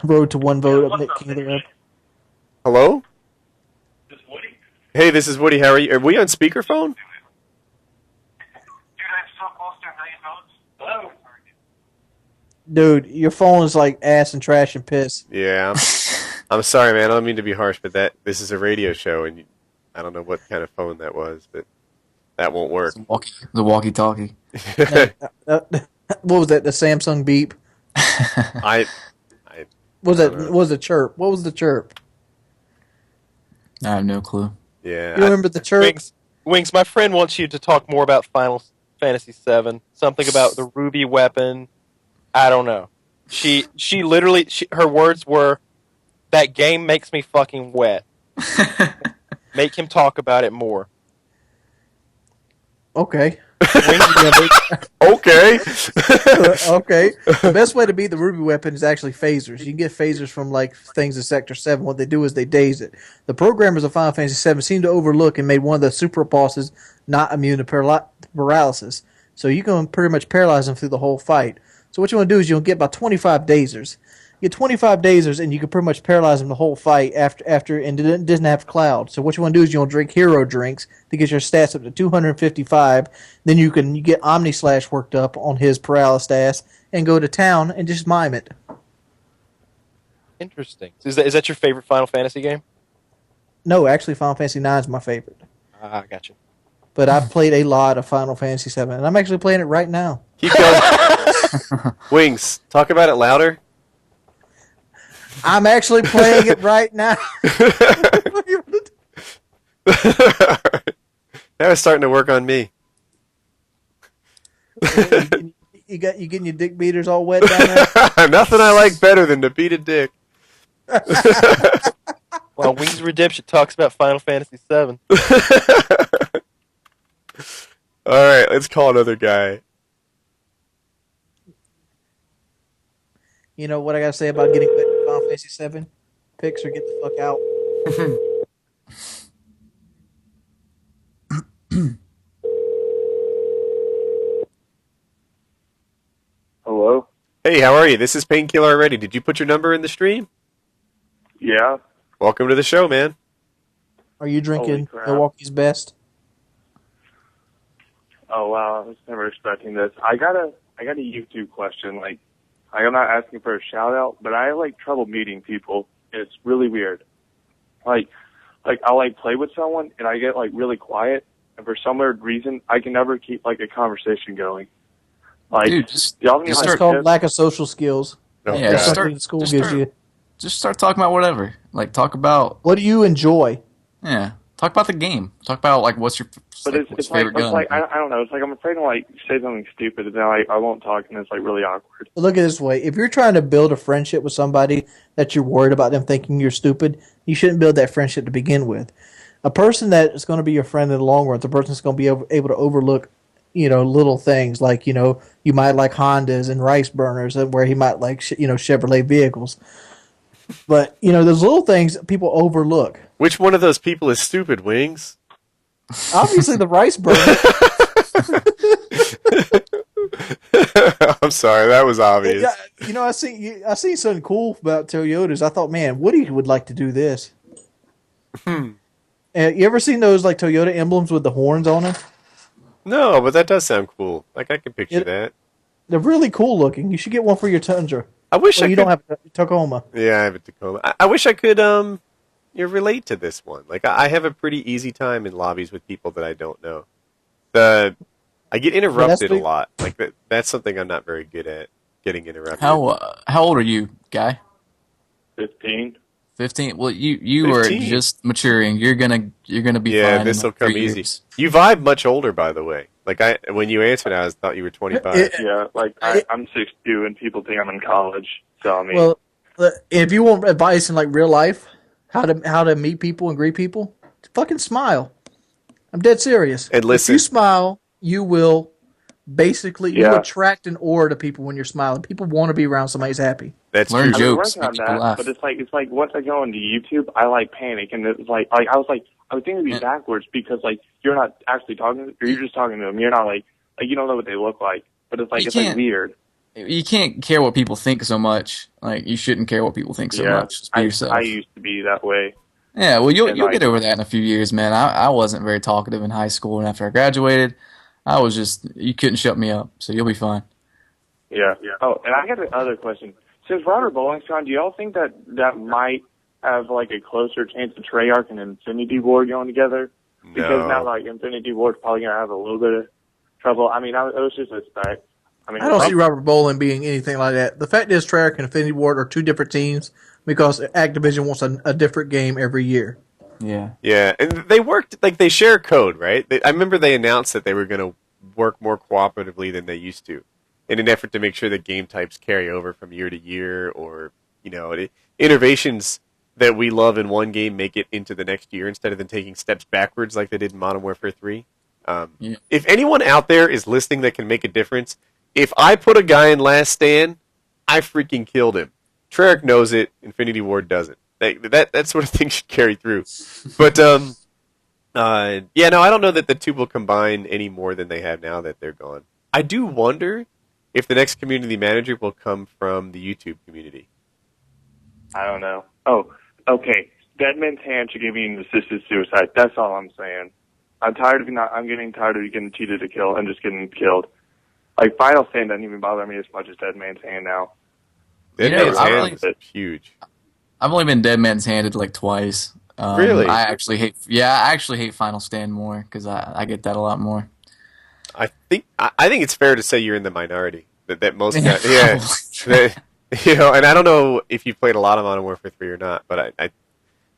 Road to one vote up at King of the Web. Hello? This is Woody. Hey, this is Woody. How are you? Are we on speakerphone? Dude, I'm so close to 1 million votes. Hello? Dude, your phone is like ass and trash and piss. Yeah. I'm sorry, man. I don't mean to be harsh, but this is a radio show, and I don't know what kind of phone that was, but that won't work. The walkie-talkie. What was that? The Samsung Beep? I Was the chirp? What was the chirp? I have no clue. Yeah. You remember the chirp? Wings, my friend wants you to talk more about Final Fantasy VII. Something about the ruby weapon. I don't know. She literally, her words were, "That game makes me fucking wet." Make him talk about it more. Okay. Okay. Okay. The best way to beat the ruby weapon is actually phasers. You can get phasers from like things in Sector 7. What they do is they daze it. The programmers of Final Fantasy VII seem to overlook and made one of the super bosses not immune to paralysis. So you can pretty much paralyze them through the whole fight. So what you want to do is you'll get about 25 dazers. You get 25 dazers and you can pretty much paralyze them the whole fight after and it doesn't have cloud. So what you want to do is you want to drink hero drinks to get your stats up to 255. Then you get Omni Slash worked up on his paralysis stats and go to town and just mime it. Interesting. Is that your favorite Final Fantasy game? No, actually Final Fantasy IX is my favorite. I got you. But I've played a lot of Final Fantasy VII, and I'm actually playing it right now. Keep going. Wings, talk about it louder. I'm actually playing it right now. That was starting to work on me. You getting your dick beaters all wet down there? Nothing I like better than to beat a dick. Well, Wings of Redemption talks about Final Fantasy VII. All right, let's call another guy. You know what I gotta say about getting Final Fantasy VII picks or get the fuck out. Hello? Hey, how are you? This is Painkiller Already. Did you put your number in the stream? Yeah. Welcome to the show, man. Are you drinking Holy crap. Milwaukee's Best? Oh wow, I was never expecting this. I got a YouTube question. Like, I'm not asking for a shout out, but I have like trouble meeting people. It's really weird. Like I'll like play with someone and I get like really quiet, and for some weird reason I can never keep like a conversation going. Like, Dude, It's called lack of social skills. Yeah, That's something school gives you. Just start talking about whatever. Like, talk about... What do you enjoy? Yeah. Talk about the game. Talk about, like, what's your But what's it's your favorite gun. like I don't know. It's like I'm afraid to like say something stupid, and then I won't talk, and it's like really awkward. Look at it this way. If you're trying to build a friendship with somebody that you're worried about them thinking you're stupid, you shouldn't build that friendship to begin with. A person that is going to be your friend in the long run, the person that's going to be able to overlook, little things like, you might like Hondas and rice burners, and where he might like, Chevrolet vehicles. But, those little things people overlook. Which one of those people is stupid, Wings? Obviously the rice burner. I'm sorry, that was obvious. Yeah, I seen something cool about Toyotas. I thought, man, Woody would like to do this. You ever seen those like Toyota emblems with the horns on them? No, but that does sound cool. Like, I can picture that. They're really cool looking. You should get one for your Tundra. I wish I you could... don't have a Tacoma. Yeah, I have a Tacoma. I wish I could relate to this one. Like, I have a pretty easy time in lobbies with people that I don't know. I get interrupted a lot. Like, that's something I'm not very good at, getting interrupted. How old are you, guy? 15. 15. Well, you are just maturing. You're gonna be fine. Yeah, this will come easy. Years. You vibe much older, by the way. Like, when you answered, I thought you were 25. Yeah, like I'm 6'2", and people think I'm in college. So I mean, Well, if you want advice in like real life, how to meet people and greet people, fucking smile. I'm dead serious. And listen, if you smile, you will basically you attract an aura to people when you're smiling. People want to be around somebody who's happy. That's Learn true. jokes. I'm working on that, but it's like once I go into YouTube, I like panic, and it's like I was thinking it'd be backwards because like you're not actually talking, or you're just talking to them. You're not like you don't know what they look like, but it's like like weird. You can't care what people think so much. Like, you shouldn't care what people think so much. Just be yourself. I used to be that way. Yeah, well, you'll get over that in a few years, man. I wasn't very talkative in high school, and after I graduated, I was just, you couldn't shut me up, so you'll be fine. Yeah. Oh, and I got another question. Since Robert Bowling's gone, do y'all think that might have like a closer chance of Treyarch and Infinity Ward going together? Because now like Infinity Ward's probably gonna have a little bit of trouble. I mean, it was just a spec. I don't see Robert Bowling being anything like that. The fact is, Treyarch and Infinity Ward are two different teams because Activision wants a different game every year. Yeah. Yeah, and they worked, like, they share code, right? I remember they announced that they were going to work more cooperatively than they used to in an effort to make sure that game types carry over from year to year, or, innovations that we love in one game make it into the next year instead of them taking steps backwards like they did in Modern Warfare 3. If anyone out there is listening that can make a difference, if I put a guy in Last Stand, I freaking killed him. Treyarch knows it, Infinity Ward doesn't. That sort of thing should carry through. But, I don't know that the two will combine any more than they have now that they're gone. I do wonder if the next community manager will come from the YouTube community. I don't know. Oh, okay. Dead Man's Hand should give you an assisted suicide. That's all I'm saying. I'm getting tired of getting cheated to kill and just getting killed. Like, Final Stand doesn't even bother me as much as Dead Man's Hand now. Dead Man's Hand is huge. I've only been Dead Man's Handed like twice. Really? I actually hate Final Stand more because I get that a lot more. I think it's fair to say you're in the minority. That most guys, and I don't know if you've played a lot of Modern Warfare 3 or not, but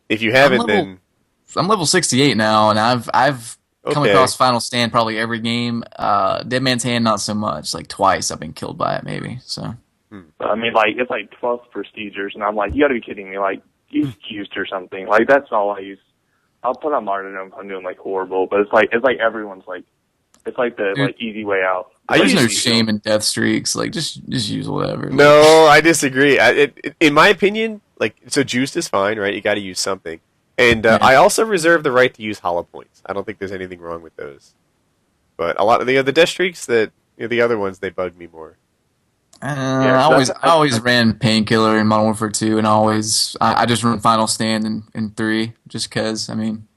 if you haven't, then I'm level 68 now, and I've come across Final Stand probably every game. Dead Man's Hand not so much. Like twice I've been killed by it maybe. So. I mean, like, it's like 12 prestigers, and I'm like, you gotta be kidding me. Like, use Juiced or something. Like, that's all I use. I'll put on Martyrdom if I'm doing, like, horrible, but it's like everyone's, like, it's like the, like, easy way out. There's no shame in death streaks. Like, just use whatever. No, I disagree. In my opinion, like, so Juiced is fine, right? You gotta use something. And I also reserve the right to use hollow points. I don't think there's anything wrong with those. But a lot of the death streaks, the other ones, they bug me more. I always ran Painkiller in Modern Warfare 2, and I just run Final Stand in 3, just because, I mean,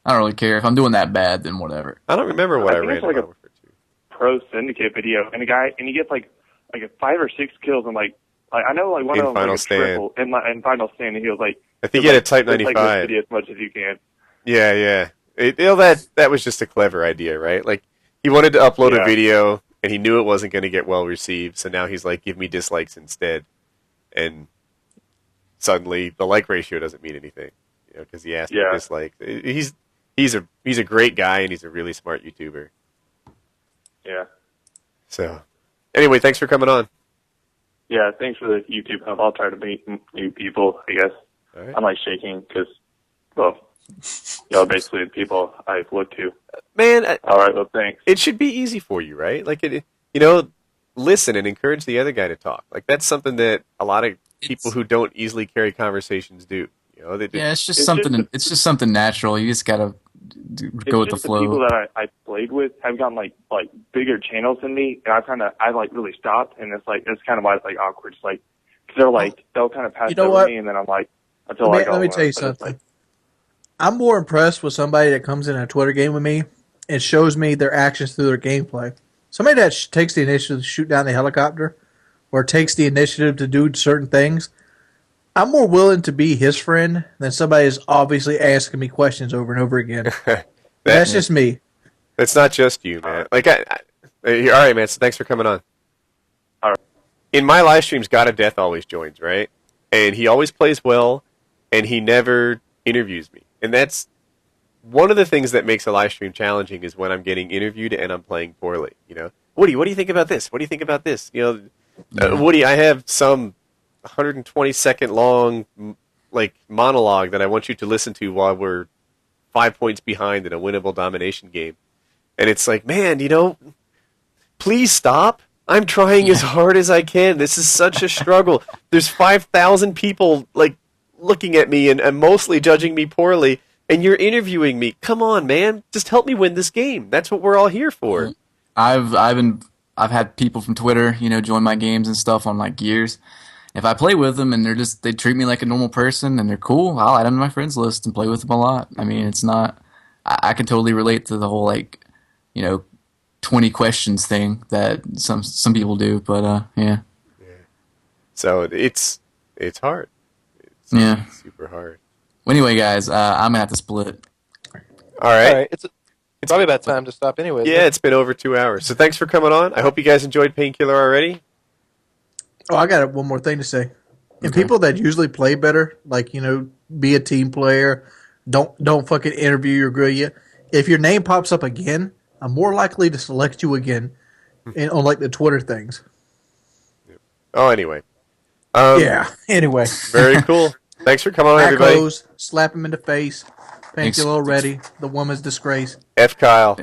I don't really care. If I'm doing that bad, then whatever. I don't remember what I ran in like Modern Warfare 2. Pro Syndicate video, and he gets like 5 or 6 kills, and like I know like one in of them Final like Stand. triple in Final Stand, and he was like, I think he had a Type like, 95. video as much as you can. Yeah. That was just a clever idea, right? Like, he wanted to upload a video, and he knew it wasn't going to get well received, so now he's like, give me dislikes instead. And suddenly, the like ratio doesn't mean anything, because he asked for dislikes. He's a great guy, and he's a really smart YouTuber. Yeah. So, anyway, thanks for coming on. Yeah, thanks for the YouTube help. I'll try to meet new people, I guess. All right. I'm like shaking because, well, y'all basically the people I look to. Man, all right, well, thanks. It should be easy for you, right? Like, listen and encourage the other guy to talk. Like, that's something that a lot of people who don't easily carry conversations do. It's just something natural. You just gotta go with the flow. The people that I played with have gotten like bigger channels than me, and I really stopped, and it's kind of why it's like awkward. It's like because they'll kind of pass over me, and then I'm like, let me tell you something. I'm more impressed with somebody that comes in a Twitter game with me and shows me their actions through their gameplay. Somebody that takes the initiative to shoot down the helicopter or takes the initiative to do certain things, I'm more willing to be his friend than somebody who's obviously asking me questions over and over again. That's just me. It's not just you, man. Like, all right, man, so thanks for coming on. All right. In my live streams, God of Death always joins, right? And he always plays well, and he never interviews me. And that's one of the things that makes a live stream challenging is when I'm getting interviewed and I'm playing poorly. Woody, what do you think about this? What do you think about this? Woody, I have some 120-second long monologue that I want you to listen to while we're 5 points behind in a winnable domination game. And it's like, man, please stop. I'm trying as hard as I can. This is such a struggle. There's 5,000 people looking at me and mostly judging me poorly, and you're interviewing me. Come on, man. Just help me win this game. That's what we're all here for. I've had people from Twitter, join my games and stuff on years. If I play with them and they treat me like a normal person and they're cool, I'll add them to my friends list and play with them a lot. I mean, it's not. I can totally relate to the whole 20 questions thing that some people do, but yeah. So it's hard. It's super hard. Well, anyway, guys, I'm gonna have to split. All right. It's probably about time to stop anyway. Yeah, it's been over 2 hours. So thanks for coming on. I hope you guys enjoyed Painkiller already. Oh, I got one more thing to say. And people that usually play better, like, be a team player, don't fucking interview or grill you. If your name pops up again, I'm more likely to select you again on like the Twitter things. Oh, anyway. Anyway. Very cool. Thanks for coming on, everybody. Slap him in the face. Painkiller already. The woman's disgrace. F. Kyle.